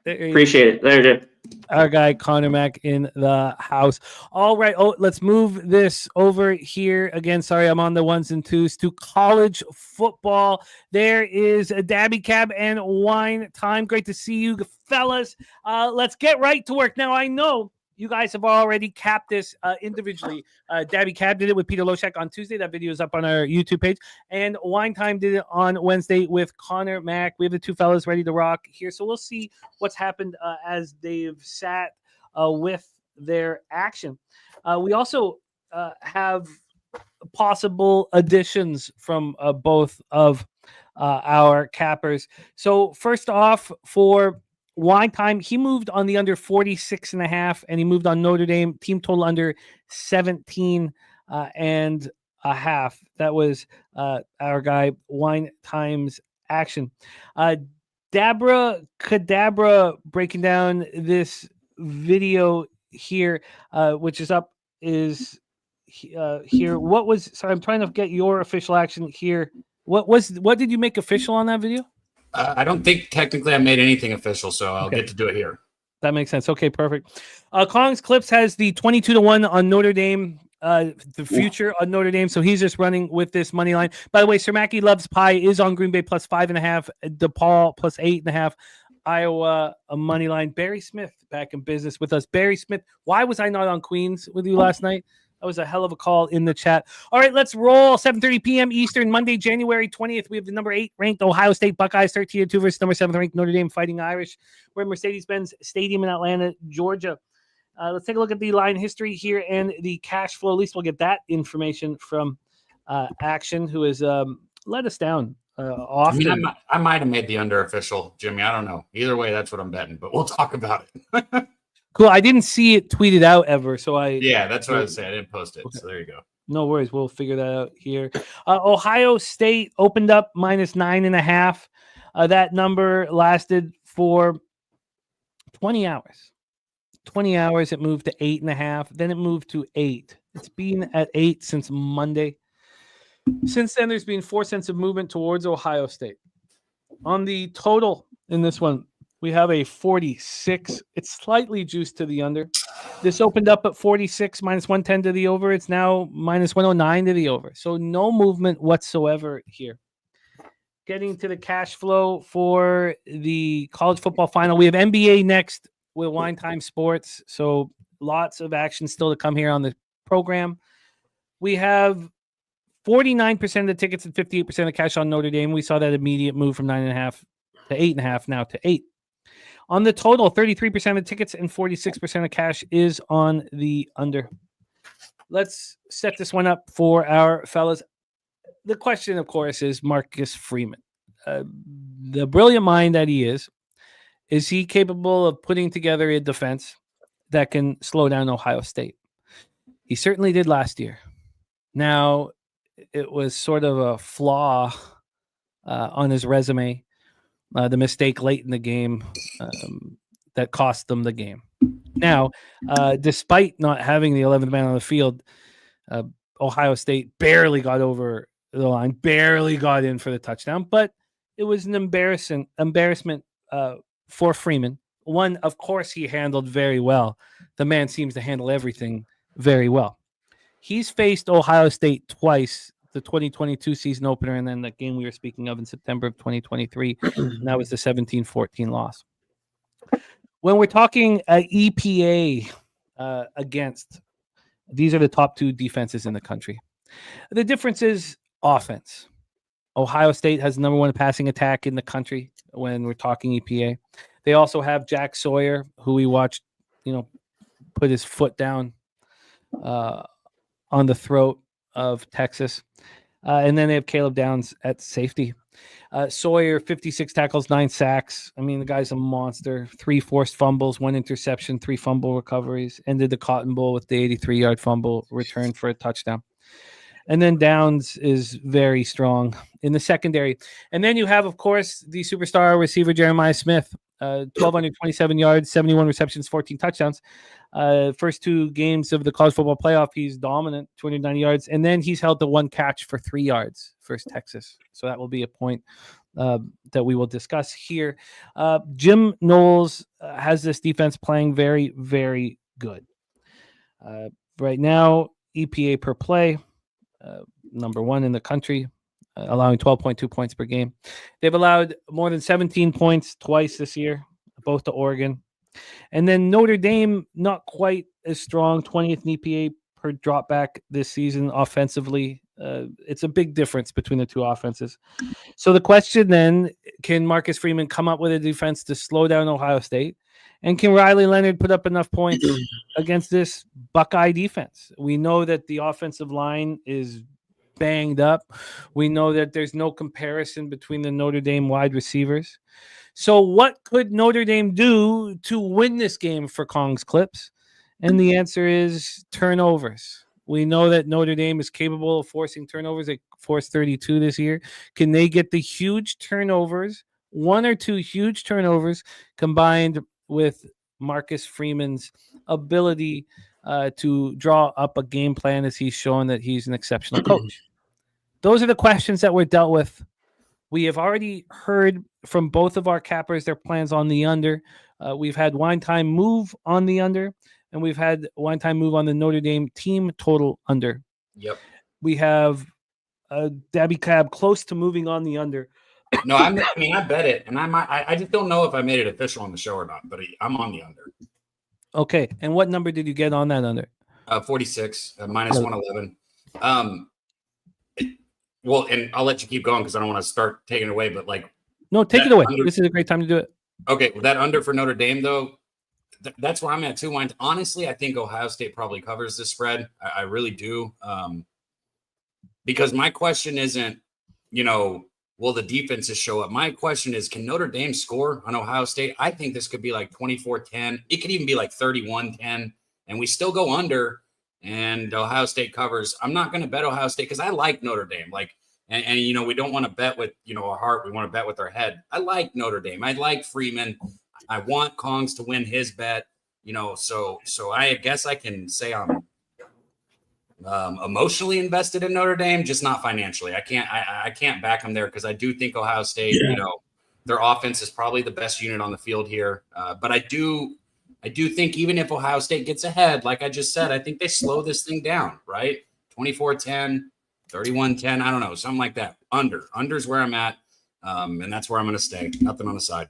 Appreciate it. There it is. Our guy Conor Mac in the house. All right. Oh, let's move this over here again. Sorry, I'm on the 1s and 2s to college football. There is a Daby Cab and Wine Time. Great to see you, fellas. Let's get right to work. Now, I know you guys have already capped this individually. Daby Cab did it with Peter Loshak on Tuesday. That video is up on our YouTube page. And Wine Time did it on Wednesday with Conor Mac. We have the 2 fellas ready to rock here. So we'll see what's happened as they've sat with their action. We also have possible additions from both of our cappers. So first off, for Wine Time, he moved on the under 46.5, and he moved on Notre Dame team total under 17 and a half. That was our guy Wine Time's action. Dabra Cadabra breaking down this video here, which is up is here. What was? Sorry, I'm trying to get your official action here. What did you make official on that video? I don't think technically I made anything official, so I'll get to do it here. That makes sense. Okay, perfect. Kong's Clips has the 22-1 on Notre Dame, the future on Notre Dame. So he's just running with this money line. By the way, Sir Mackie Loves Pie is on Green Bay plus 5.5, DePaul plus 8.5, Iowa a money line. Barry Smith back in business with us. Barry Smith, why was I not on Queens with you last night? That was a hell of a call in the chat. All right, let's roll. 7:30 p.m. Eastern, Monday, January 20th. We have the number 8 ranked Ohio State Buckeyes, 13-2 versus number 7 ranked Notre Dame Fighting Irish. We're at Mercedes-Benz Stadium in Atlanta, Georgia. Let's take a look at the line history here and the cash flow. At least we'll get that information from Action, who has let us down often. I mean, I might have made the under official, Jimmy. I don't know. Either way, that's what I'm betting, but we'll talk about it. Cool. I didn't see it tweeted out ever, so yeah, that's what I was saying. I didn't post it, so there you go. No worries. We'll figure that out here. Ohio State opened up minus 9.5. That number lasted for 20 hours. 20 hours. It moved to 8.5. Then it moved to 8. It's been at 8 since Monday. Since then, there's been 4 cents of movement towards Ohio State. On the total in this one, we have a 46. It's slightly juiced to the under. This opened up at 46, minus 110 to the over. It's now minus 109 to the over. So no movement whatsoever here. Getting to the cash flow for the college football final. We have NBA next with Wine Time Sports. So lots of action still to come here on the program. We have 49% of the tickets and 58% of cash on Notre Dame. We saw that immediate move from 9.5 to 8.5 now to 8. On the total, 33% of tickets and 46% of cash is on the under. Let's set this one up for our fellas. The question, of course, is Marcus Freeman. The brilliant mind that he is he capable of putting together a defense that can slow down Ohio State? He certainly did last year. Now, it was sort of a flaw on his resume. the mistake late in the game that cost them the game. Now, despite not having the 11th man on the field, Ohio State barely got over the line, barely got in for the touchdown, but it was an embarrassment for Freeman. One, of course, he handled very well. The man seems to handle everything very well. He's faced Ohio State twice, the 2022 season opener, and then the game we were speaking of in September of 2023. And that was the 17-14 loss. When we're talking EPA against, these are the top two defenses in the country. The difference is offense. Ohio State has the number one passing attack in the country when we're talking EPA. They also have Jack Sawyer, who we watched, put his foot down on the throat of Texas. And then they have Caleb Downs at safety. Sawyer, 56 tackles, 9 sacks. I mean, the guy's a monster. 3 forced fumbles, 1 interception, 3 fumble recoveries. Ended the Cotton Bowl with the 83-yard fumble return for a touchdown. And then Downs is very strong in the secondary. And then you have, of course, the superstar receiver Jeremiah Smith, 1,227 yards, 71 receptions, 14 touchdowns. First 2 games of the college football playoff, he's dominant, 290 yards. And then he's held to 1 catch for 3 yards versus Texas. So that will be a point that we will discuss here. Jim Knowles has this defense playing very, very good. Right now, EPA per play, number 1 in the country, allowing 12.2 points per game. They've allowed more than 17 points twice this year, both to Oregon. And then Notre Dame, not quite as strong, 20th in EPA per drop back this season offensively. It's a big difference between the two offenses. So the question then, can Marcus Freeman come up with a defense to slow down Ohio State? And can Riley Leonard put up enough points against this Buckeye defense? We know that the offensive line is banged up. We know that there's no comparison between the Notre Dame wide receivers. So what could Notre Dame do to win this game for Kong's Clips? And the answer is turnovers. We know that Notre Dame is capable of forcing turnovers. They forced 32 this year. Can they get the huge turnovers, 1 or 2 huge turnovers, combined with Marcus Freeman's ability to draw up a game plan, as he's shown that he's an exceptional coach? Those are the questions that were dealt with. We have already heard from both of our cappers their plans on the under. We've had Wine Time move on the under, and we've had Wine Time move on the Notre Dame team total under. Yep. We have Daby Cab close to moving on the under. No, I bet it, and I just don't know if I made it official on the show or not, but I'm on the under. Okay, and what number did you get on that under? 46, minus 111. Well, and I'll let you keep going because I don't want to start taking it away, but no, take it away. This is a great time to do it. Okay, well, that under for Notre Dame, though, that's where I'm at too. Honestly, I think Ohio State probably covers this spread. I really do. Because my question isn't, will the defenses show up? My question is, can Notre Dame score on Ohio State? I think this could be like 24-10. It could even be like 31-10, and we still go under, and Ohio State covers. I'm not going to bet Ohio State because I like Notre Dame. And we don't want to bet with, our heart. We want to bet with our head. I like Notre Dame. I like Freeman. I want Kongs to win his bet, so I guess I can say I'm emotionally invested in Notre Dame, just not financially. I can't back them there because I do think Ohio State, their offense is probably the best unit on the field here. But I do think even if Ohio State gets ahead, like I just said, I think they slow this thing down, right? 24-10, 31-10, I don't know, something like that. Under's where I'm at, and that's where I'm going to stay. Nothing on the side.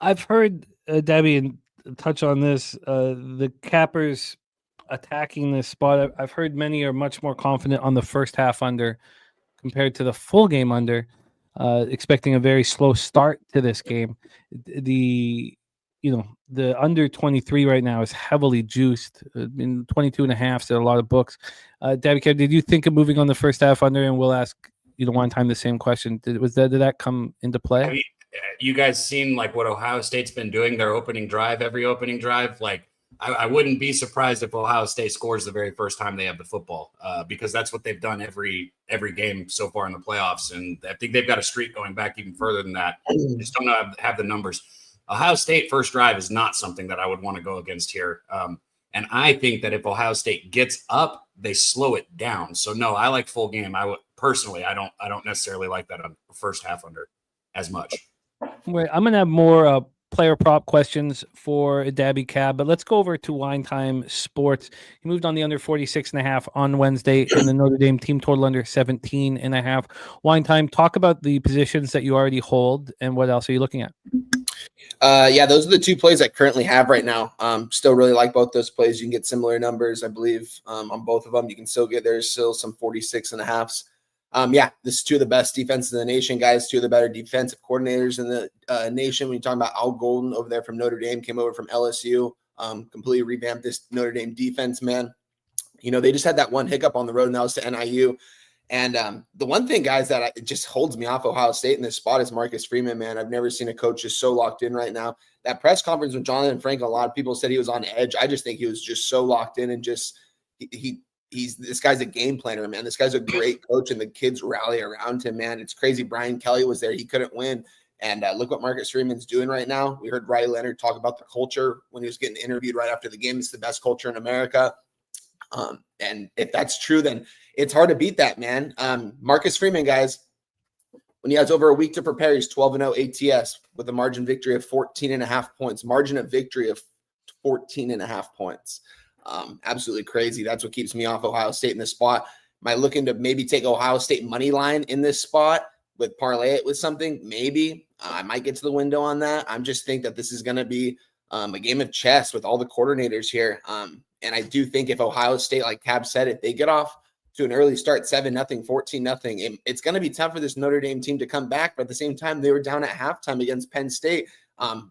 I've heard Debbie touch on this. The cappers attacking this spot. I've heard many are much more confident on the first half under compared to the full game under, expecting a very slow start to this game. The under 23 right now is heavily juiced. In 22.5, so a lot of books. Daby Cab, did you think of moving on the first half under? And we'll ask one time the same question. Did that come into play? I mean, you guys seen what Ohio State's been doing? Their every opening drive, I wouldn't be surprised if Ohio State scores the very first time they have the football, because that's what they've done every game so far in the playoffs. And I think they've got a streak going back even further than that. Just don't have the numbers. Ohio State first drive is not something that I would want to go against here. And I think that if Ohio State gets up, they slow it down. So no, I like full game. I would personally, I don't necessarily like that on first half under as much. Wait, I'm gonna have more player prop questions for Daby Cab, but let's go over to Wine Time Sports. He moved on the under 46.5 on Wednesday, and the Notre Dame team total under 17.5. Wine Time, talk about the positions that you already hold, and what else are you looking at? Yeah, those are the two plays I currently have right now. Still really like both those plays. You can get similar numbers, I believe, on both of them. You can still get there's still some 46.5s. Yeah, this is two of the best defenses in the nation, guys. Two of the better defensive coordinators in the nation. When you're talking about Al Golden over there from Notre Dame, came over from LSU, completely revamped this Notre Dame defense, man. You know, they just had that one hiccup on the road, and that was to NIU. And the one thing, guys, that it just holds me off Ohio State in this spot is Marcus Freeman, man. I've never seen a coach just so locked in right now. That press conference with Jonathan Frank, a lot of people said he was on edge. I just think he was just so locked in, and just this guy's a game planner, man. This guy's a great coach, and the kids rally around him, man. It's crazy. Brian Kelly was there. He couldn't win. And look what Marcus Freeman's doing right now. We heard Riley Leonard talk about the culture when he was getting interviewed right after the game. It's the best culture in America. And if that's true, then it's hard to beat that, man. Marcus Freeman, guys, when he has over a week to prepare, he's 12-0 ATS with a margin victory of 14.5 points. Margin of victory of 14.5 points. Absolutely crazy. That's what keeps me off Ohio State in this spot. Am I looking to maybe take Ohio State money line in this spot with parlay it with something? Maybe. I might get to the window on that. I'm just think that this is going to be a game of chess with all the coordinators here. And I do think if Ohio State, like Cab said, if they get off to an early start, 7-0, 14-0, it's going to be tough for this Notre Dame team to come back. But at the same time, they were down at halftime against Penn State.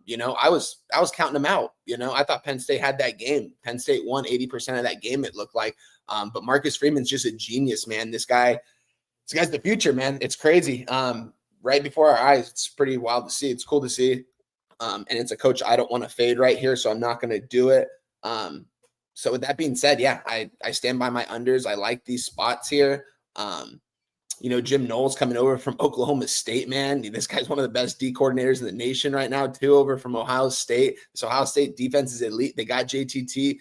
You know, I was counting them out. You know, I thought Penn State had that game. Penn State won 80% of that game, it looked like. But Marcus Freeman's just a genius, man. This guy's the future, man. It's crazy. Right before our eyes, it's pretty wild to see. It's cool to see. And it's a coach I don't want to fade right here, so I'm not going to do it. So with that being said, yeah, I stand by my unders. I like these spots here. You know, Jim Knowles coming over from Oklahoma State, man. This guy's one of the best D coordinators in the nation right now, too, over from Ohio State. So Ohio State defense is elite. They got JTT.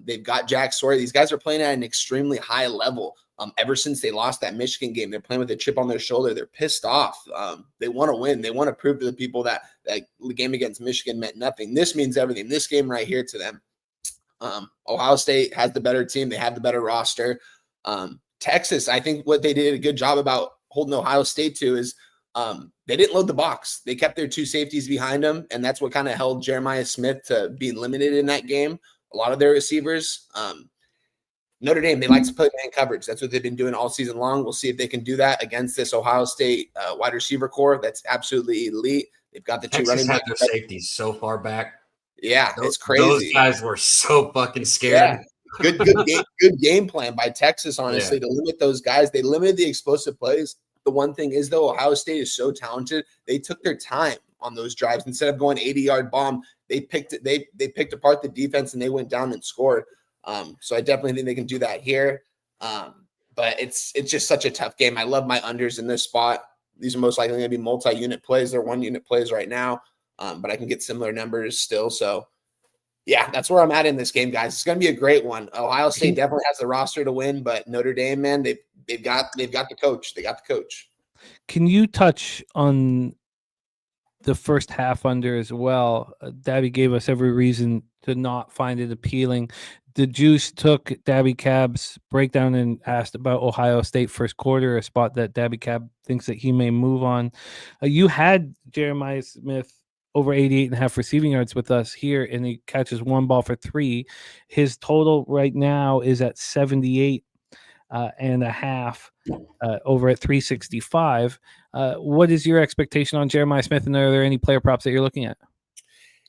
They've got Jack Sawyer. These guys are playing at an extremely high level. Ever since they lost that Michigan game, they're playing with a chip on their shoulder. They're pissed off. They want to win. They want to prove to the people that the game against Michigan meant nothing. This means everything. This game right here to them. Ohio State has the better team. They have the better roster. Texas, I think what they did a good job about holding Ohio State to is they didn't load the box. They kept their two safeties behind them, and that's what kind of held Jeremiah Smith to being limited in that game. A lot of their receivers. Notre Dame, they like to play man coverage. That's what they've been doing all season long. We'll see if they can do that against this Ohio State wide receiver core that's absolutely elite. They've got the two running backs. Their safeties so far back. Yeah, it's crazy. Those guys were so fucking scared. Yeah. Good game plan by Texas, honestly, to limit those guys. They limited the explosive plays. The one thing is, though, Ohio State is so talented. They took their time on those drives. Instead of going 80-yard bomb, they picked apart the defense and they went down and scored. So I definitely think they can do that here. But it's just such a tough game. I love my unders in this spot. These are most likely going to be multi-unit plays. They're one-unit plays right now, but I can get similar numbers still. So, yeah, that's where I'm at in this game, guys. It's going to be a great one. Ohio State definitely has the roster to win, but Notre Dame, man, they've got the coach. They got the coach. Can you touch on the first half under as well? Daby gave us every reason to not find it appealing. The Juice took Daby Cab's breakdown and asked about Ohio State first quarter, a spot that Daby Cab thinks that he may move on. You had Jeremiah Smith over 88.5 receiving yards with us here, and he catches one ball for 3. His total right now is at 78 and a half over at 365. What is your expectation on Jeremiah Smith, and are there any player props that you're looking at?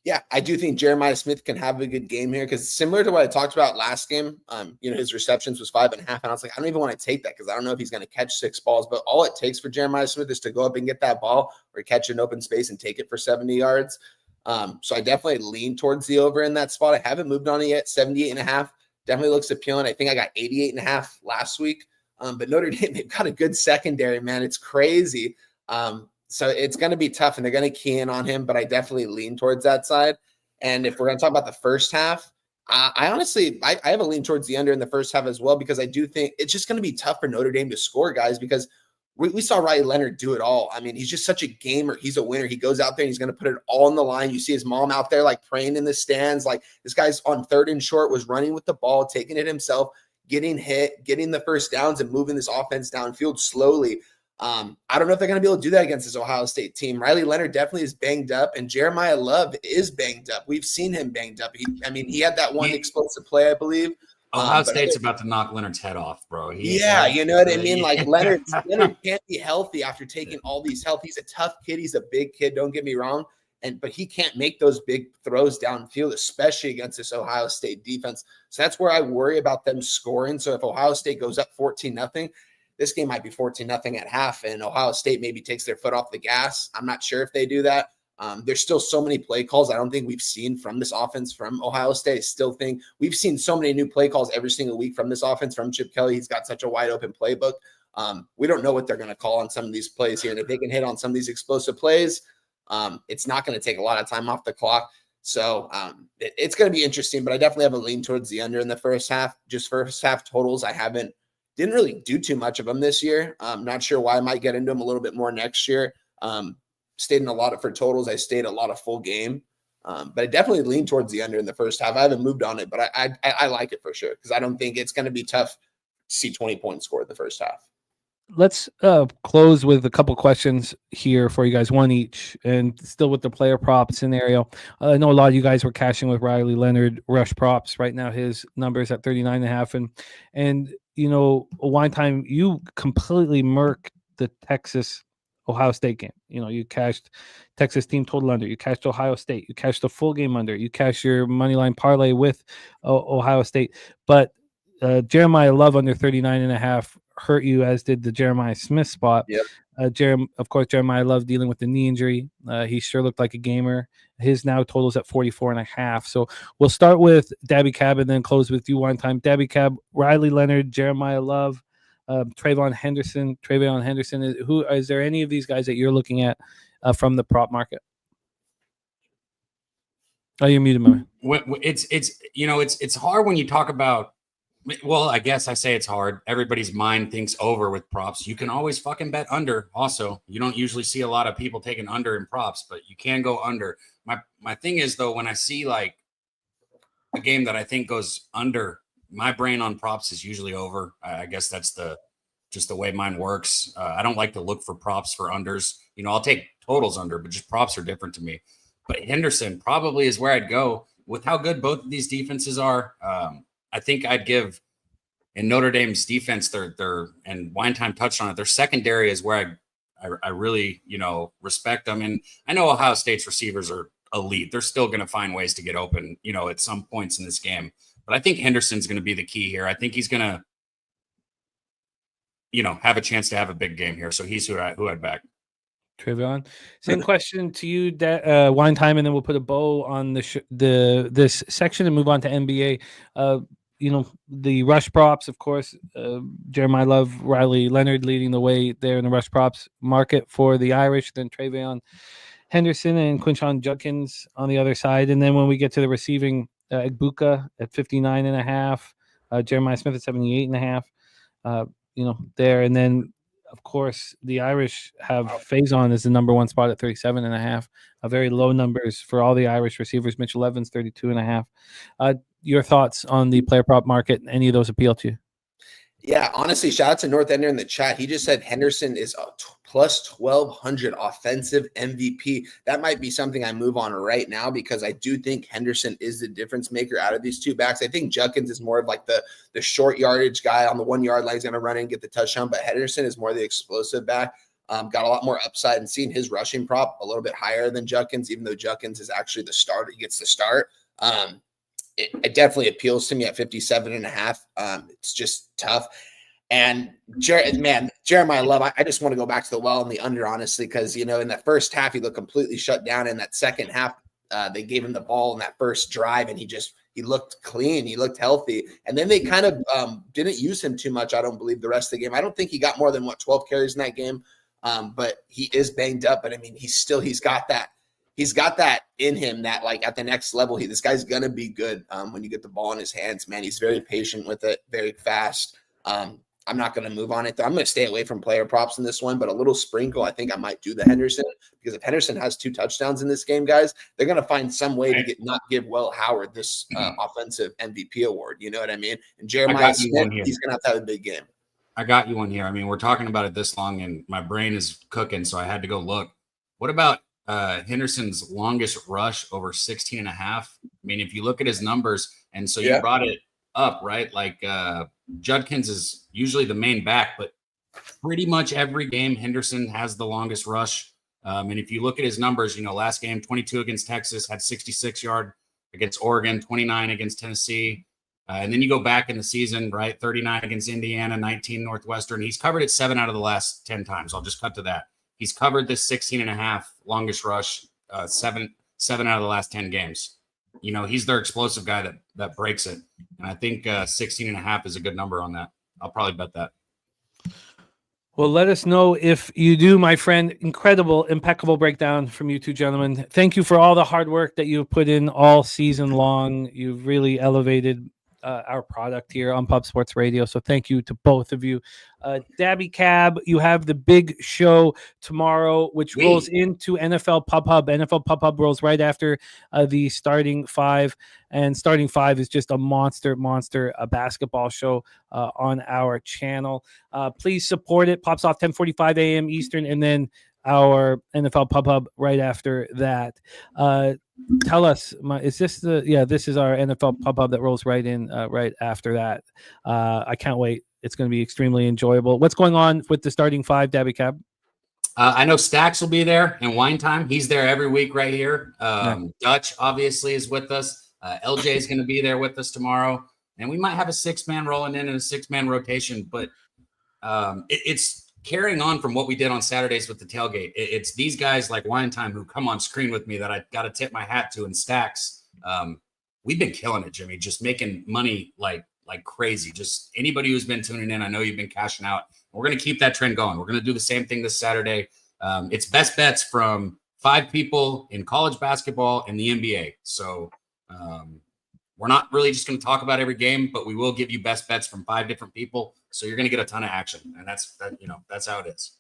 Yeah, I do think Jeremiah Smith can have a good game here because similar to what I talked about last game, his receptions was 5.5, and I was like, I don't even want to take that because I don't know if he's going to catch 6 balls, but all it takes for Jeremiah Smith is to go up and get that ball or catch an open space and take it for 70 yards. So I definitely lean towards the over in that spot. I haven't moved on it yet. 78.5 definitely looks appealing. I think I got 88.5 last week. But Notre Dame, they've got a good secondary, man. It's crazy. So it's going to be tough, and they're going to key in on him, but I definitely lean towards that side. And if we're going to talk about the first half, I honestly have a lean towards the under in the first half as well, because I do think it's just going to be tough for Notre Dame to score, guys, because we saw Riley Leonard do it all. I mean, he's just such a gamer. He's a winner. He goes out there and he's going to put it all on the line. You see his mom out there like praying in the stands. Like, this guy's on 3rd and short, was running with the ball, taking it himself, getting hit, getting the first downs, and moving this offense downfield slowly. I don't know if they're going to be able to do that against this Ohio State team. Riley Leonard definitely is banged up, and Jeremiah Love is banged up. We've seen him banged up. He had that one explosive play, I believe. Ohio State's about to knock Leonard's head off, bro. You know what I mean? Like, Leonard can't be healthy after taking all these health. He's a tough kid. He's a big kid. Don't get me wrong. But he can't make those big throws downfield, especially against this Ohio State defense. So that's where I worry about them scoring. So if Ohio State goes up 14-0, this game might be 14-0 at half, and Ohio State maybe takes their foot off the gas. I'm not sure if they do that. There's still so many play calls I don't think we've seen from this offense from Ohio State. I still think we've seen so many new play calls every single week from this offense from Chip Kelly. He's got such a wide open playbook. We don't know what they're going to call on some of these plays here. And if they can hit on some of these explosive plays, it's not going to take a lot of time off the clock. So it's going to be interesting, but I definitely have a lean towards the under in the first half. Just first half totals, didn't really do too much of them this year. I'm not sure why. I might get into them a little bit more next year. Stayed in a lot for totals. I stayed a lot of full game. But I definitely lean towards the under in the first half. I haven't moved on it, but I like it for sure, because I don't think it's going to be tough to see 20 points scored in the first half. Let's close with a couple questions here for you guys, one each, and still with the player prop scenario. I know a lot of you guys were cashing with Riley Leonard rush props. Right now, his numbers at 39.5, and you know, one time you completely murked the Texas Ohio State game. You know, you cashed Texas team total under, you cashed Ohio State, you cashed the full game under, you cashed your money line parlay with Ohio State, but Jeremiah Love under 39.5 hurt you, as did the Jeremiah Smith spot. Yep. Of course, Jeremiah Love dealing with the knee injury. He sure looked like a gamer. His now totals at 44.5. So we'll start with Daby Cab and then close with you one time. Daby Cab, Riley Leonard, Jeremiah Love, TreVeyon Henderson. Who is there any of these guys that you're looking at from the prop market? Oh, you're muted, man. It's hard when you talk about. Well, I guess I say it's hard. Everybody's mind thinks over with props. You can always fucking bet under. Also, you don't usually see a lot of people taking under in props, but you can go under. My thing is, though, when I see like a game that I think goes under, my brain on props is usually over. I guess that's just the way mine works. I don't like to look for props for unders. You know, I'll take totals under, but just props are different to me. But Henderson probably is where I'd go with how good both of these defenses are. I think I'd give in Notre Dame's defense, their and Wine Time touched on it. Their secondary is where I really, respect them. And I know Ohio State's receivers are elite. They're still going to find ways to get open, at some points in this game. But I think Henderson's going to be the key here. I think he's going to, have a chance to have a big game here. So he's who I'd back. TreVeyon, same question to you, Wine Time, and then we'll put a bow on this section and move on to NBA. The rush props, of course, Jeremiah Love, Riley Leonard leading the way there in the rush props market for the Irish, then TreVeyon Henderson and Quinshon Judkins on the other side. And then when we get to the receiving, Egbuka at 59.5, Jeremiah Smith at 78.5, there. And then, of course, the Irish have Faison as the number one spot at 37.5. Very low numbers for all the Irish receivers. Mitchell Evans, 32.5. Your thoughts on the player prop market? Any of those appeal to you? Yeah, honestly, shout out to North Ender in the chat. He just said Henderson is a plus 1,200 offensive MVP. That might be something I move on right now, because I do think Henderson is the difference maker out of these two backs. I think Judkins is more of like the short yardage guy on the 1 yard line, is going to run in and get the touchdown, but Henderson is more the explosive back. Got a lot more upside, and seeing his rushing prop a little bit higher than Judkins, even though Judkins is actually the starter. He gets the start. It definitely appeals to me at 57.5. It's just tough. And Jeremiah Love, I just want to go back to the well and the under, honestly, because, in that first half, he looked completely shut down. In that second half, they gave him the ball in that first drive, and he looked clean. He looked healthy. And then they kind of didn't use him too much, I don't believe, the rest of the game. I don't think he got more than 12 carries in that game. But he is banged up. But I mean, he's got that in him that, like, at the next level, this guy's gonna be good when you get the ball in his hands, man. He's very patient with it, very fast. I'm not going to move on it. I'm going to stay away from player props in this one, but a little sprinkle, I think I might do the Henderson, because if Henderson has 2 touchdowns in this game, guys, they're going to find some way to not give Will Howard this offensive MVP award. You know what I mean? And Jeremiah Smith, he's going to have a big game. I got you one here. I mean, we're talking about it this long, and my brain is cooking, so I had to go look. What about Henderson's longest rush over 16 and a half? I mean, if you look at his numbers, and so you brought it up, right? Like Judkins is usually the main back, but pretty much every game Henderson has the longest rush. And if you look at his numbers, last game, 22 against Texas, had 66-yard against Oregon, 29 against Tennessee. And then you go back in the season, right? 39 against Indiana, 19 Northwestern. He's covered it 7 out of the last 10 times. I'll just cut to that. He's covered this 16 and a half longest rush, 7 out of the last 10 games. He's their explosive guy that breaks it. And I think 16 and a half is a good number on that. I'll probably bet that. Well, let us know if you do, my friend. Incredible, impeccable breakdown from you two gentlemen. Thank you for all the hard work that you've put in all season long. You've really elevated our product here on Pub Sports Radio. So thank you to both of you. Daby Cab, you have the big show tomorrow, which rolls into NFL Pub Hub. NFL Pub Hub rolls right after the Starting Five. And Starting Five is just a monster basketball show on our channel. Please support it. Pops off 10:45 a.m. Eastern, and then our NFL Pub Hub right after that. Tell us, is this this is our NFL Pub Hub that rolls right in right after that. I can't wait. It's going to be extremely enjoyable. What's going on with the Starting Five, Daby Cab? I know Stacks will be there, and Wine Time. He's there every week right here. Dutch obviously is with us. LJ is going to be there with us tomorrow, and we might have a 6-man rolling in and a 6-man rotation, but it's carrying on from what we did on Saturdays with the tailgate. It's these guys like Wine Time who come on screen with me that I got to tip my hat to, and Stacks. We've been killing it, Jimmy, just making money like crazy. Just anybody who's been tuning in, I know you've been cashing out. We're going to keep that trend going. We're going to do the same thing this Saturday. It's best bets from 5 people in college basketball and the NBA. So we're not really just going to talk about every game, but we will give you best bets from 5 different people. So you're going to get a ton of action, and that's how it is.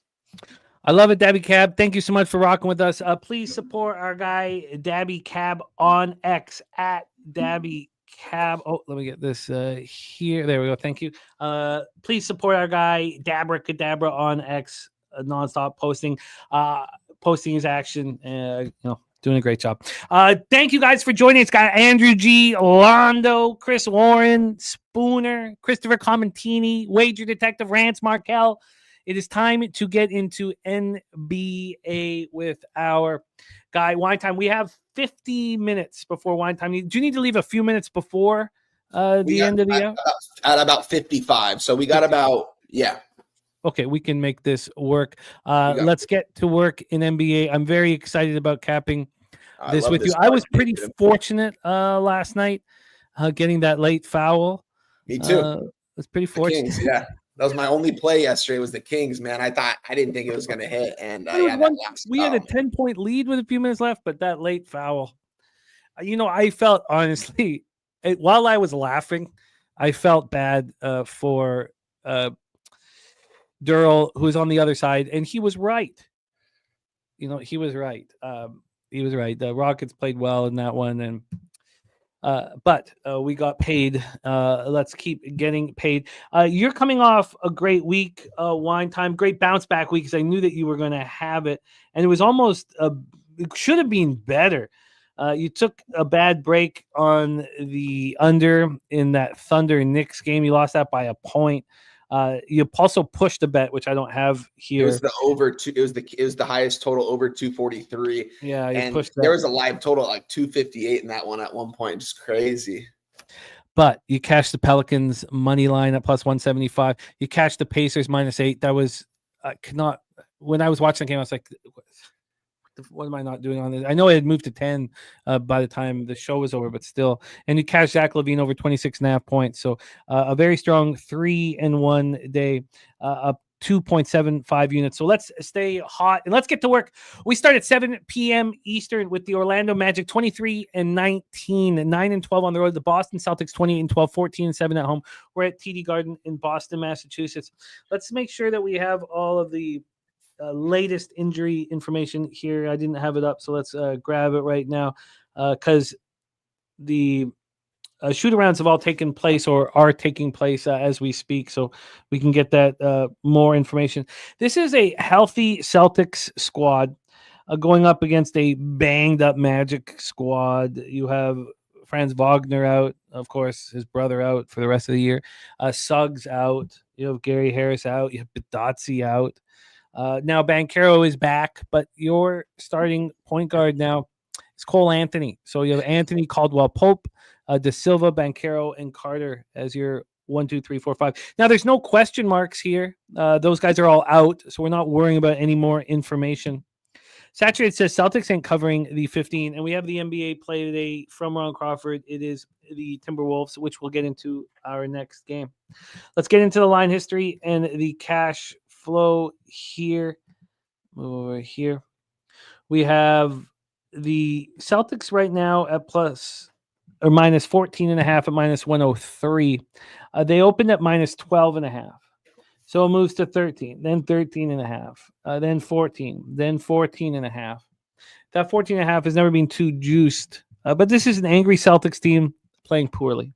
I love it, Daby Cab. Thank you so much for rocking with us. Please support our guy Daby Cab on X at Daby Cab. Oh, let me get this here. There we go. Thank you. Please support our guy Dabra Cadabra on X, nonstop posting his action. Doing a great job. Thank you guys for joining. It's got Andrew G, Londo, Chris Warren, Spooner, Christopher Commentini, Wager Detective, Rance Markel. It is time to get into NBA with our guy, Wine Time. We have 50 minutes before Wine Time. Do you need to leave a few minutes before the end of the year? At about 55. So we got about, Okay, we can make this work. Let's get to work in NBA. I'm very excited about capping this with you. I was pretty fortunate last night getting that late foul. Me too. I was pretty fortunate. Kings, that was my only play yesterday was the Kings, man. I didn't think it was going to hit. And we had a 10-point lead with a few minutes left, but that late foul, I felt honestly, while I was laughing, I felt bad for Durrell, who's on the other side, and he was right. He was right. He was right. The Rockets played well in that one, and but we got paid. Let's keep getting paid. You're coming off a great week, Wine Time, great bounce back week, because I knew that you were going to have it, and it was almost it should have been better. You took a bad break on the under in that Thunder Knicks game. You lost that by a point. You also pushed a bet, which I don't have here. It was the over two. It was the highest total, over 243. Yeah, you and pushed that. There was a live total like 258 in that one at one point. Just crazy. But you cashed the Pelicans money line at plus 175. You cashed the Pacers -8. That was when I was watching the game, I was like, What am I not doing on this? I know I had moved to 10 by the time the show was over, but still. And you cashed Zach LaVine over 26.5 points. So a very strong 3-1 day, up 2.75 units. So let's stay hot and let's get to work. We start at 7 p.m. Eastern with the Orlando Magic 23-19, 9-12 on the road. The Boston Celtics 28-12, 14-7 at home. We're at TD Garden in Boston, Massachusetts. Let's make sure that we have all of the latest injury information here. I didn't have it up, so let's grab it right now because the shoot-arounds have all taken place or are taking place as we speak, so we can get that more information. This is a healthy Celtics squad going up against a banged-up Magic squad. You have Franz Wagner out, of course, his brother out for the rest of the year. Suggs out. You have Gary Harris out. You have Badazzi out. Now Banchero is back, but your starting point guard now is Cole Anthony. So you have Anthony, Caldwell-Pope, De Silva, Banchero, and Carter as your 1, 2, 3, 4, 5. Now there's no question marks here. Those guys are all out, so we're not worrying about any more information. Saturated says Celtics ain't covering the 15, and we have the NBA play today from Ron Crawford. It is the Timberwolves, which we'll get into our next game. Let's get into the line history and the cash flow here. Move over here. We have the Celtics right now at plus or minus 14.5 at minus 103. They opened at minus 12.5. So it moves to 13, then 13.5, then 14, then 14.5. That 14.5 has never been too juiced, but this is an angry Celtics team playing poorly.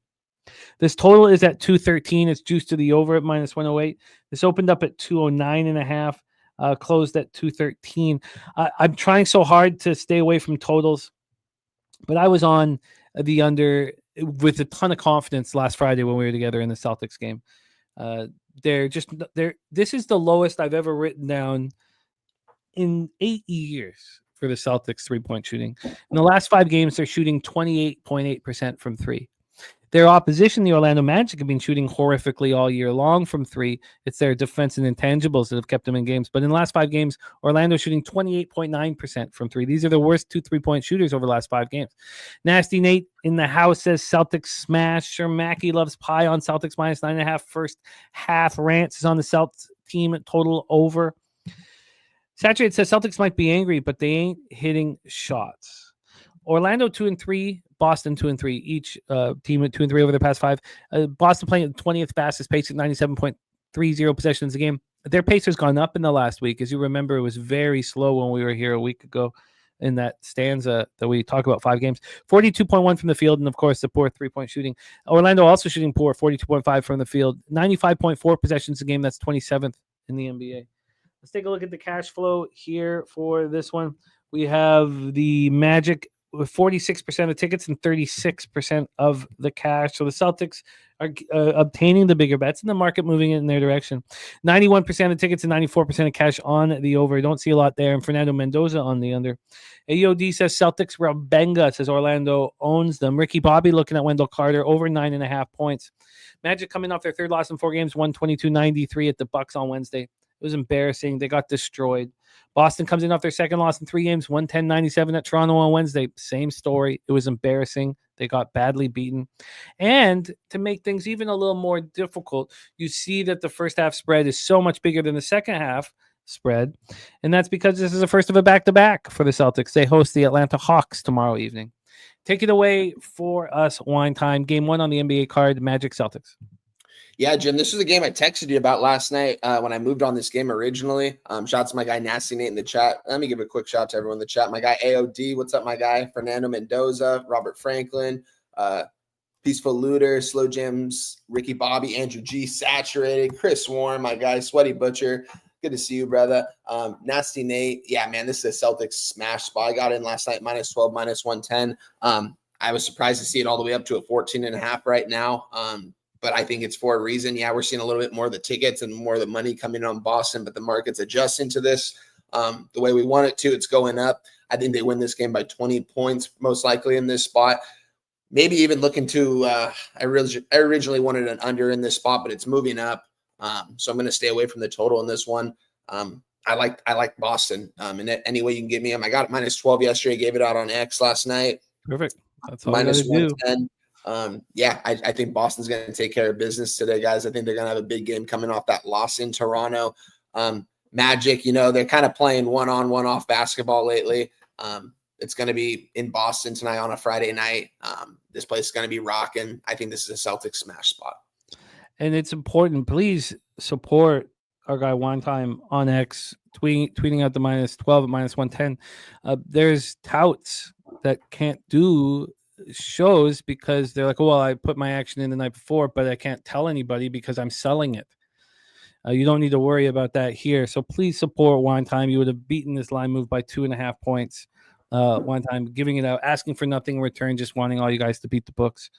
This total is at 213. It's juiced to the over at minus 108. This opened up at 209.5, closed at 213. I'm trying so hard to stay away from totals, but I was on the under with a ton of confidence last Friday when we were together in the Celtics game. This is the lowest I've ever written down in 8 years for the Celtics 3-point shooting. In the last 5 games, they're shooting 28.8% from 3. Their opposition, the Orlando Magic, have been shooting horrifically all year long from 3. It's their defense and intangibles that have kept them in games. But in the last 5 games, Orlando shooting 28.9% from 3. These are the worst 2 3-point shooters over the last 5 games. Nasty Nate in the house says Celtics smash. Sure, Mackey loves pie on Celtics minus 9.5. First half rants is on the Celtics team total over. Saturated says Celtics might be angry, but they ain't hitting shots. Orlando 2-3. Boston 2-3. Each team at 2-3 over the past 5. Boston playing at the 20th fastest pace at 97.30 possessions a game. Their pace has gone up in the last week. As you remember, it was very slow when we were here a week ago in that stanza that we talk about 5 games. 42.1 from the field, and of course, the poor 3-point shooting. Orlando also shooting poor, 42.5 from the field. 95.4 possessions a game. That's 27th in the NBA. Let's take a look at the cash flow here for this one. We have the Magic with 46% of tickets and 36% of the cash. So the Celtics are obtaining the bigger bets and the market moving in their direction. 91% of tickets and 94% of cash on the over. Don't see a lot there. And Fernando Mendoza on the under. AOD says Celtics Rabenga, says Orlando owns them. Ricky Bobby looking at Wendell Carter over 9.5 points. Magic coming off their 3rd loss in 4 games, 122-93 at the Bucks on Wednesday. It was embarrassing. They got destroyed. Boston comes in off their 2nd loss in 3 games, 110-97 at Toronto on Wednesday. Same story. It was embarrassing. They got badly beaten. And to make things even a little more difficult, you see that the first half spread is so much bigger than the second half spread. And that's because this is the first of a back-to-back for the Celtics. They host the Atlanta Hawks tomorrow evening. Take it away for us, Wine Time. Game 1 on the NBA card, Magic Celtics. Yeah, Jim, this is a game I texted you about last night when I moved on this game originally. Shout out to my guy, Nasty Nate, in the chat. Let me give a quick shout out to everyone in the chat. My guy, AOD, what's up, my guy? Fernando Mendoza, Robert Franklin, Peaceful Looter, Slow Jims, Ricky Bobby, Andrew G, Saturated, Chris Warren, my guy, Sweaty Butcher. Good to see you, brother. Nasty Nate. Yeah, man, this is a Celtics smash spot. I got in last night, minus 12, minus 110. I was surprised to see it all the way up to a 14.5 right now. But I think it's for a reason. Yeah, we're seeing a little bit more of the tickets and more of the money coming on Boston, but the market's adjusting to this the way we want it to. It's going up. I think they win this game by 20 points, most likely in this spot. Maybe even looking to I originally wanted an under in this spot, but it's moving up. So I'm going to stay away from the total in this one. I like Boston. And any way you can get me them. I got it -12 yesterday. Gave it out on X last night. Perfect. That's all I gotta do. -110. I think Boston's going to take care of business today, guys. I think they're going to have a big game coming off that loss in Toronto. Magic, they're kind of playing one-on, one-off basketball lately. It's going to be in Boston tonight on a Friday night. This place is going to be rocking. I think this is a Celtics smash spot. And it's important. Please support our guy One Time on X, tweeting out the -12 at -110. There's touts that can't do shows because they're like, well, I put my action in the night before, but I can't tell anybody because I'm selling it. You don't need to worry about that here. So please support One Time. You would have beaten this line move by 2.5 points. One Time, giving it out, asking for nothing in return, just wanting all you guys to beat the books.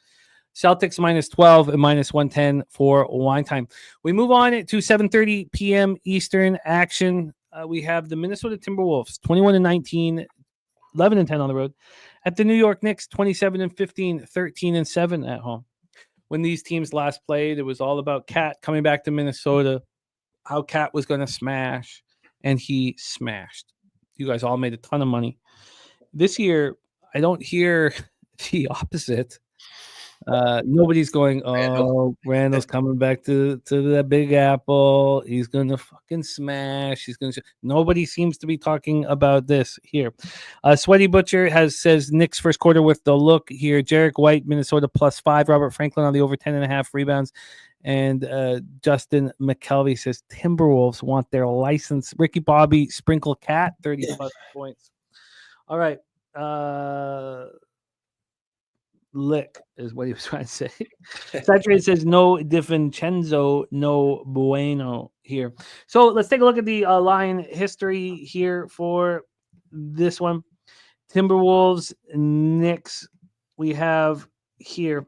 Celtics -12 and -110 for Wine Time. We move on to 7:30 p.m. Eastern action. We have the Minnesota Timberwolves, 21-19, 11-10 on the road, at the New York Knicks, 27-15, 13-7 at home. When these teams last played, it was all about Cat coming back to Minnesota, how Cat was going to smash, and he smashed. You guys all made a ton of money. This year, I don't hear the opposite. Nobody's going, oh, Randall's coming back to the Big Apple. He's going to fucking smash. Nobody seems to be talking about this here. Sweaty Butcher says Knicks first quarter with the look here. Jarek White, Minnesota +5. Robert Franklin on the over 10.5 rebounds. And Justin McKelvey says Timberwolves want their license. Ricky Bobby, Sprinkle Cat, 30+ points. All right. Lick is what he was trying to say. Saturday says no DiVincenzo, no bueno here. So let's take a look at the line history here for this one. Timberwolves, Knicks. We have here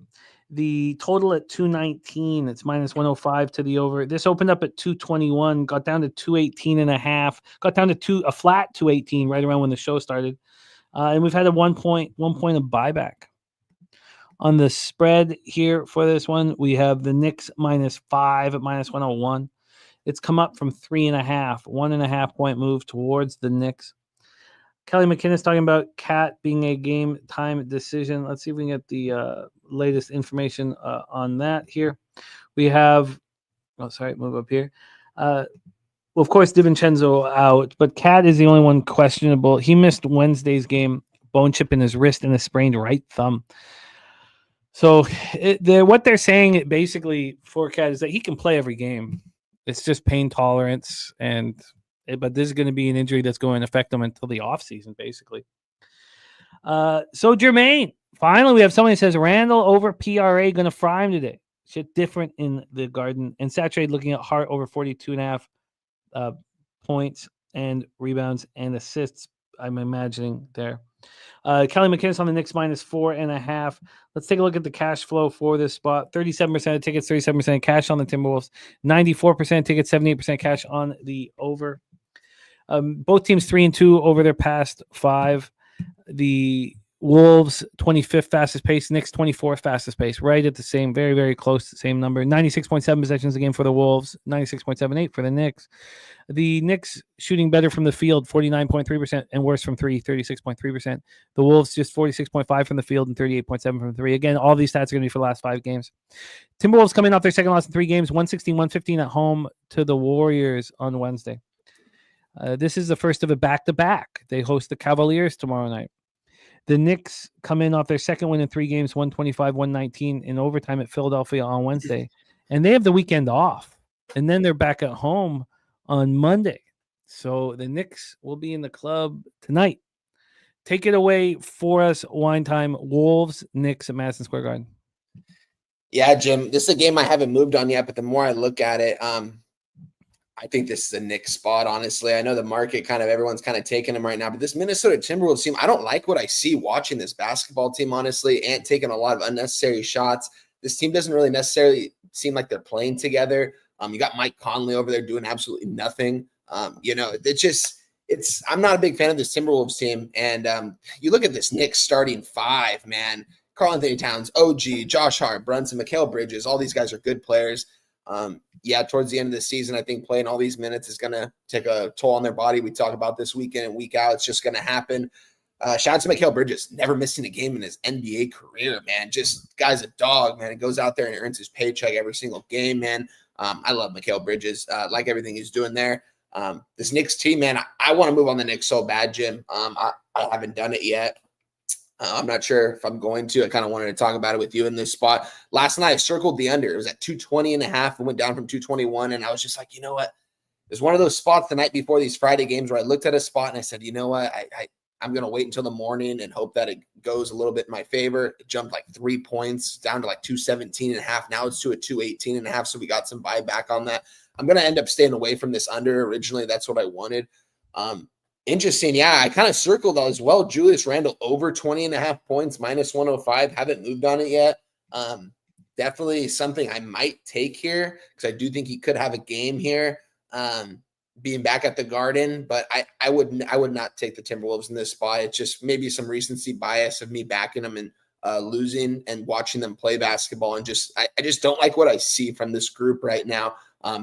the total at 219. It's -105 to the over. This opened up at 221, got down to 218.5, got down to a flat 218 right around when the show started. And we've had a 1 point of buyback. On the spread here for this one, we have the Knicks -5 at -101. It's come up from 3.5, 1.5 point move towards the Knicks. Kelly McKinnis talking about Cat being a game time decision. Let's see if we can get the latest information on that here. We have, move up here. Well, of course, DiVincenzo out, but Cat is the only one questionable. He missed Wednesday's game, bone chip in his wrist and a sprained right thumb. So what they're saying basically for Cat is that he can play every game. It's just pain tolerance, but this is going to be an injury that's going to affect him until the offseason, basically. So Jermaine, finally we have someone who says Randall over PRA going to fry him today. Shit different in the Garden. And Saturate looking at Hart over 42.5 points and rebounds and assists, I'm imagining there. Kelly McKinnis on the Knicks -4.5. Let's take a look at the cash flow for this spot. 37% of tickets, 37% of cash on the Timberwolves, 94% of tickets, 78% cash on the over. Both teams 3-2 over their past 5. The Wolves 25th fastest pace, Knicks 24th fastest pace, right at the same, very, very close to the same number. 96.7 possessions a game for the Wolves, 96.78 for the Knicks. The Knicks shooting better from the field, 49.3%, and worse from 3, 36.3%. The Wolves just 46.5 from the field and 38.7 from 3. Again, all these stats are going to be for the last 5 games. Timberwolves coming off their second loss in 3 games, 116-115 at home to the Warriors on Wednesday. This is the first of a back-to-back. They host the Cavaliers tomorrow night. The Knicks come in off their second win in 3 games, 125-119 in overtime at Philadelphia on Wednesday. And they have the weekend off. And then they're back at home on Monday. So the Knicks will be in the club tonight. Take it away for us, Wine Time. Wolves, Knicks at Madison Square Garden. Yeah, Jim, this is a game I haven't moved on yet, but the more I look at it, I think this is a Knicks spot, honestly. I know the market everyone's taking them right now, but this Minnesota Timberwolves team, I don't like what I see watching this basketball team, honestly. Ant taking a lot of unnecessary shots. This team doesn't really necessarily seem like they're playing together. You got Mike Conley over there doing absolutely nothing. I'm not a big fan of this Timberwolves team. And you look at this Knicks starting 5, man. Karl Anthony Towns, OG, Josh Hart, Brunson, Mikal Bridges, all these guys are good players. Yeah, towards the end of the season, I think playing all these minutes is going to take a toll on their body. We talk about this week in and week out. It's just going to happen. Shout out to Mikal Bridges, never missing a game in his NBA career, man. Just guy's a dog, man. He goes out there and earns his paycheck every single game, man. I love Mikal Bridges, like everything he's doing there. This Knicks team, man, I want to move on the Knicks so bad, Jim. I haven't done it yet. I'm not sure if I'm going to. I kind of wanted to talk about it with you in this spot. Last night, I circled the under. It was at 220.5. It went down from 221, and I was just like, you know what? There's one of those spots the night before these Friday games where I looked at a spot and I said, you know what? I'm going to wait until the morning and hope that it goes a little bit in my favor. It jumped like 3 points down to like 217.5. Now it's to a 218.5. So we got some buyback on that. I'm going to end up staying away from this under. Originally, that's what I wanted. Interesting. Yeah, I kind of circled as well. Julius Randle over 20.5 points, -105. Haven't moved on it yet. Definitely something I might take here because I do think he could have a game here. Being back at the Garden, but I would not take the Timberwolves in this spot. It's just maybe some recency bias of me backing them and losing and watching them play basketball, and I just don't like what I see from this group right now.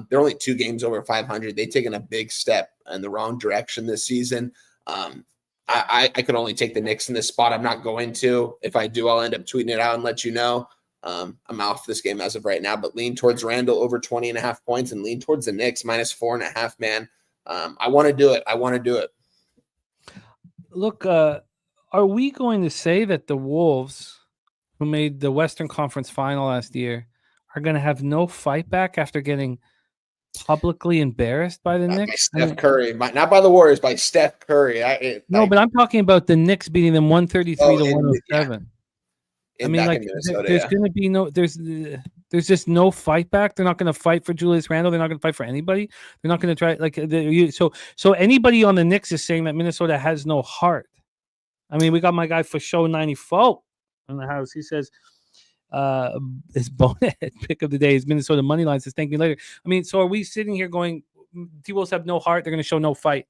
They're only 2 games over 500. They've taken a big step in the wrong direction this season. I could only take the Knicks in this spot. I'm not going to. If I do, I'll end up tweeting it out and let you know. I'm off this game as of right now, but lean towards Randall over 20.5 points and lean towards the Knicks -4.5, man. I want to do it. Look, are we going to say that the Wolves, who made the Western Conference Final last year, are going to have no fight back after getting publicly embarrassed by the Knicks? By Steph Curry, not by the Warriors, by Steph Curry. But I'm talking about the Knicks beating them 133 to 107. I mean, like, there's going to be there's just no fight back. They're not going to fight for Julius Randle. They're not going to fight for anybody. They're not going to try so anybody on the Knicks is saying that Minnesota has no heart. I mean, we got my guy for show 94 in the house. He says his bonehead pick of the day is Minnesota money line. Says thank me later. I mean, so are we sitting here going T-Wolves have no heart? They're going to show no fight.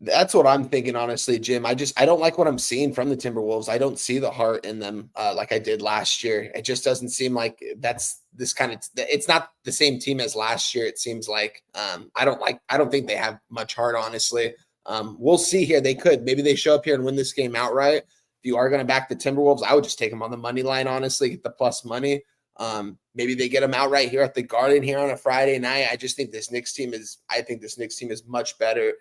That's what I'm thinking, honestly, Jim. I don't like what I'm seeing from the Timberwolves. I don't see the heart in them like I did last year. It just doesn't seem like that's this kind of. It's not the same team as last year. It seems like I don't think they have much heart, honestly. We'll see here. Maybe they show up here and win this game outright. If you are going to back the Timberwolves, I would just take them on the money line, honestly, get the plus money. Maybe they get them outright here at the Garden here on a Friday night. I just think this Knicks team is much better.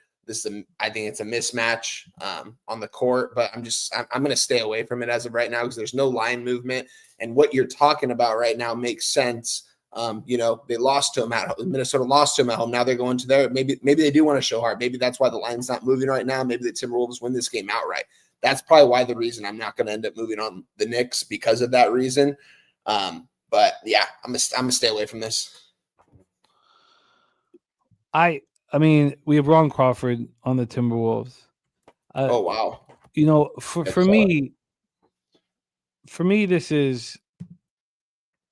I think it's a mismatch on the court, but I'm going to stay away from it as of right now because there's no line movement. And what you're talking about right now makes sense. They lost to him at home. Minnesota lost to him at home. Now they're going to there. Maybe they do want to show heart. Maybe that's why the line's not moving right now. Maybe the Timberwolves win this game outright. That's probably the reason I'm not going to end up moving on the Knicks because of that reason. But yeah, I'm gonna stay away from this. I mean, we have Ron Crawford on the Timberwolves. Oh wow! For me, this is,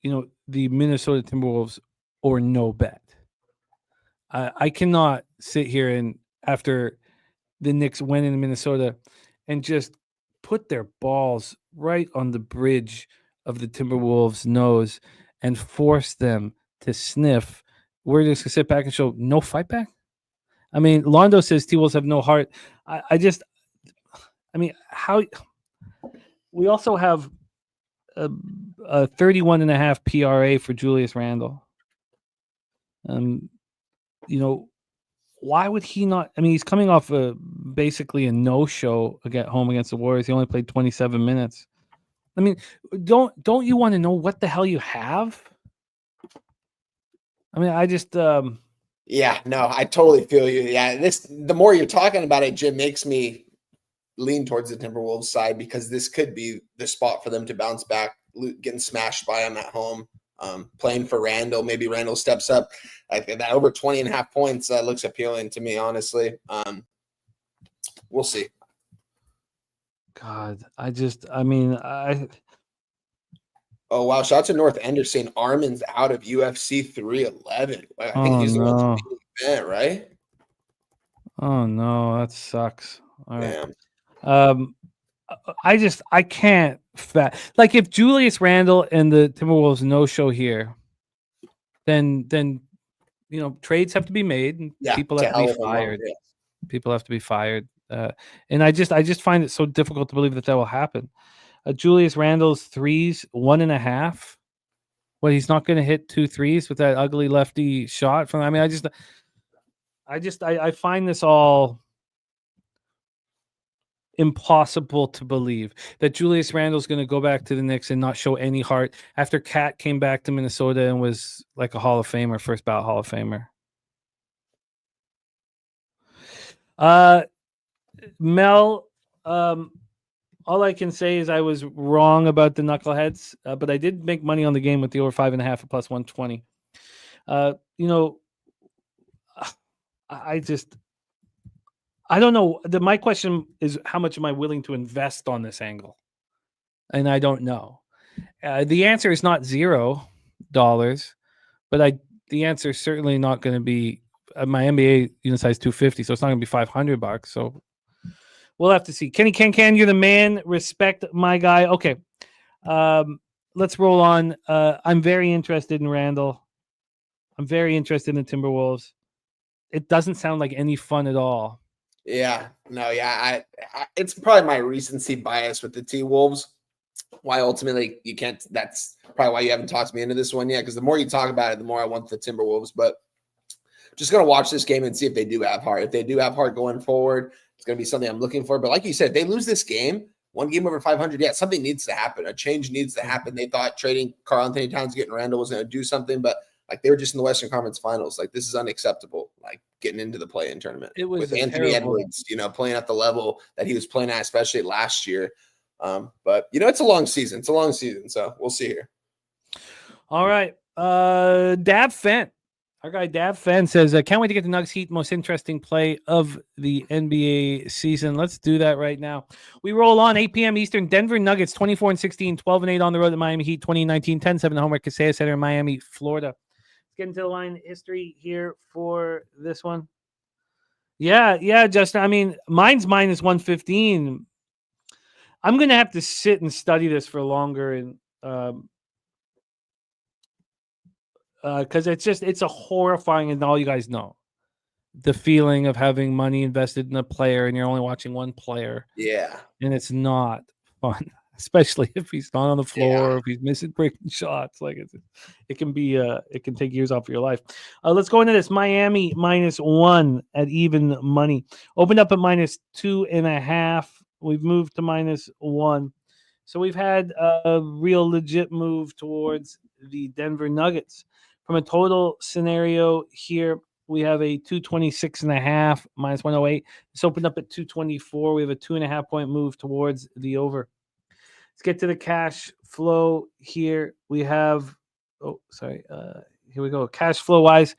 the Minnesota Timberwolves or no bet. I cannot sit here and after the Knicks win in Minnesota and just put their balls right on the bridge of the Timberwolves' nose and force them to sniff. We're just gonna sit back and show no fight back. I mean, Londo says T-Wolves have no heart. How? We also have a 31.5 PRA for Julius Randle. Why would he not? I mean, he's coming off basically a no-show at home against the Warriors. He only played 27 minutes. I mean, don't you want to know what the hell you have? I mean, I just Yeah, no, I totally feel you. Yeah, the more you're talking about it, Jim, makes me lean towards the Timberwolves side because this could be the spot for them to bounce back, getting smashed by them at home, playing for Randall. Maybe Randall steps up. That over 20.5 points looks appealing to me, honestly. We'll see. God, Oh, wow. Shout out to North Ender saying Armin's out of UFC 311. I think he's the one to be the event, right? Oh, no. That sucks. All right. Damn. I can't. Like, if Julius Randle and the Timberwolves no-show here, then trades have to be made and people have to be fired. People have to be fired. And I just find it so difficult to believe that will happen. Julius Randle's threes, 1.5. What, he's not going to hit 2 threes with that ugly lefty shot from? I mean, I find this all impossible to believe that Julius Randle's going to go back to the Knicks and not show any heart after Cat came back to Minnesota and was like a Hall of Famer, first ballot Hall of Famer. Mel, all I can say is I was wrong about the Knuckleheads, but I did make money on the game with the over 5.5 at plus 120. I don't know. My question is, how much am I willing to invest on this angle? And I don't know. The answer is not $0, but the answer is certainly not going to be my NBA unit size 250, so it's not going to be $500. So we'll have to see. Kenny Can, you're the man. Respect my guy. Okay, let's roll on. I'm very interested in Randall. I'm very interested in the Timberwolves. It doesn't sound like any fun at all. Yeah, no, yeah. I it's probably my recency bias with the T-Wolves. Why ultimately you can't. That's probably why you haven't talked me into this one yet. Because the more you talk about it, the more I want the Timberwolves. But just gonna watch this game and see if they do have heart. If they do have heart going forward, it's gonna be something I'm looking for. But like you said, if they lose this game, one game over 500. Yeah, something needs to happen. A change needs to happen. They thought trading Karl-Anthony Towns, getting Randall was gonna do something, but like they were just in the Western Conference Finals. Like this is unacceptable. Like getting into the play-in tournament. It was with Anthony terrible. Edwards, playing at the level that he was playing at, especially last year. But it's a long season. It's a long season, so we'll see here. All right. Dab Fent. Our guy Dab Fent says, can't wait to get the Nuggets Heat most interesting play of the NBA season. Let's do that right now. We roll on 8 p.m. Eastern. Denver Nuggets 24-16, 12-8 on the road at Miami Heat, 2019, 10-7 home at Kaseya Center in Miami, Florida. Let's get into the line history here for this one. Yeah, Justin. I mean, mine's minus 115. I'm going to have to sit and study this for longer and because it's a horrifying, and all you guys know the feeling of having money invested in a player and you're only watching one player. Yeah. And it's not fun, especially if he's not on the floor, or if he's missing breaking shots. Like it can be it can take years off of your life. Let's go into this. Miami -1 at even money. Opened up at -2.5. We've moved to -1. So we've had a real legit move towards the Denver Nuggets. From a total scenario here, we have a 226.5 -108. It's opened up at 224. We have a 2.5 point move towards the over. Let's get to the cash flow here. We have, here we go. Cash flow wise,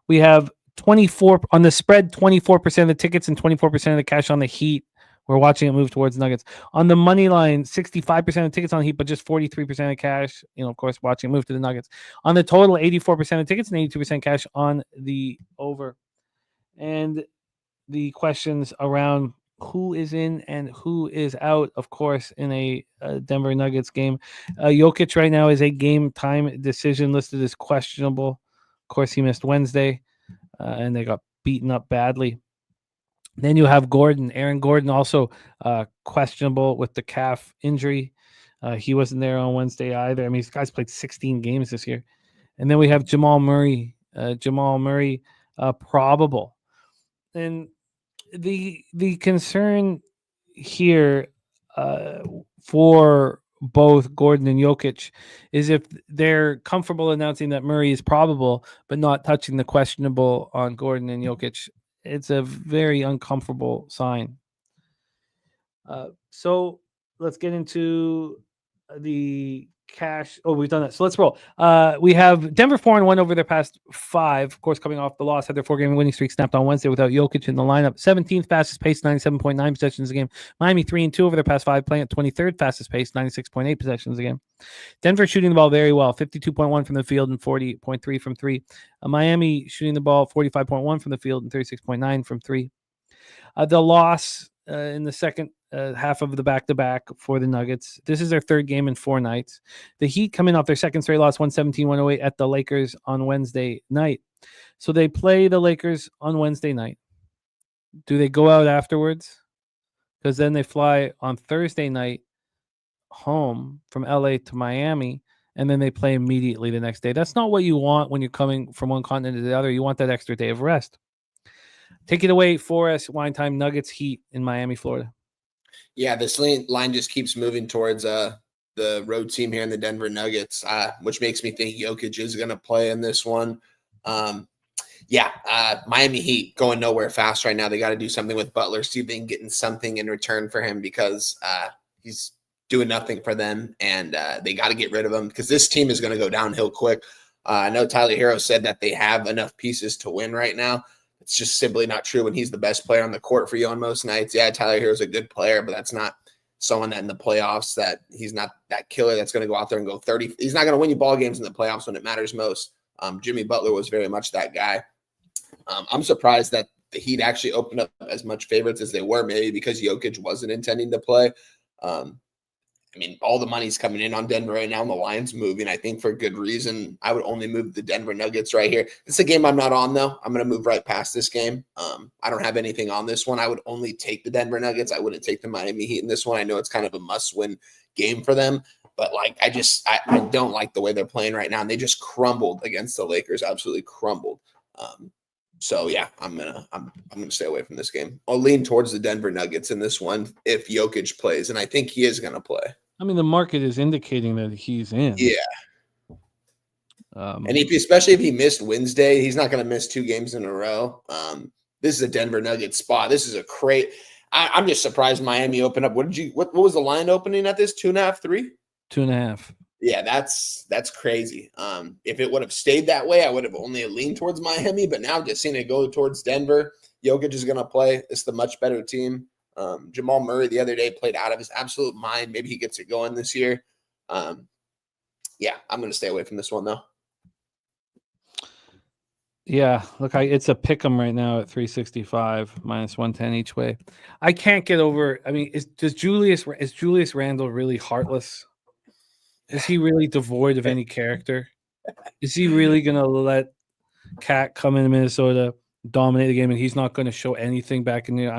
we have 24 on the spread, 24% of the tickets and 24% of the cash on the Heat. We're watching it move towards Nuggets. On the money line, 65% of tickets on the Heat, but just 43% of cash. Of course, watching it move to the Nuggets. On the total, 84% of tickets and 82% cash on the over. And the questions around who is in and who is out, of course, in a Denver Nuggets game. Jokic right now is a game time decision listed as questionable. Of course, he missed Wednesday, and they got beaten up badly. Then you have Gordon. Aaron Gordon also questionable with the calf injury. He wasn't there on Wednesday either. I mean, these guys played 16 games this year. And then we have Jamal Murray. Probable. And the concern here for both Gordon and Jokic is if they're comfortable announcing that Murray is probable, but not touching the questionable on Gordon and Jokic. It's a very uncomfortable sign. So let's get into the cash. Oh, we've done that. So let's roll. We have Denver 4-1 over their past 5. Of course, coming off the loss, had their 4-game winning streak snapped on Wednesday without Jokic in the lineup. 17th fastest pace, 97.9 possessions a game. Miami 3-2 over their past 5, playing at 23rd fastest pace, 96.8 possessions a game. Denver shooting the ball very well, 52.1 from the field and 40.3 from 3. Miami shooting the ball 45.1 from the field and 36.9 from 3. The loss in the second half of the back-to-back for the Nuggets. This is their third game in 4 nights. The Heat coming off their second straight loss, 117-108 at the Lakers on Wednesday night. So they play the Lakers on Wednesday night. Do they go out afterwards? Because then they fly on Thursday night home from LA to Miami, and then they play immediately the next day. That's not what you want when you're coming from one continent to the other. You want that extra day of rest. Take it away for us, Wine Time. Nuggets Heat in Miami, Florida. Yeah, this line just keeps moving towards the road team here in the Denver Nuggets, which makes me think Jokic is going to play in this one. Miami Heat going nowhere fast right now. They got to do something with Butler, see if they can get something in return for him, because he's doing nothing for them, and they got to get rid of him because this team is going to go downhill quick. I know Tyler Hero said that they have enough pieces to win right now. It's just simply not true when he's the best player on the court for you on most nights. Yeah, Tyler Hero's a good player, but that's not someone that in the playoffs, that he's not that killer that's going to go out there and go 30. He's not going to win you ball games in the playoffs when it matters most. Jimmy Butler was very much that guy. I'm surprised that the Heat actually opened up as much favorites as they were, maybe because Jokic wasn't intending to play. All the money's coming in on Denver right now, and the line's moving, I think, for good reason. I would only move the Denver Nuggets right here. It's a game I'm not on, though. I'm going to move right past this game. I don't have anything on this one. I would only take the Denver Nuggets. I wouldn't take the Miami Heat in this one. I know it's kind of a must-win game for them, but I don't like the way they're playing right now, and they just crumbled against the Lakers, absolutely crumbled. I'm gonna stay away from this game. I'll lean towards the Denver Nuggets in this one if Jokic plays, and I think he is gonna play. The market is indicating that he's in. Yeah. And especially if he missed Wednesday, he's not gonna miss 2 games in a row. This is a Denver Nuggets spot. This is a crate. I'm just surprised Miami opened up. What was the line opening at this? 2.5, 3? 2.5. Yeah, that's crazy. If it would have stayed that way, I would have only leaned towards Miami, but now just seeing it go towards Denver. Jokic is going to play. It's the much better team. Jamal Murray the other day played out of his absolute mind. Maybe he gets it going this year. I'm going to stay away from this one, though. Yeah, look, it's a pick 'em right now at 365 minus 110 each way. I can't get over. Is Julius Randle really heartless? Is he really devoid of any character? Is he really going to let Cat come into Minnesota, dominate the game, and he's not going to show anything back in there?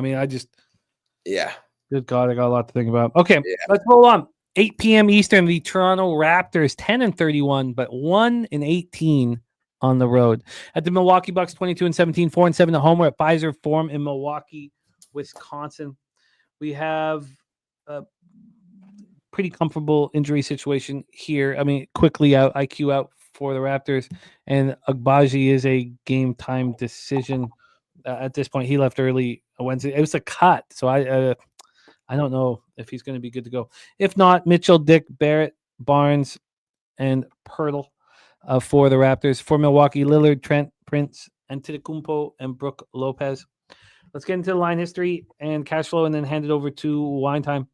Yeah. Good God, I got a lot to think about. Okay, Let's roll on. 8 p.m. Eastern, the Toronto Raptors, 10-31, but 1-18 on the road. At the Milwaukee Bucks, 22-17, 4-7 at home. We're at Pfizer Forum in Milwaukee, Wisconsin. We have a pretty comfortable injury situation here. Quickly out, IQ out for the Raptors, and Agbaji is a game time decision at this point. He left early Wednesday. It was a cut, so I don't know if he's going to be good to go. If not, Mitchell, Dick, Barrett, Barnes, and Pirtle for the Raptors. For Milwaukee, Lillard, Trent, Prince, Antetokounmpo, and Brook Lopez. Let's get into the line history and cash flow, and then hand it over to Wine Time.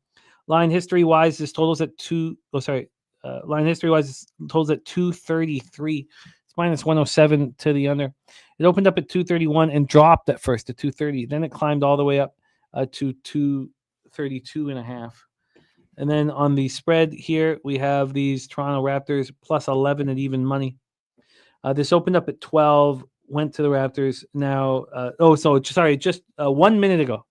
Line history wise, this totals at 233. It's minus 107 to the under. It opened up at 231 and dropped at first to 230. Then it climbed all the way up to 232.5. And then on the spread here, we have these Toronto Raptors plus 11 at even money. This opened up at 12, went to the Raptors. Now, just 1 minute ago,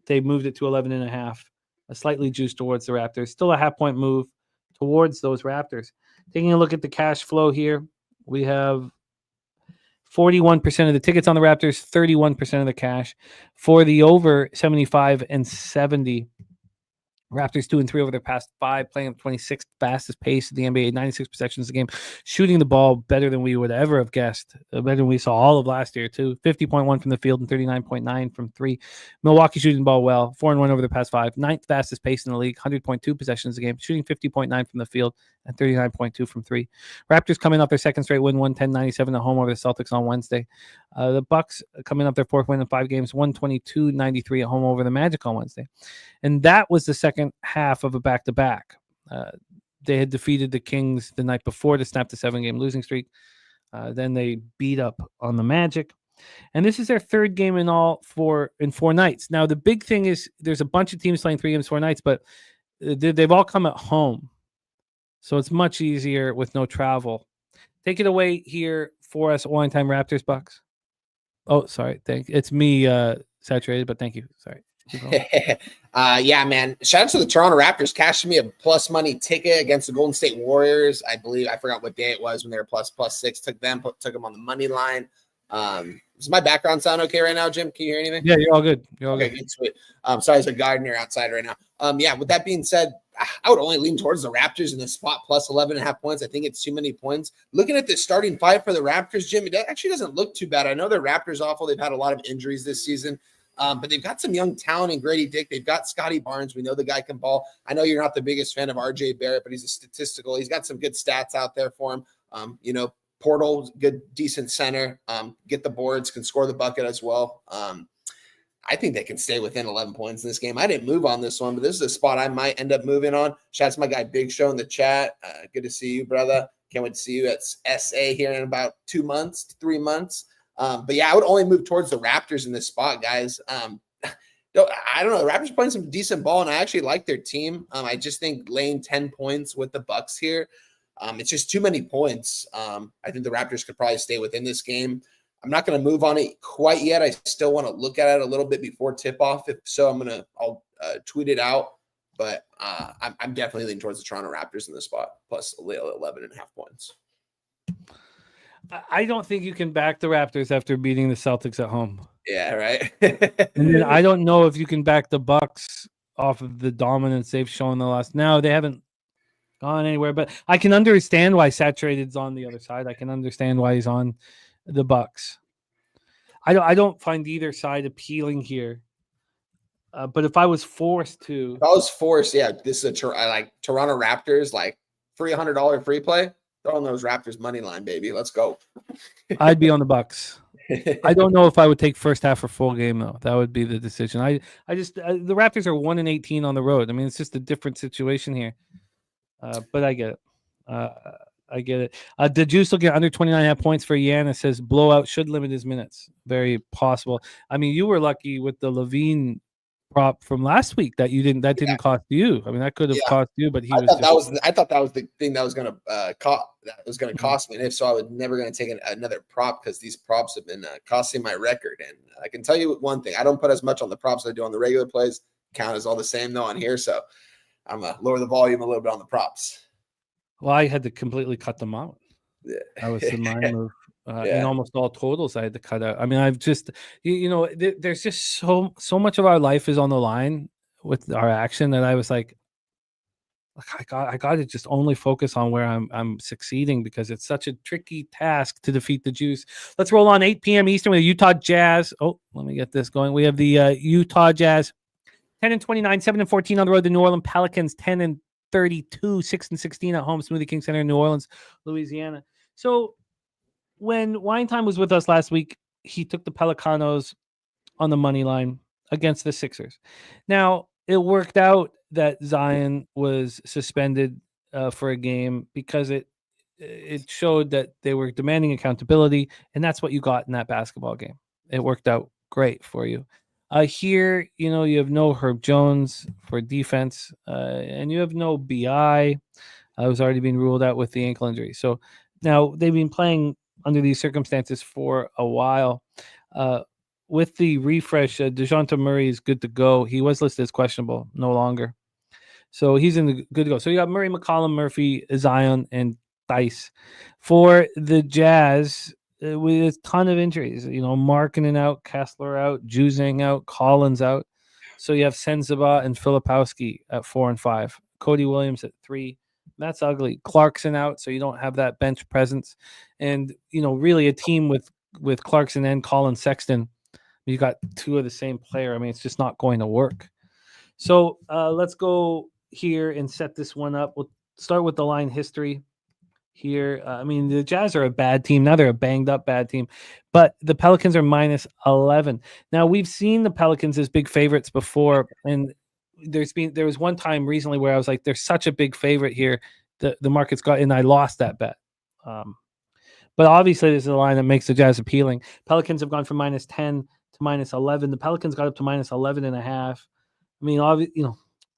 they moved it to 11.5. A slightly juiced towards the Raptors. Still a half-point move towards those Raptors. Taking a look at the cash flow here, we have 41% of the tickets on the Raptors, 31% of the cash. For the over, 75 and 70. Raptors 2-3 over their past 5, playing at 26th fastest pace of the NBA, 96 possessions a game, shooting the ball better than we would ever have guessed, better than we saw all of last year too. 50.1 from the field and 39.9 from 3. Milwaukee shooting the ball well, 4-1 over the past 5, 9th fastest pace in the league, 100.2 possessions a game, shooting 50.9 from the field and 39.2 from 3. Raptors coming off their second straight win, 110-97 at home over the Celtics on Wednesday. The Bucks coming off their 4th win in 5 games, 122-93 at home over the Magic on Wednesday. And that was the second half of a back-to-back. They had defeated the Kings the night before to snap the 7-game losing streak. Then they beat up on the Magic. And this is their third game in 4 nights. Now, the big thing is there's a bunch of teams playing 3 games, 4 nights, but they've all come at home. So it's much easier with no travel. Take it away here for us, Wine Time Raptors Bucks. Oh, sorry. It's me saturated, but thank you. Sorry. Yeah, man. Shout out to the Toronto Raptors. Cashed me a plus money ticket against the Golden State Warriors. I forgot what day it was when they were plus 6. Took them on the money line. Does my background sound okay right now, Jim? Can you hear anything? Yeah, you're all good. Good, sweet. Sorry, there's a gardener outside right now. Yeah, with that being said, I would only lean towards the Raptors in the spot plus 11.5 points. I think it's too many points. Looking at the starting 5 for the Raptors, Jim, it actually doesn't look too bad. I know the Raptors awful. They've had a lot of injuries this season. But they've got some young talent in Grady Dick. They've got Scotty Barnes. We know the guy can ball. I know you're not the biggest fan of RJ Barrett, but he's he's got some good stats out there for him. Portal, good, decent center. Get the boards, can score the bucket as well. I think they can stay within 11 points in this game. I didn't move on this one, but this is a spot I might end up moving on. Shout out to my guy Big Show in the chat. Good to see you, brother. Can't wait to see you at SA here in about 3 months. But yeah, I would only move towards the Raptors in this spot, guys. I don't know. The Raptors playing some decent ball, and I actually like their team. I just think laying 10 points with the Bucks here, it's just too many points. I think the Raptors could probably stay within this game. I'm not going to move on it quite yet. I still want to look at it a little bit before tip-off. If so, I'll tweet it out. But I'm definitely leaning towards the Toronto Raptors in this spot, plus 11.5 points. I don't think you can back the Raptors after beating the Celtics at home. Yeah, right. And then I don't know if you can back the Bucks off of the dominance they've shown the last. Now they haven't gone anywhere, but I can understand why Saturated's on the other side. I can understand why he's on the Bucks. I don't find either side appealing here. But if I was forced to, yeah, this is I like Toronto Raptors, like $300 free play. Throw on those Raptors money line, baby. Let's go. I'd be on the Bucks. I don't know if I would take first half or full game though. That would be the decision. The Raptors are 1-18 on the road. I mean, it's just a different situation here. But I get it. I get it. The Juice looking at under 29.5 points for Yan. It says blowout should limit his minutes. Very possible. I mean, you were lucky with the Levine prop from last week that didn't cost you. I mean, that could have cost you, but I thought that was the thing that was going to cost me. And if so, I was never going to take another prop because these props have been costing my record. And I can tell you one thing: I don't put as much on the props as I do on the regular plays. Count is all the same though on here, so I'm gonna lower the volume a little bit on the props. Well, I had to completely cut them out. Yeah. That was the mind move. In almost all totals, I had to cut out. I mean, I've just, there's just so much of our life is on the line with our action that I was like I got to just only focus on where I'm succeeding because it's such a tricky task to defeat the Juice. Let's roll on 8 p.m. Eastern with the Utah Jazz. Oh, let me get this going. We have the Utah Jazz 10-29, 7-14 on the road. The New Orleans Pelicans 10-32, 6-16 at home. Smoothie King Center in New Orleans, Louisiana. So when Wine Time was with us last week, he took the Pelicanos on the money line against the Sixers. Now, it worked out that Zion was suspended for a game because it showed that they were demanding accountability, and that's what you got in that basketball game. It worked out great for you. Here, you have no Herb Jones for defense, and you have no BI. Who's already been ruled out with the ankle injury. So now they've been playing under these circumstances for a while. With the refresh, DeJounte Murray is good to go. He was listed as questionable, no longer. So he's good to go. So you got Murray, McCollum, Murphy, Zion, and Dice. For the Jazz, with a ton of injuries, Markkanen out, Kessler out, Juzang out, Collins out. So you have Sensabaugh and Filipowski at 4 and 5. Cody Williams at 3. That's ugly. Clarkson out, so you don't have that bench presence. And, really a team with Clarkson and Colin Sexton, you got two of the same player. I mean, it's just not going to work. So let's go here and set this one up. We'll start with the line history here. I mean, the Jazz are a bad team. Now they're a banged up bad team, but the Pelicans are minus 11. Now we've seen the Pelicans as big favorites before, and there was one time recently where I was like, they're such a big favorite here. The market's got, and I lost that bet. But obviously, this is a line that makes the Jazz appealing. Pelicans have gone from -10 to -11. The Pelicans got up to -11.5. I mean,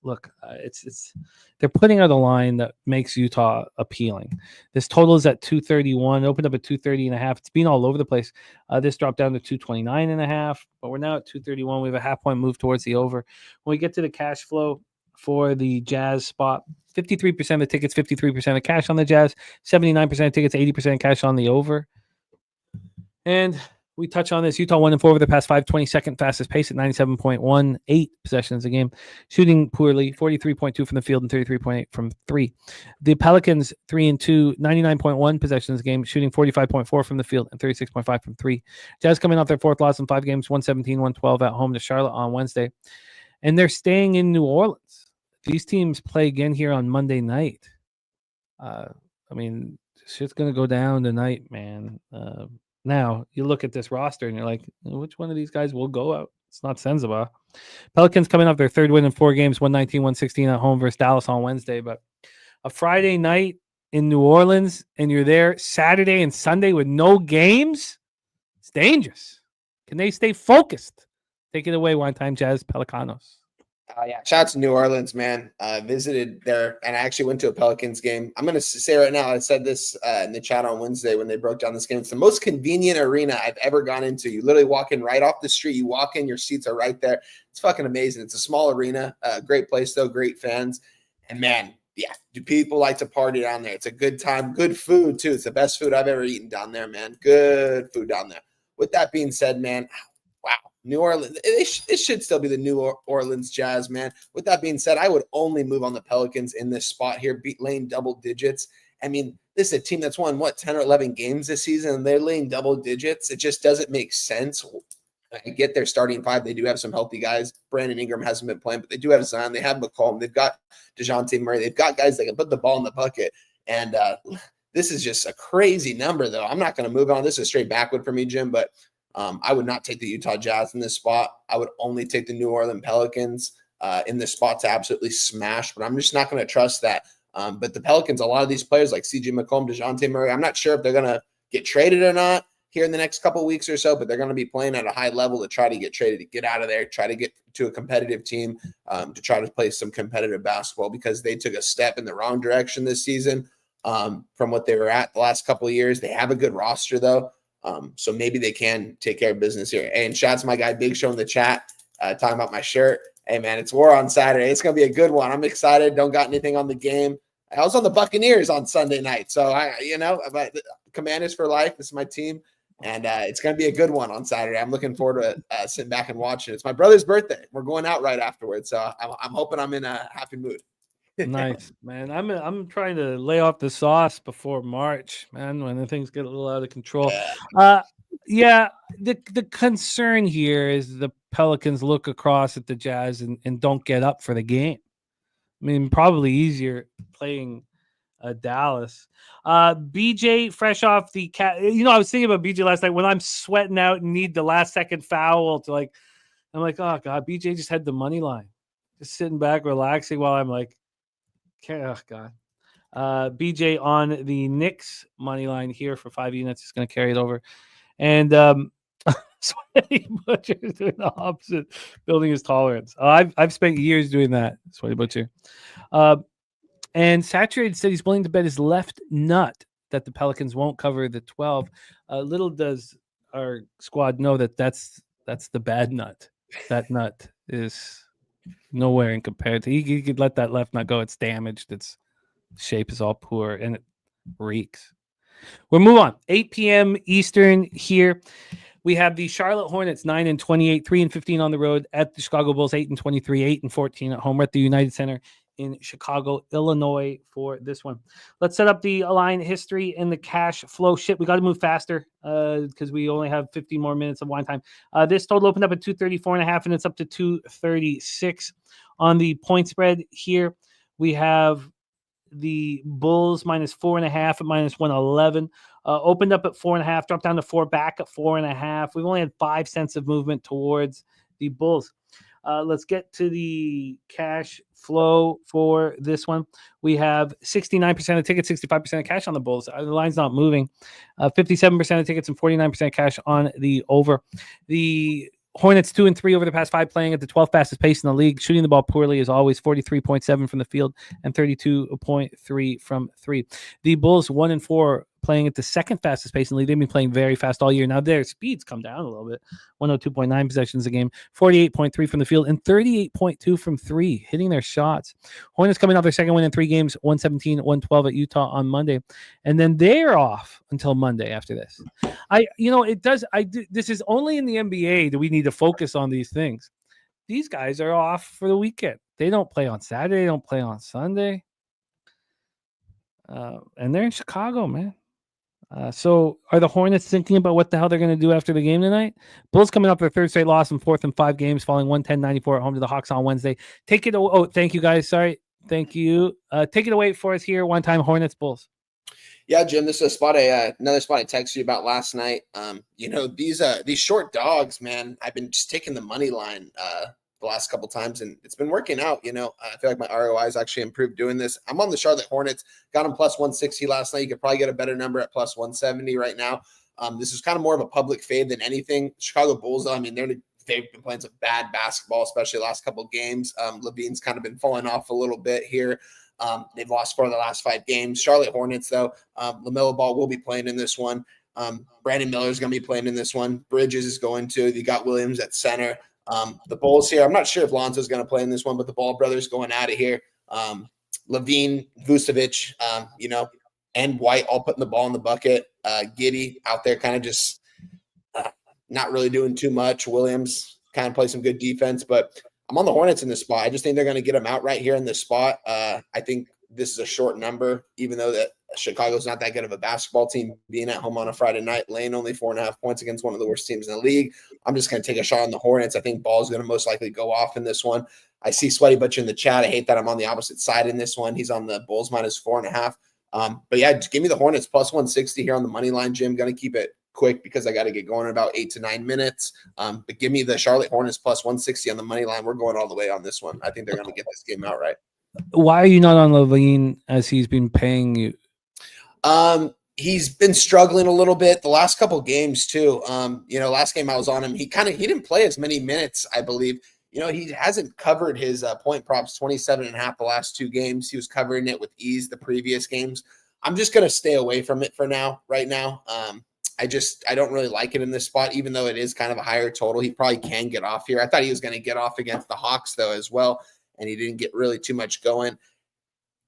look, it's they're putting out a line that makes Utah appealing. This total is at 231. Opened up at 230.5. It's been all over the place. This dropped down to 229.5, but we're now at 231. We have a half-point move towards the over. When we get to the cash flow for the Jazz spot, 53% of the tickets, 53% of cash on the Jazz, 79% of tickets, 80% cash on the over. And we touch on this. Utah 1-4 over the past 5, 22nd fastest pace at 97.18 possessions a game. Shooting poorly, 43.2 from the field and 33.8 from 3. The Pelicans 3-2, 99.1 possessions a game, shooting 45.4 from the field and 36.5 from 3. Jazz coming off their 4th loss in 5 games, 117, 112 at home to Charlotte on Wednesday. And they're staying in New Orleans. These teams play again here on Monday night. I mean, shit's going to go down tonight, man. Now, you look at this roster and you're like, which one of these guys will go out? It's not Sensabaugh. Pelicans coming off their 3rd win in 4 games, 119, 116 at home versus Dallas on Wednesday. But a Friday night in New Orleans and you're there Saturday and Sunday with no games, it's dangerous. Can they stay focused? Take it away, One Time Jazz Pelicanos. Yeah, shout out to New Orleans, man. Visited there, and I actually went to a Pelicans game. I'm going to say right now, I said this in the chat on Wednesday when they broke down this game. It's the most convenient arena I've ever gone into. You literally walk in right off the street. You walk in, your seats are right there. It's fucking amazing. It's a small arena. Great place, though. Great fans. And, man, yeah, do people like to party down there? It's a good time. Good food, too. It's the best food I've ever eaten down there, man. Good food down there. With that being said, man, wow. New Orleans, it should still be the New Orleans Jazz, man. With that being said, I would only move on the Pelicans in this spot here, laying double digits. I mean, this is a team that's won, 10 or 11 games this season, and they're laying double digits. It just doesn't make sense. I get their starting 5. They do have some healthy guys. Brandon Ingram hasn't been playing, but they do have Zion. They have McCollum. They've got DeJounte Murray. They've got guys that can put the ball in the bucket. And this is just a crazy number, though. I'm not going to move on. This is straight backward for me, Jim, but I would not take the Utah Jazz in this spot. I would only take the New Orleans Pelicans in this spot to absolutely smash, but I'm just not going to trust that. But the Pelicans, a lot of these players like CJ McCollum, DeJounte Murray, I'm not sure if they're going to get traded or not here in the next couple of weeks or so, but they're going to be playing at a high level to try to get traded, to get out of there, try to get to a competitive team, to try to play some competitive basketball because they took a step in the wrong direction this season from what they were at the last couple of years. They have a good roster, though. So maybe they can take care of business here. And shout out to my guy Big Show in the chat talking about my shirt. Hey, man, it's war on Saturday. It's going to be a good one. I'm excited. Don't got anything on the game. I was on the Buccaneers on Sunday night. So, about Commanders for life. This is my team. And it's going to be a good one on Saturday. I'm looking forward to sitting back and watching. It's my brother's birthday. We're going out right afterwards. So I'm hoping I'm in a happy mood. Nice, man. I'm trying to lay off the sauce before March, man, when the things get a little out of control. Yeah, the concern here is the Pelicans look across at the Jazz and don't get up for the game. I mean, probably easier playing Dallas. BJ, fresh off the cat. I was thinking about BJ last night when I'm sweating out and need the last second foul to I'm like, oh God, BJ just had the money line. Just sitting back, relaxing while I'm like, oh God. BJ on the Knicks money line here for 5 units is going to carry it over. And Sweaty Butcher is doing the opposite, building his tolerance. I've spent years doing that, Sweaty Butcher. And Saturated said he's willing to bet his left nut that the Pelicans won't cover the 12. Little does our squad know that's the bad nut. That nut is nowhere in compared to he could let that left nut go. It's damaged. Its shape is all poor and it reeks. We'll move on. 8 p.m. Eastern here. We have the Charlotte Hornets 9-28, 3-15 on the road at the Chicago Bulls 8-23, 8-14 at home. We're at the United Center in Chicago, Illinois for this one. Let's set up the line history and the cash flow. Shit, we got to move faster because we only have 15 more minutes of wine time. This total opened up at 234.5 and it's up to 236 on the point spread here. We have the Bulls -4.5 at -111. Opened up at 4.5, dropped down to 4, back at 4.5. We've only had 5 cents of movement towards the Bulls. Let's get to the cash flow for this one. We have 69% of tickets, 65% of cash on the Bulls. The line's not moving. 57% of tickets and 49% cash on the over. The Hornets 2-3 over the past 5, playing at the 12th fastest pace in the league. Shooting the ball poorly as always, 43.7 from the field and 32.3 from 3. The Bulls 1-4, playing at the second fastest pace in the league. They've been playing very fast all year. Now their speeds come down a little bit. 102.9 possessions a game, 48.3 from the field and 38.2 from 3, hitting their shots. Hornets coming off their second win in 3 games, 117-112 at Utah on Monday. And then they're off until Monday after this. This is only in the NBA that we need to focus on these things. These guys are off for the weekend. They don't play on Saturday. They don't play on Sunday. And they're in Chicago, man. So are the Hornets thinking about what the hell they're going to do after the game tonight? Bulls coming up their third straight loss and 4th in 5 games, falling 110-94 at home to the Hawks on Wednesday. Take it. Oh, thank you guys. Sorry. Thank you. Take it away for us here. One time Hornets Bulls. Yeah, Jim, this is another spot I texted you about last night. These short dogs, man, I've been just taking the money line the last couple times, and it's been working out. I feel like my ROI has actually improved doing this. I'm on the Charlotte Hornets, got them plus 160 last night. You could probably get a better number at plus 170 right now. This is kind of more of a public fade than anything. Chicago Bulls, I mean, they've been playing some bad basketball, especially the last couple of games. Levine's kind of been falling off a little bit here. They've lost 4 of the last 5 games. Charlotte Hornets, though, LaMelo Ball will be playing in this one. Brandon Miller is going to be playing in this one. Bridges is going to. You got Williams at center. The Bulls here, I'm not sure if Lonzo's going to play in this one, but the Ball brothers going at it here. Levine, Vucevic, and White all putting the ball in the bucket. Giddey out there kind of just not really doing too much. Williams kind of play some good defense, but I'm on the Hornets in this spot. I just think they're going to get them out right here in this spot. I think this is a short number, even though that Chicago's not that good of a basketball team, being at home on a Friday night, laying only 4.5 points against one of the worst teams in the league. I'm just going to take a shot on the Hornets. I think Ball's going to most likely go off in this one. I see Sweaty Butcher in the chat. I hate that I'm on the opposite side in this one. He's on the Bulls minus 4.5. But yeah, just give me the Hornets plus 160 here on the money line, Jim. Going to keep it quick because I got to get going in about 8 to 9 minutes. But give me the Charlotte Hornets plus 160 on the money line. We're going all the way on this one. I think they're going to get this game outright. Why are you not on Levine as he's been paying you? He's been struggling a little bit the last couple games too. Last game I was on him, he didn't play as many minutes, I believe. He hasn't covered his point props 27.5 the last 2 games. He was covering it with ease the previous games. I'm just going to stay away from it for now, right now. I don't really like it in this spot, even though it is kind of a higher total. He probably can get off here. I thought he was going to get off against the Hawks though, as well. And he didn't get really too much going.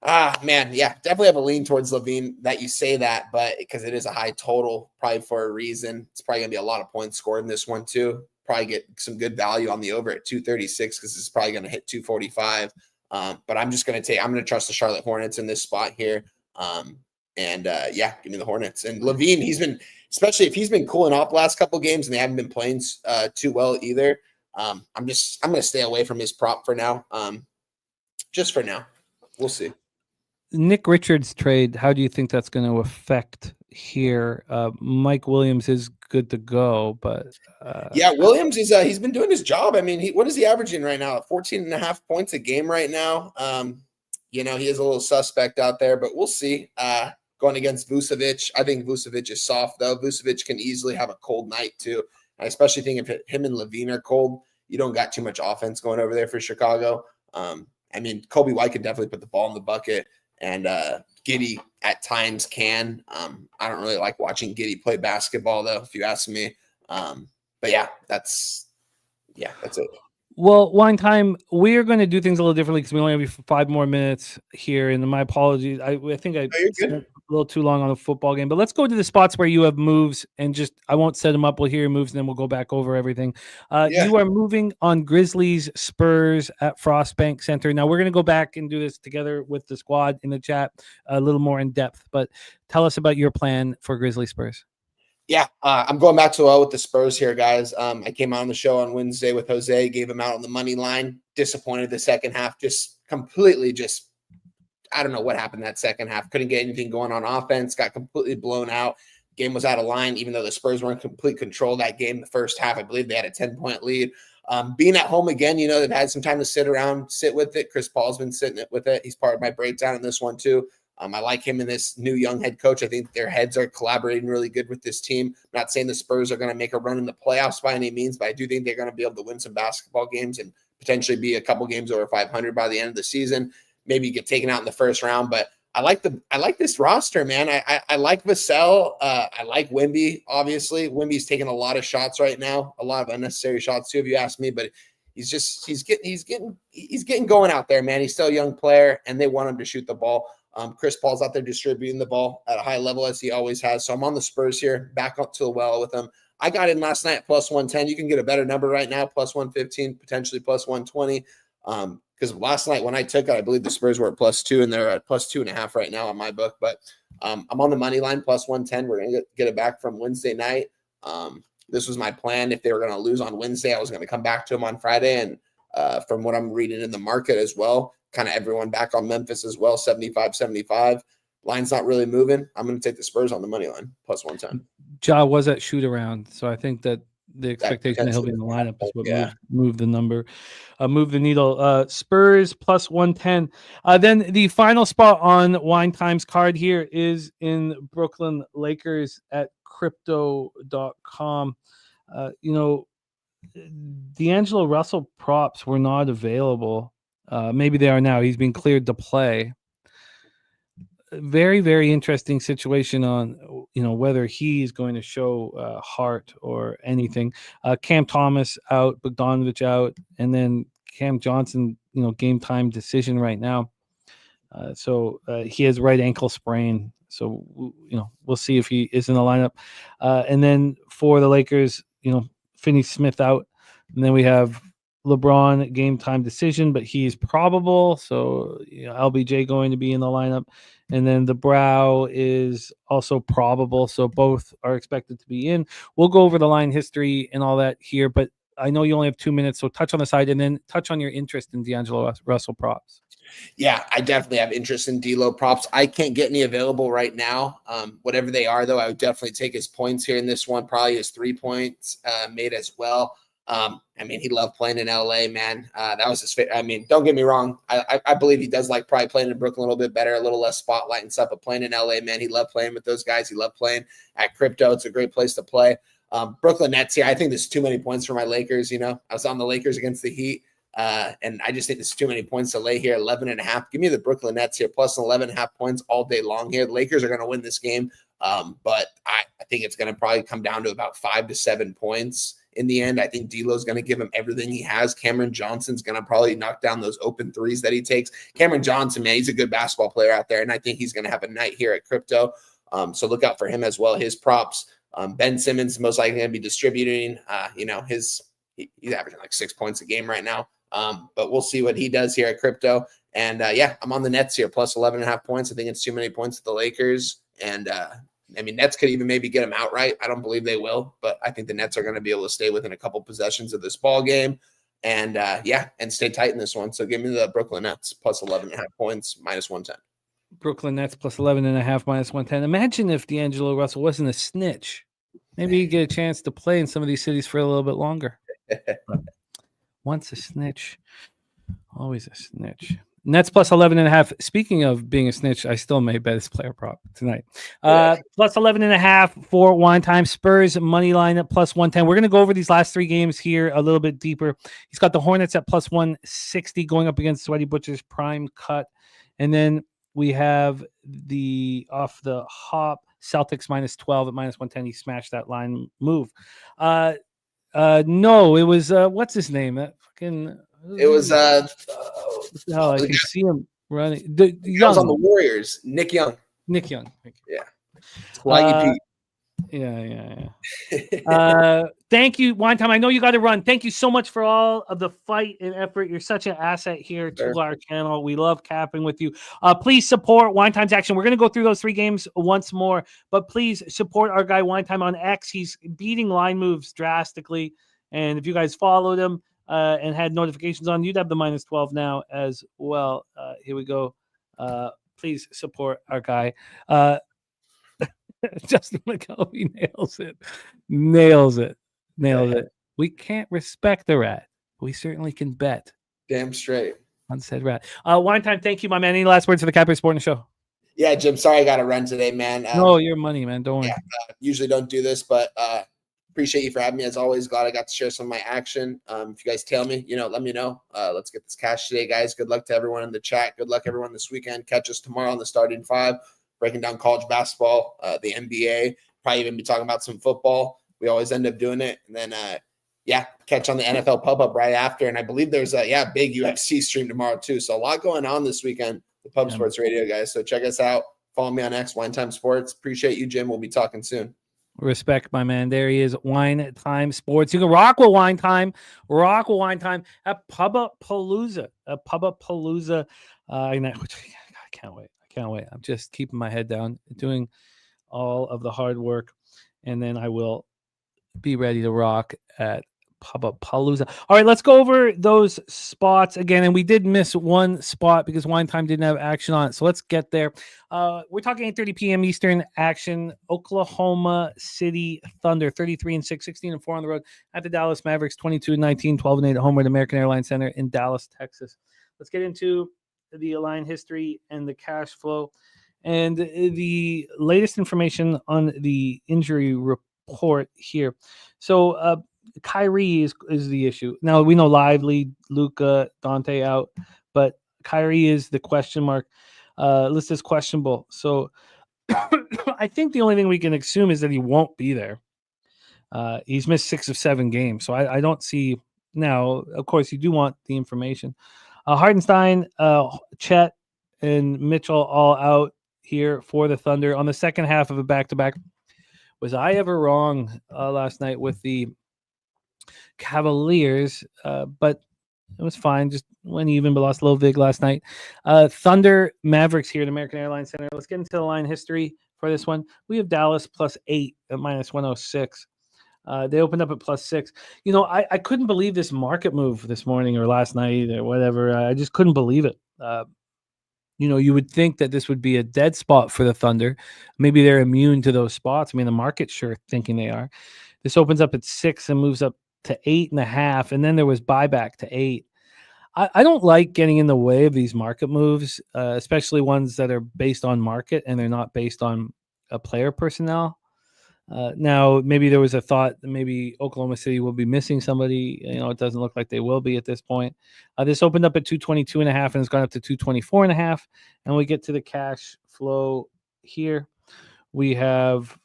Man, yeah, definitely have a lean towards Levine that you say that, but because it is a high total, probably for a reason. It's probably going to be a lot of points scored in this one too. Probably get some good value on the over at 236 because it's probably going to hit 245. But I'm going to trust the Charlotte Hornets in this spot here. Give me the Hornets. And Levine, especially if he's been cooling off the last couple of games and they haven't been playing too well either. I'm going to stay away from his prop for now. Just for now. We'll see. Nick Richards trade, how do you think that's going to affect here? Mike Williams is good to go, but Williams is he's been doing his job. I mean, what is he averaging right now? 14.5 points a game right now. He is a little suspect out there, but we'll see. Going against Vucevic, I think Vucevic is soft though. Vucevic can easily have a cold night too. I especially think if him and Levine are cold, you don't got too much offense going over there for Chicago. Kobe White could definitely put the ball in the bucket. And Giddey at times can. I don't really like watching Giddey play basketball, though, if you ask me. That's it. Well, one time we're going to do things a little differently because we only have 5 more minutes here. And my apologies. I think I spent a little too long on the football game. But let's go to the spots where you have moves and I won't set them up. We'll hear your moves and then we'll go back over everything. You are moving on Grizzlies Spurs at Frostbank Center. Now we're going to go back and do this together with the squad in the chat a little more in depth. But tell us about your plan for Grizzlies Spurs. Yeah, I'm going back to with the Spurs here, guys. I came out on the show on Wednesday with Jose, gave him out on the money line. Disappointed the second half, I don't know what happened that second half. Couldn't get anything going on offense, got completely blown out. Game was out of line, even though the Spurs were in complete control that game. The first half, I believe they had a 10-point lead. Being at home again, they've had some time to sit with it. Chris Paul's been sitting with it. He's part of my breakdown in this one too. I like him and this new young head coach. I think their heads are collaborating really good with this team. I'm not saying the Spurs are going to make a run in the playoffs by any means, but I do think they're going to be able to win some basketball games and potentially be a couple games over 500 by the end of the season. Maybe get taken out in the first round, but I like this roster, man. I like Vassell. I like Wemby. Obviously, Wemby's taking a lot of shots right now, a lot of unnecessary shots too, if you ask me. But he's getting going out there, man. He's still a young player, and they want him to shoot the ball. Chris Paul's out there distributing the ball at a high level as he always has. So I'm on the Spurs here, back up to the well with them. I got in last night at plus 110. You can get a better number right now, plus 115, potentially plus 120. Because last night when I took it, I believe the Spurs were at plus 2, and they're at plus 2.5 right now on my book. But I'm on the money line, plus 110. We're going to get it back from Wednesday night. This was my plan. If they were going to lose on Wednesday, I was going to come back to them on Friday. And from what I'm reading in the market as well, kind of everyone back on Memphis as well, 75-75. Line's not really moving. I'm going to take the Spurs on the money line, plus 110. Ja was at shoot around, so I think that the expectation that he'll be in the lineup is what moved the number, move the needle. Spurs plus 110. Then the final spot on Wine Time's card here is in Brooklyn Lakers at crypto.com. D'Angelo Russell props were not available. Maybe they are now. He's been cleared to play. Very, very interesting situation on, whether he's going to show heart or anything. Cam Thomas out, Bogdanovic out, and then Cam Johnson, game time decision right now. So he has right ankle sprain. So, we'll see if he is in the lineup. And then for the Lakers, Finney Smith out. And then we have LeBron game time decision, but he's probable. So LBJ going to be in the lineup. And then the Brow is also probable. So both are expected to be in. We'll go over the line history and all that here, but I know you only have 2 minutes. So touch on the side and then touch on your interest in D'Angelo Russell props. Yeah, I definitely have interest in D'Lo props. I can't get any available right now. Whatever they are, though, I would definitely take his points here in this one. Probably his 3 points made as well. He loved playing in LA, man. That was his favorite. Don't get me wrong. I believe he does like probably playing in Brooklyn a little bit better, a little less spotlight and stuff, but playing in LA, man, he loved playing with those guys. He loved playing at crypto. It's a great place to play. Brooklyn Nets here. I think there's too many points for my Lakers. I was on the Lakers against the Heat. And I just think there's too many points to lay here. 11.5. Give me the Brooklyn Nets here, plus 11.5 points all day long here. The Lakers are going to win this game. But I think it's going to probably come down to about 5 to 7 points. In the end, I think D'Lo's going to give him everything he has. Cameron Johnson's going to probably knock down those open threes that he takes. Cameron Johnson, man, he's a good basketball player out there, and I think he's going to have a night here at crypto. So look out for him as well. His props. Ben Simmons most likely going to be distributing. He's averaging like 6 points a game right now. But we'll see what he does here at crypto. And I'm on the Nets here, plus 11.5 points. I think it's too many points to the Lakers. And Nets could even maybe get them outright. I don't believe they will, but I think the Nets are going to be able to stay within a couple possessions of this ball game. And and stay tight in this one. So give me the Brooklyn Nets plus 11.5 points, minus 110. Brooklyn Nets plus 11.5, minus 110. Imagine if D'Angelo Russell wasn't a snitch. Maybe he'd get a chance to play in some of these cities for a little bit longer. Once a snitch, always a snitch. Nets plus 11.5. Speaking of being a snitch, I still may bet his player prop tonight. Plus 11.5 for Wine Time. Spurs money line at plus 110. We're going to go over these last 3 games here a little bit deeper. He's got the Hornets at plus 160 going up against Sweaty Butcher's prime cut. And then we have the off the hop Celtics minus 12 at minus 110. He smashed that line move. No, it was what's his name? It was I can see him running. He was on the Warriors. Nick Young. Yeah. Yeah. Thank you, Wine Time. I know you got to run. Thank you so much for all of the fight and effort. You're such an asset here to our channel. We love capping with you. Please support Wine Time's action. We're going to go through those 3 games once more, but please support our guy Wine Time on X. He's beating line moves drastically. And if you guys followed him and had notifications on, you'd have the minus 12 now as well. Here we go. Please support our guy. Justin McKelvey nails it. We can't respect the rat We certainly can bet. Damn straight. On said rat. Wine time. Thank you, my man. Any last words for the Capri Sporting Show? Yeah, Jim. Sorry I got to run today, man. No, your money, man. Don't worry. Yeah, usually don't do this, but appreciate you for having me as always. Glad I got to share some of my action. If you guys tail me, let me know. Let's get this cash today, guys. Good luck to everyone in the chat. Good luck everyone this weekend. Catch us tomorrow on the Starting Five, breaking down college basketball, the NBA. Probably even be talking about some football. We always end up doing it, and then catch on the NFL Pub Up right after. And I believe there's a big UFC stream tomorrow too. So a lot going on this weekend. The Pub Sports Radio, guys. So check us out. Follow me on X, Wine Time Sports. Appreciate you, Jim. We'll be talking soon. Respect, my man. There he is, Wine Time Sports. You can rock with Wine Time. Rock with Wine Time at Pubba Palooza. Pubba Palooza. I can't wait. I can't wait. I'm just keeping my head down, doing all of the hard work, and then I will be ready to rock at Pubba Palooza. All right, let's go over those spots again. And we did miss one spot because Wine Time didn't have action on it. So let's get there. We're talking 8:30 p.m. Eastern action. Oklahoma City Thunder, 33-6, 16-4 on the road at the Dallas Mavericks, 22-19, 12-8 at home at American Airlines Center in Dallas, Texas. Let's get into the line history and the cash flow and the latest information on the injury report here. So, Kyrie is the issue. Now we know Lively, Luka, Dante out, but Kyrie is the question mark. Listed as questionable. So I think the only thing we can assume is that he won't be there. He's missed 6 of 7 games, so I don't see now. Of course, you do want the information. Hartenstein, Chet, and Mitchell all out here for the Thunder on the second half of a back-to-back. Was I ever wrong last night with the Cavaliers, but it was fine. Just went even, but lost a little vig last night. Thunder Mavericks here at American Airlines Center. Let's get into the line history for this one. We have Dallas +8 at -106. They opened up at +6. I couldn't believe this market move this morning or last night or whatever. I just couldn't believe it. You would think that this would be a dead spot for the Thunder. Maybe they're immune to those spots. I mean, the market's sure thinking they are. This opens up at 6 and moves up to 8.5, and then there was buyback to 8. I don't like getting in the way of these market moves, especially ones that are based on market and they're not based on a player personnel. Now, maybe there was a thought that maybe Oklahoma City will be missing somebody. It doesn't look like they will be at this point. This opened up at 222.5 and has gone up to 224.5. And we get to the cash flow here. We have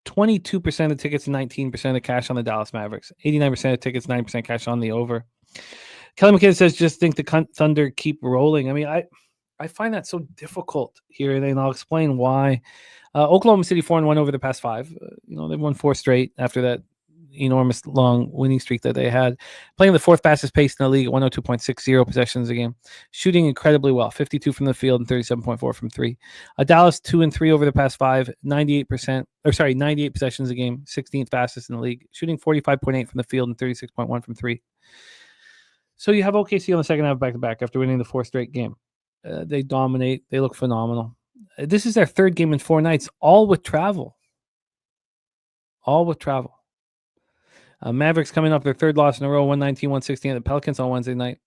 22% of tickets, 19% of cash on the Dallas Mavericks, 89% of tickets, 9% cash on the over. Kelly McKinnon says, just think the Thunder keep rolling. I mean, I find that so difficult here, and I'll explain why. Oklahoma City 4-1 over the past 5. They've won 4 straight after that enormous long winning streak that they had. Playing the 4th fastest pace in the league at 102.60 possessions a game. Shooting incredibly well, 52 from the field and 37.4 from 3. Dallas 2-3 over the past 5, 98 possessions a game, 16th fastest in the league. Shooting 45.8 from the field and 36.1 from 3. So you have OKC on the second half back-to-back after winning the 4th straight game. They dominate. They look phenomenal. This is their 3rd game in 4 nights, all with travel. Mavericks coming up their 3rd loss in a row, 119-116 at the Pelicans on Wednesday night.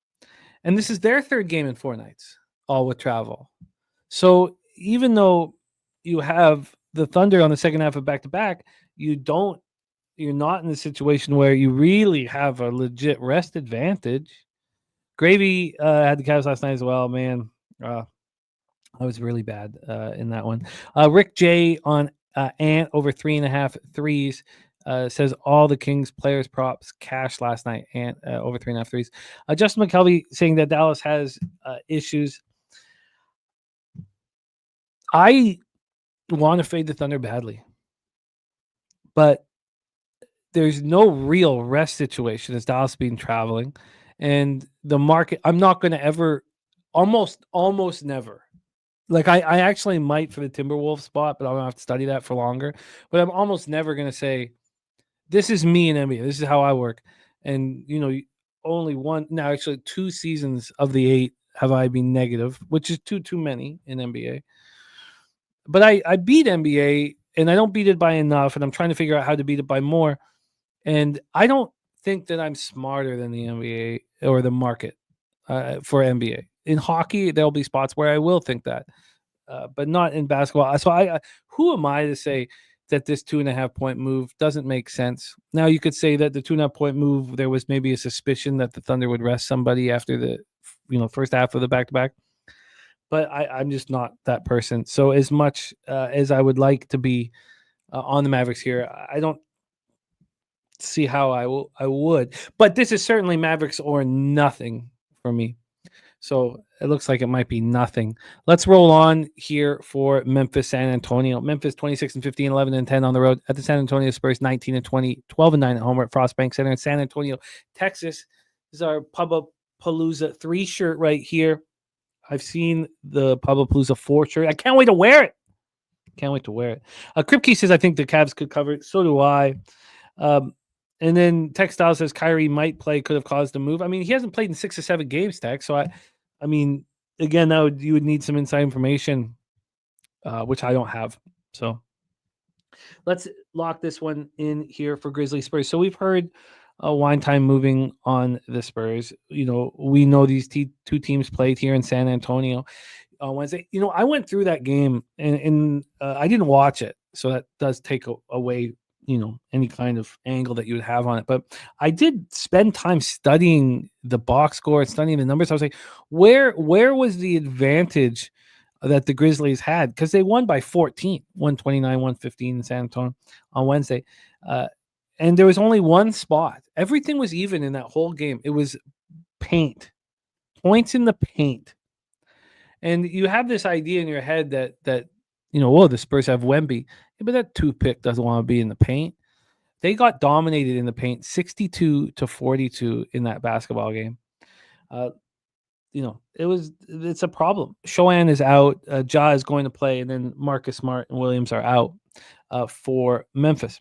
And this is their 3rd game in 4 nights, all with travel. So even though you have the Thunder on the second half of back-to-back, you're not in the situation where you really have a legit rest advantage. Gravy had the Cavs last night as well, man. I was really bad in that one. Rick J on Ant over 3.5 threes says all the Kings players props cash last night. Ant over 3.5 threes. Justin McKelvey saying that Dallas has issues. I want to fade the Thunder badly, but there's no real rest situation as Dallas been traveling, and the market. I'm not going to ever, almost never. Like I actually might for the Timberwolves spot, but I'm gonna have to study that for longer. But I'm almost never gonna say, this is me in NBA. This is how I work. And only 2 seasons of the 8 have I been negative, which is too many in NBA. But I beat NBA, and I don't beat it by enough, and I'm trying to figure out how to beat it by more. And I don't think that I'm smarter than the NBA or the market for NBA. In hockey, there'll be spots where I will think that, but not in basketball. So who am I to say that this 2.5 point move doesn't make sense? Now you could say that the 2.5 point move, there was maybe a suspicion that the Thunder would rest somebody after the first half of the back-to-back. But I'm just not that person. So as much as I would like to be on the Mavericks here, I don't see how I would. But this is certainly Mavericks or nothing for me. So it looks like it might be nothing. Let's roll on here for Memphis, San Antonio. Memphis 26-15, 11-10 on the road at the San Antonio Spurs, 19-20, 12-9 at home at Frostbank Center in San Antonio, Texas. This is our Pubba Palooza 3 shirt right here. I've seen the Pubba Palooza 4 shirt. I can't wait to wear it. Kripke says, I think the Cavs could cover it. So do I. And then Textile says Kyrie might play, could have caused the move. I mean, he hasn't played in 6 or 7 games, Tex. So, I mean, again, you would need some inside information, which I don't have. So let's lock this one in here for Grizzlies Spurs. So we've heard wine time moving on the Spurs. We know these two teams played here in San Antonio on Wednesday. I went through that game and I didn't watch it. So that does take away, any kind of angle that you would have on it. But I did spend time studying the box score and studying the numbers. I was like, where was the advantage that the Grizzlies had? Because they won by 14, 129-115 in San Antonio on Wednesday. And there was only one spot. Everything was even in that whole game. It was paint. Points in the paint. And you have this idea in your head that the Spurs have Wemby. Yeah, but that toothpick doesn't want to be in the paint. They got dominated in the paint, 62-42 in that basketball game. It's a problem. Shoan is out. Ja is going to play, and then Marcus Smart and Williams are out for Memphis.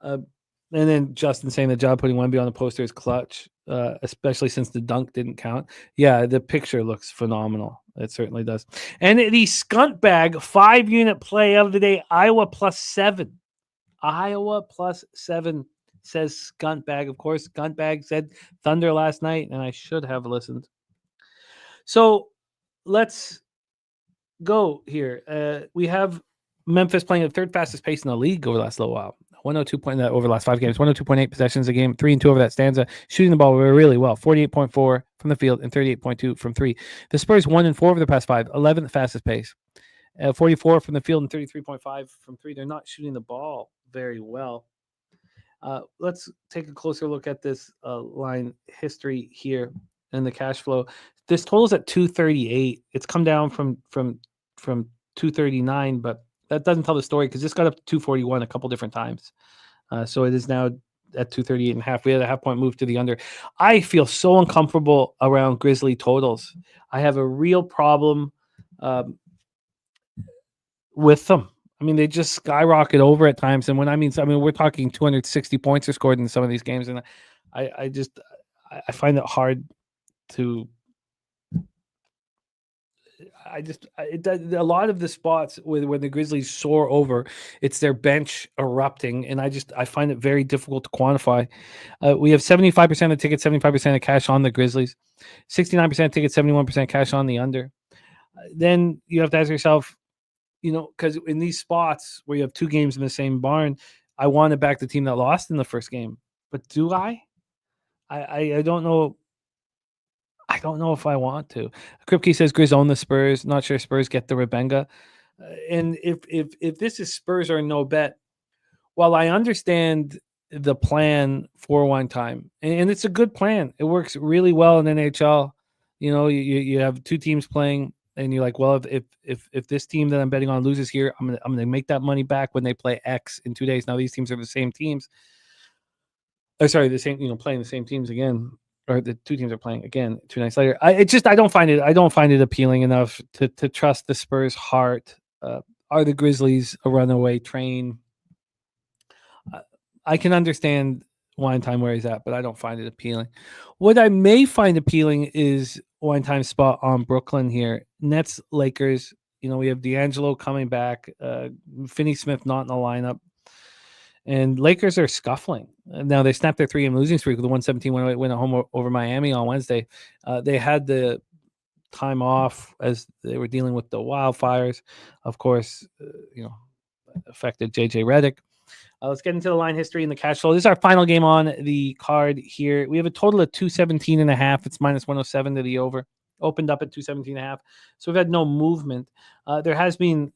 And then Justin saying that Ja putting Wemby on the poster is clutch, especially since the dunk didn't count. Yeah, the picture looks phenomenal. It certainly does. And the Skunt Bag 5-unit play of the day, Iowa +7. Iowa +7 says Skunt Bag. Of course, Skunt Bag said Thunder last night, and I should have listened. So let's go here. We have Memphis playing at third fastest pace in the league over the last little while. 102 over the last 5 games, 102.8 possessions a game, 3 and 2 over that stanza, shooting the ball really well, 48.4 from the field and 38.2 from 3. The Spurs 1 and 4 over the past 5, 11th fastest pace, 44 from the field and 33.5 from 3. They're not shooting the ball very well. Let's take a closer look at this line history here and the cash flow. This total's at 238. It's come down from 239, but that doesn't tell the story because this got up to 241 a couple different times. So it is now at 238.5. We had a half-point move to the under. I feel so uncomfortable around Grizzly totals. I have a real problem with them. I mean, they just skyrocket over at times. And we're talking 260 points are scored in some of these games. And I find it hard to... a lot of the spots where the Grizzlies soar over, it's their bench erupting, and I find it very difficult to quantify. We have 75% of tickets, 75% of cash on the Grizzlies, 69% of tickets, 71% cash on the under. Then you have to ask yourself, because in these spots where you have 2 games in the same barn, I want to back the team that lost in the first game, but do I? I don't know. I don't know if I want to. Kripke says Grizz own the Spurs. Not sure Spurs get the Rebenga. And if this is Spurs or no bet, while I understand the plan for one time, and it's a good plan, it works really well in NHL. You have 2 teams playing, and you're like, well, if this team that I'm betting on loses here, I'm gonna make that money back when they play X in 2 days. Now these teams are the same teams. Playing the same teams again. Or the 2 teams are playing again 2 nights later. I don't find it appealing enough to trust the Spurs' heart. Are the Grizzlies a runaway train? I can understand Wine Time where he's at, but I don't find it appealing. What I may find appealing is Wine Time spot on Brooklyn here. Nets, Lakers. We have D'Angelo coming back. Finney Smith not in the lineup. And Lakers are scuffling. Now they snapped their 3-game losing streak with a 117 win at home over Miami on Wednesday. They had the time off as they were dealing with the wildfires. Of course, affected JJ Redick. Let's get into the line history and the cash flow. This is our final game on the card here. We have a total of 217.5. It's minus 107 to the over. Opened up at 217.5. So we've had no movement. There has been,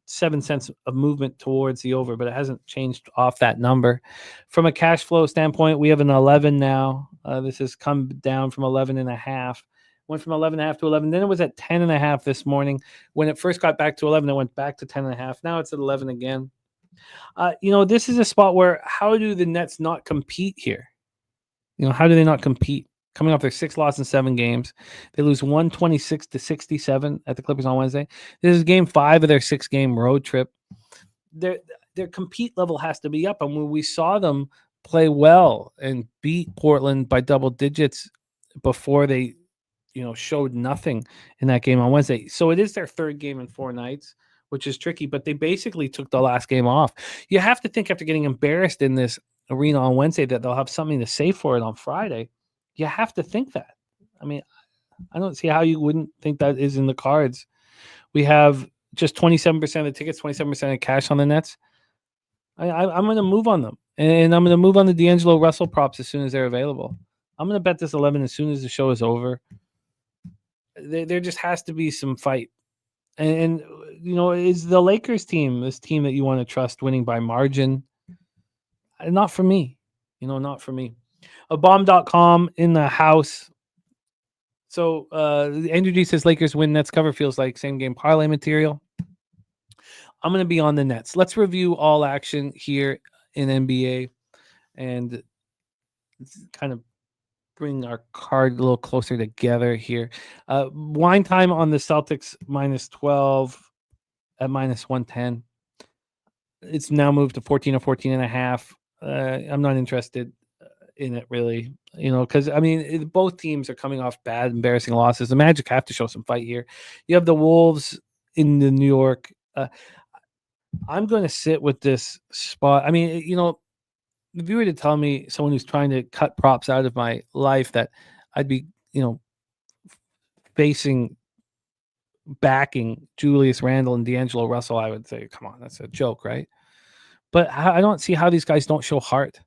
7 cents of movement towards the over, but it hasn't changed off that number. From a cash flow standpoint, we have an 11 now. This has come down from 11.5. Went from 11.5 to 11. Then it was at 10.5 this morning. When it first got back to 11, it went back to 10.5. Now it's at 11 again. This is a spot where how do the Nets not compete here? How do they not compete? Coming off their 6 loss in 7 games. They lose 126-67 at the Clippers on Wednesday. This is game 5 of their 6-game road trip. Their compete level has to be up. And when we saw them play well and beat Portland by double digits before they, showed nothing in that game on Wednesday. So it is their 3rd game in 4 nights, which is tricky, but they basically took the last game off. You have to think after getting embarrassed in this arena on Wednesday that they'll have something to say for it on Friday. You have to think that. I mean, I don't see how you wouldn't think that is in the cards. We have just 27% of the tickets, 27% of cash on the Nets. I'm going to move on them, and I'm going to move on the D'Angelo Russell props as soon as they're available. I'm going to bet this 11 as soon as the show is over. There just has to be some fight. And is the Lakers team this team that you want to trust winning by margin? Not for me. Not for me. A bomb.com in the house. So Andrew G says Lakers win, Nets cover, feels like same game parlay material. I'm going to be on the Nets. Let's review all action here in NBA and kind of bring our card a little closer together here. Wine time on the Celtics minus 12 at minus 110. It's now moved to 14 or 14.5. I'm not interested in it really, because both teams are coming off bad, embarrassing losses. The Magic have to show some fight here. You have the Wolves in the New York. I'm going to sit with this spot. If you were to tell me someone who's trying to cut props out of my life that I'd be, backing Julius Randle and D'Angelo Russell, I would say, come on, that's a joke, right? But I don't see how these guys don't show heart.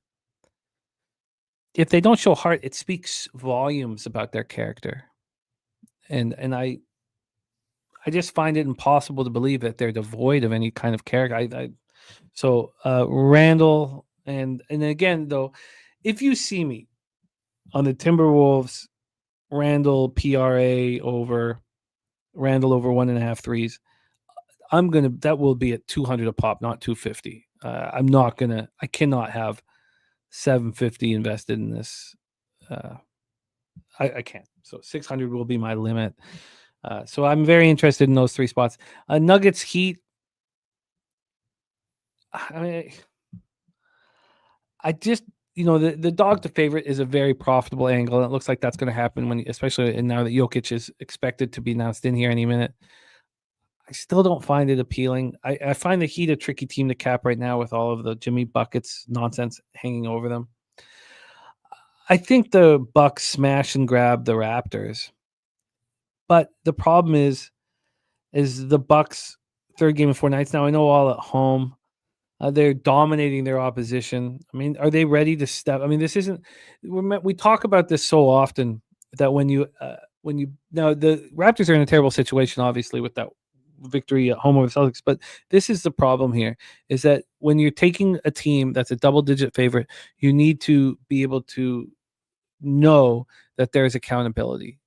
If they don't show heart, it speaks volumes about their character. And I just find it impossible to believe that they're devoid of any kind of character. So Randall, and again, though, if you see me on the Timberwolves, Randall PRA over 1.5 threes, that will be at 200 a pop, not 250. I cannot have 750 invested in this. I can't. So 600 will be my limit. So I'm very interested in those 3 spots. Nuggets Heat. I just, the dog to favorite is a very profitable angle. And it looks like that's going to happen especially now that Jokic is expected to be announced in here any minute. I still don't find it appealing. I find the Heat a tricky team to cap right now with all of the Jimmy Buckets nonsense hanging over them. I think the Bucks smash and grab the Raptors. But the problem is the Bucks' 3rd game in 4 nights. Now, I know all at home. They're dominating their opposition. Are they ready to step? This isn't. We talk about this so often that when you now the Raptors are in a terrible situation, obviously, with that victory at home over the Celtics. But this is the problem here: is that when you're taking a team that's a double-digit favorite, you need to be able to know that there's accountability,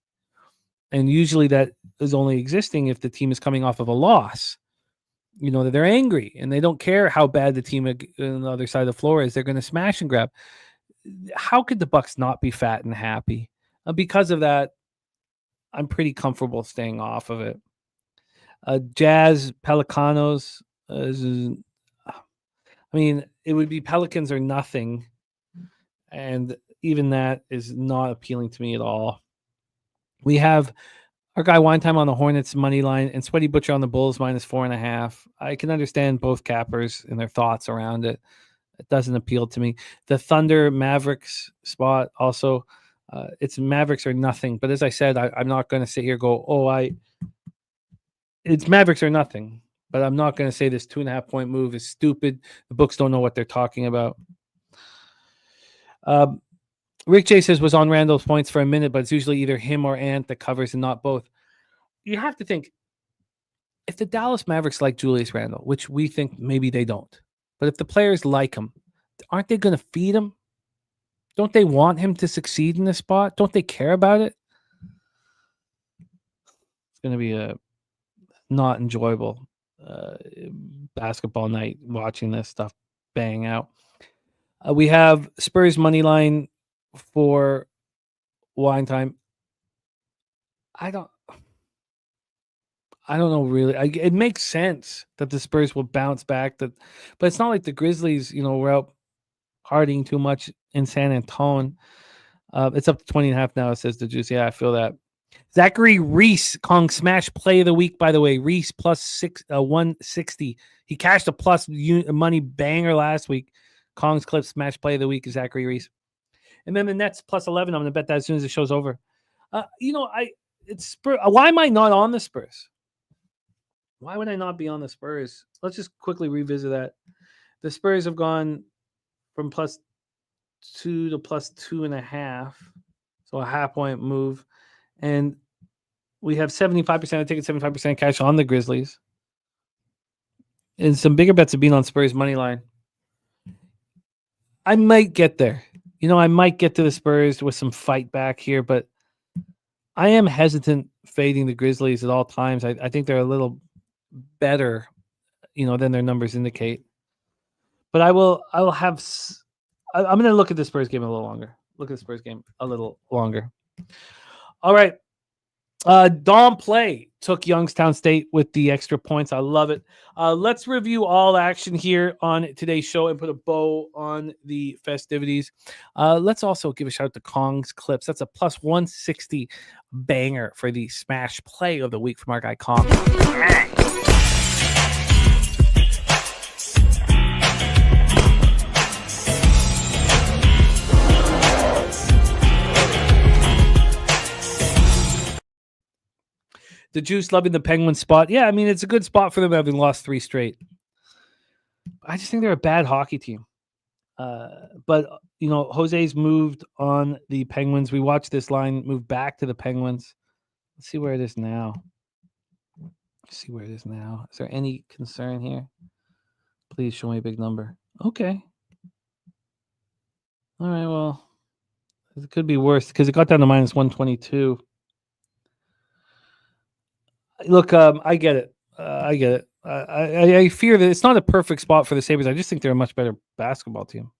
and usually that is only existing if the team is coming off of a loss. That they're angry and they don't care how bad the team on the other side of the floor is. They're going to smash and grab. How could the Bucks not be fat and happy? Because of that, I'm pretty comfortable staying off of it. Jazz, Pelicanos. It would be Pelicans or nothing. And even that is not appealing to me at all. We have our guy Wine Time on the Hornets money line and Sweaty Butcher on the Bulls minus 4.5. I can understand both cappers and their thoughts around it. It doesn't appeal to me. The Thunder Mavericks spot also, it's Mavericks or nothing. But as I said, I'm not going to sit here and go, it's Mavericks or nothing. But I'm not going to say this 2.5 point move is stupid. The books don't know what they're talking about. Rick J says was on Randall's points for a minute, but it's usually either him or Ant that covers and not both. You have to think, if the Dallas Mavericks like Julius Randle, which we think maybe they don't, but if the players like him, aren't they going to feed him? Don't they want him to succeed in this spot? Don't they care about it? It's going to be a not enjoyable basketball night watching this stuff bang out. We have Spurs money line for wine time. I don't know really. It makes sense that the Spurs will bounce back, but it's not like the Grizzlies, were out partying too much in San Antonio. It's up to 20.5 now, says the Juice. Yeah, I feel that. Zachary Reese, Kong smash play of the week, by the way. Reese plus 160. He cashed a plus money banger last week. Kong's clip smash play of the week is Zachary Reese. And then the Nets plus 11. I'm going to bet that as soon as the show's over. It's Spurs. Why am I not on the Spurs? Why would I not be on the Spurs? Let's just quickly revisit that. The Spurs have gone from +2 to +2.5. So a half point move. And we have 75% of tickets, 75% cash on the Grizzlies. And some bigger bets have been on Spurs money line. I might get there. I might get to the Spurs with some fight back here, but I am hesitant fading the Grizzlies at all times. I think they're a little better, than their numbers indicate. But I'm going to look at the Spurs game a little longer. All right. Dom Play took Youngstown State with the extra points. I love it. Let's review all action here on today's show and put a bow on the festivities. Let's also give a shout out to Kong's clips. That's a plus 160 banger for the smash play of the week from our guy Kong. The Juice loving the Penguins spot. Yeah, I mean, it's a good spot for them having lost 3 straight. I just think they're a bad hockey team. But, Jose's moved on the Penguins. We watched this line move back to the Penguins. Let's see where it is now. Is there any concern here? Please show me a big number. Okay. All right, well, it could be worse because it got down to minus 122. Look, I get it. I fear that it's not a perfect spot for the Sabres. I just think they're a much better basketball team.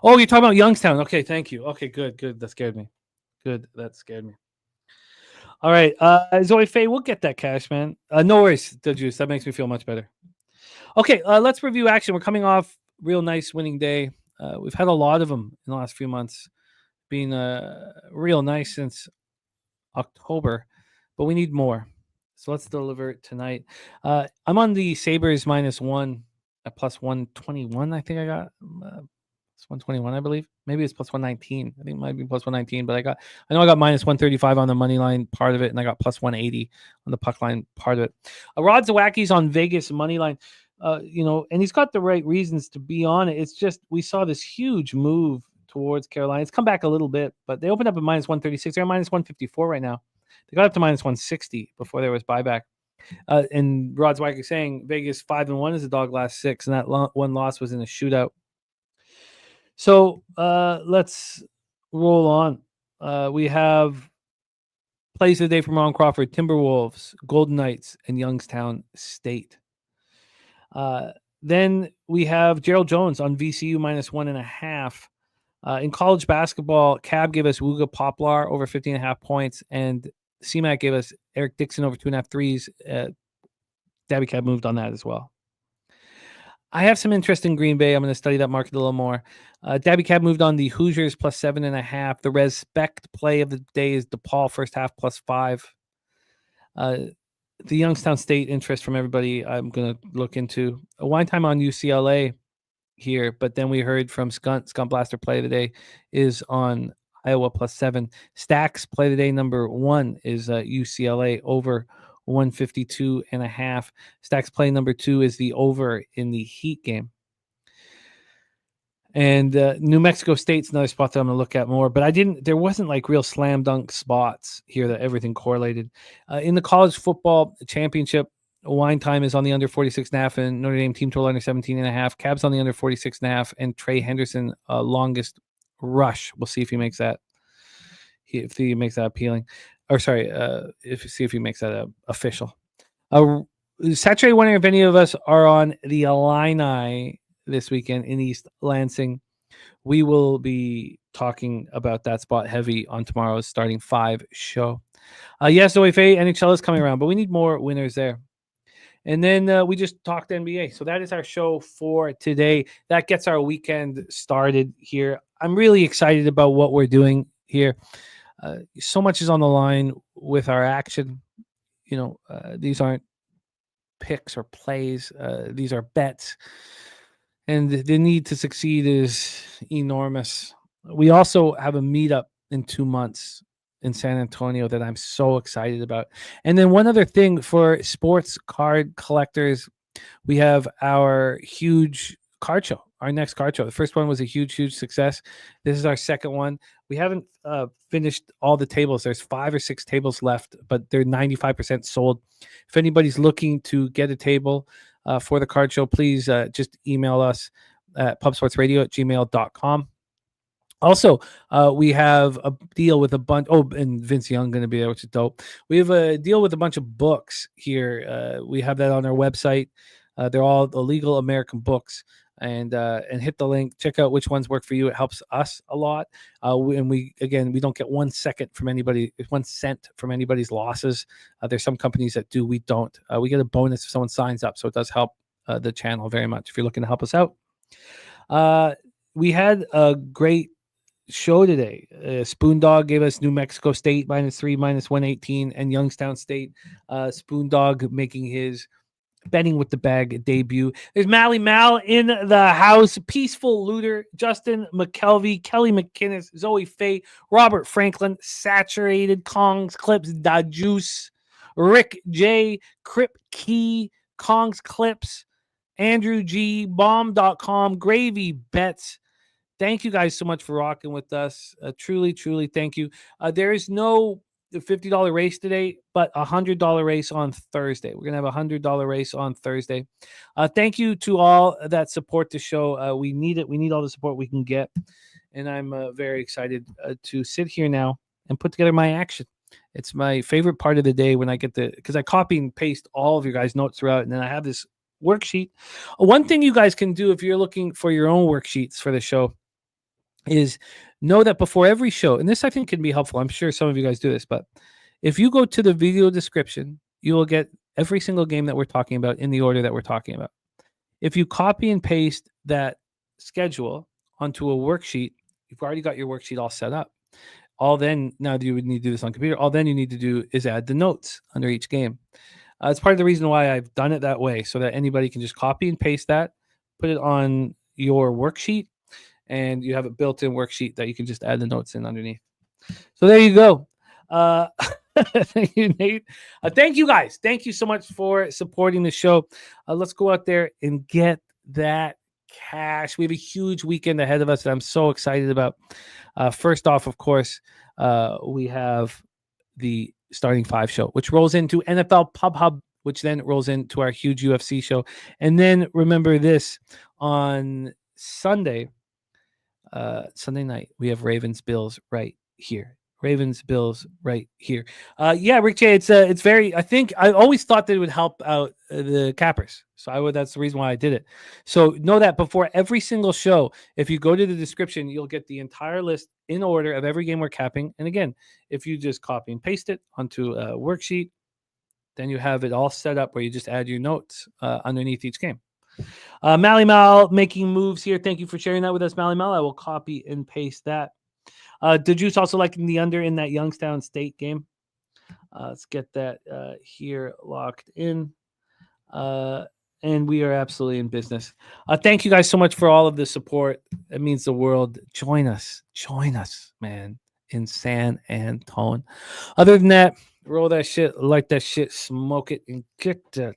Oh, you're talking about Youngstown. Okay, thank you. Okay, good. That scared me. All right, Zoe Faye, we'll get that cash, man. No worries, the Juice. That makes me feel much better. Okay, let's review action. We're coming off real nice winning day. We've had a lot of them in the last few months. Been real nice since October, but we need more. So let's deliver it tonight. I'm on the Sabres -1 at plus 121. I think I got plus 121, I believe. Maybe it's plus 119. I think it might be plus 119, but I know I got minus 135 on the money line part of it, and I got plus 180 on the puck line part of it. Rod Zawacki's on Vegas money line. And he's got the right reasons to be on it. It's just we saw this huge move towards Carolina. It's come back a little bit, but they opened up at minus 136. They're at minus 154 right now. They got up to minus 160 before there was buyback. And Rod Zwicker saying Vegas 5-1 is a dog last 6, and that one loss was in a shootout. So let's roll on. We have plays of the day from Ron Crawford, Timberwolves, Golden Knights, and Youngstown State. Then we have Gerald Jones on VCU minus 1.5. In college basketball, Cab gave us Wooga Poplar over 15.5 points, and CMAC gave us Eric Dixon over 2.5 threes. Daby Cab moved on that as well. I have some interest in Green Bay. I'm going to study that market a little more. Daby Cab moved on the Hoosiers plus 7.5. The respect play of the day is DePaul first half plus 5. The Youngstown State interest from everybody I'm going to look into. A wine time on UCLA. here, but then we heard from Skunt Blaster play of the day is on Iowa +7. Stacks play of the day number 1 is UCLA over 152.5. Stacks play number 2 is the over in the Heat game. And New Mexico State's another spot that I'm going to look at more, but there wasn't like real slam dunk spots here that everything correlated. In the college football championship, Wine Time is on the under 46.5 and Notre Dame team total under 17.5. Cab's on the under 46.5 and Trey Henderson longest rush. We'll see if he makes that. If he makes that appealing, or sorry, if he makes that official. Saturated wondering if any of us are on the Illini this weekend in East Lansing. We will be talking about that spot heavy on tomorrow's starting 5 show. Yes, OFA NHL is coming around, but we need more winners there. And then we just talked NBA. So that is our show for today. That gets our weekend started here. I'm really excited about what we're doing here. So much is on the line with our action. These aren't picks or plays. These are bets. And the need to succeed is enormous. We also have a meetup in 2 months in San Antonio that I'm so excited about. And then one other thing for sports card collectors, we have our huge card show, our next card show. The first one was a huge success. This is our second one. We haven't finished all the tables. There's 5 or 6 tables left, but they're 95% sold. If anybody's looking to get a table for the card show, please just email us at pubsportsradio@gmail.com. Also, we have a deal with a bunch. Oh, and Vince Young going to be there, which is dope. We have a deal with a bunch of books here. We have that on our website. They're all illegal American books. And hit the link. Check out which ones work for you. It helps us a lot. And we don't get 1 cent from anybody's losses. There's some companies that do. We don't. We get a bonus if someone signs up. So it does help the channel very much if you're looking to help us out. We had a great show today. Spoondog gave us New Mexico State -3, -118, and Youngstown State. Spoondog making his betting with the bag debut. There's Mally Mal in the house. Peaceful Looter, Justin McKelvey, Kelly McKinnis, Zoe Faye, Robert Franklin, Saturated, Kong's Clips, Da Juice, Rick J, Crip Key, Kong's Clips, Andrew G, Bomb.com, Gravy Bets. Thank you guys so much for rocking with us. Truly thank you. There is no $50 race today, but a $100 race on Thursday. We're going to have a $100 race on Thursday. Thank you to all that support the show. We need it. We need all the support we can get. And I'm very excited to sit here now and put together my action. It's my favorite part of the day when I get because I copy and paste all of your guys' notes throughout, and then I have this worksheet. One thing you guys can do if you're looking for your own worksheets for the show is know that before every show, and this I think can be helpful. I'm sure some of you guys do this, but if you go to the video description, you will get every single game that we're talking about in the order that we're talking about. If you copy and paste that schedule onto a worksheet, you've already got your worksheet all set up. Now that you would need to do this on computer, all then you need to do is add the notes under each game. It's part of the reason why I've done it that way, so that anybody can just copy and paste that, put it on your worksheet, and you have a built-in worksheet that you can just add the notes in underneath. So there you go. Thank you, Nate. Thank you, guys. Thank you so much for supporting the show. Let's go out there and get that cash. We have a huge weekend ahead of us that I'm so excited about. First off, of course, we have the starting 5 show, which rolls into NFL Pub Hub, which then rolls into our huge UFC show. And then remember this, on Sunday night, we have Ravens Bills right here. Yeah, Rick J, it's very, I think I always thought that it would help out the cappers. So that's the reason why I did it. So know that before every single show, if you go to the description, you'll get the entire list in order of every game we're capping. And again, if you just copy and paste it onto a worksheet, then you have it all set up where you just add your notes underneath each game. Mally Mal making moves here. Thank you for sharing that with us, Mally Mal. I will copy and paste that. The Juice also liking the under in that Youngstown State game. Let's get that here locked in. and we are absolutely in business. Thank you guys so much for all of the support. It means the world. Join us, man, in San Antone. Other than that, roll that shit, like that shit, smoke it, and get that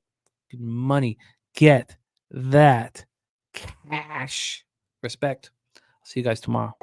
money. Get that cash. Respect. I'll see you guys tomorrow.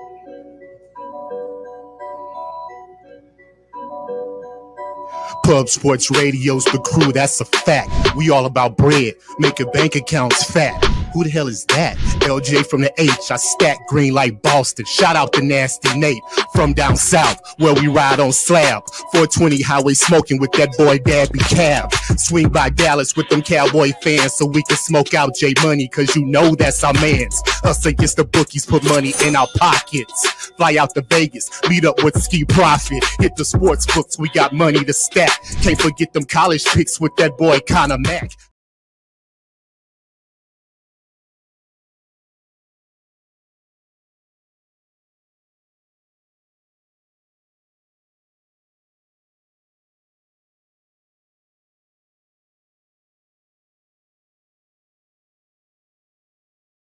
Pub Sports Radio's the crew, that's a fact. We all about bread, making bank accounts fat. Who the hell is that? LJ from the H, I stack green like Boston. Shout out to Nasty Nate from down south, where we ride on slab. 420 highway smoking with that boy Daby Cab. Swing by Dallas with them Cowboy fans so we can smoke out J Money, cause you know that's our mans. Us against the bookies, put money in our pockets. Fly out to Vegas, meet up with Ski Profit. Hit the sports books, we got money to stack. Can't forget them college picks with that boy Conor Mac.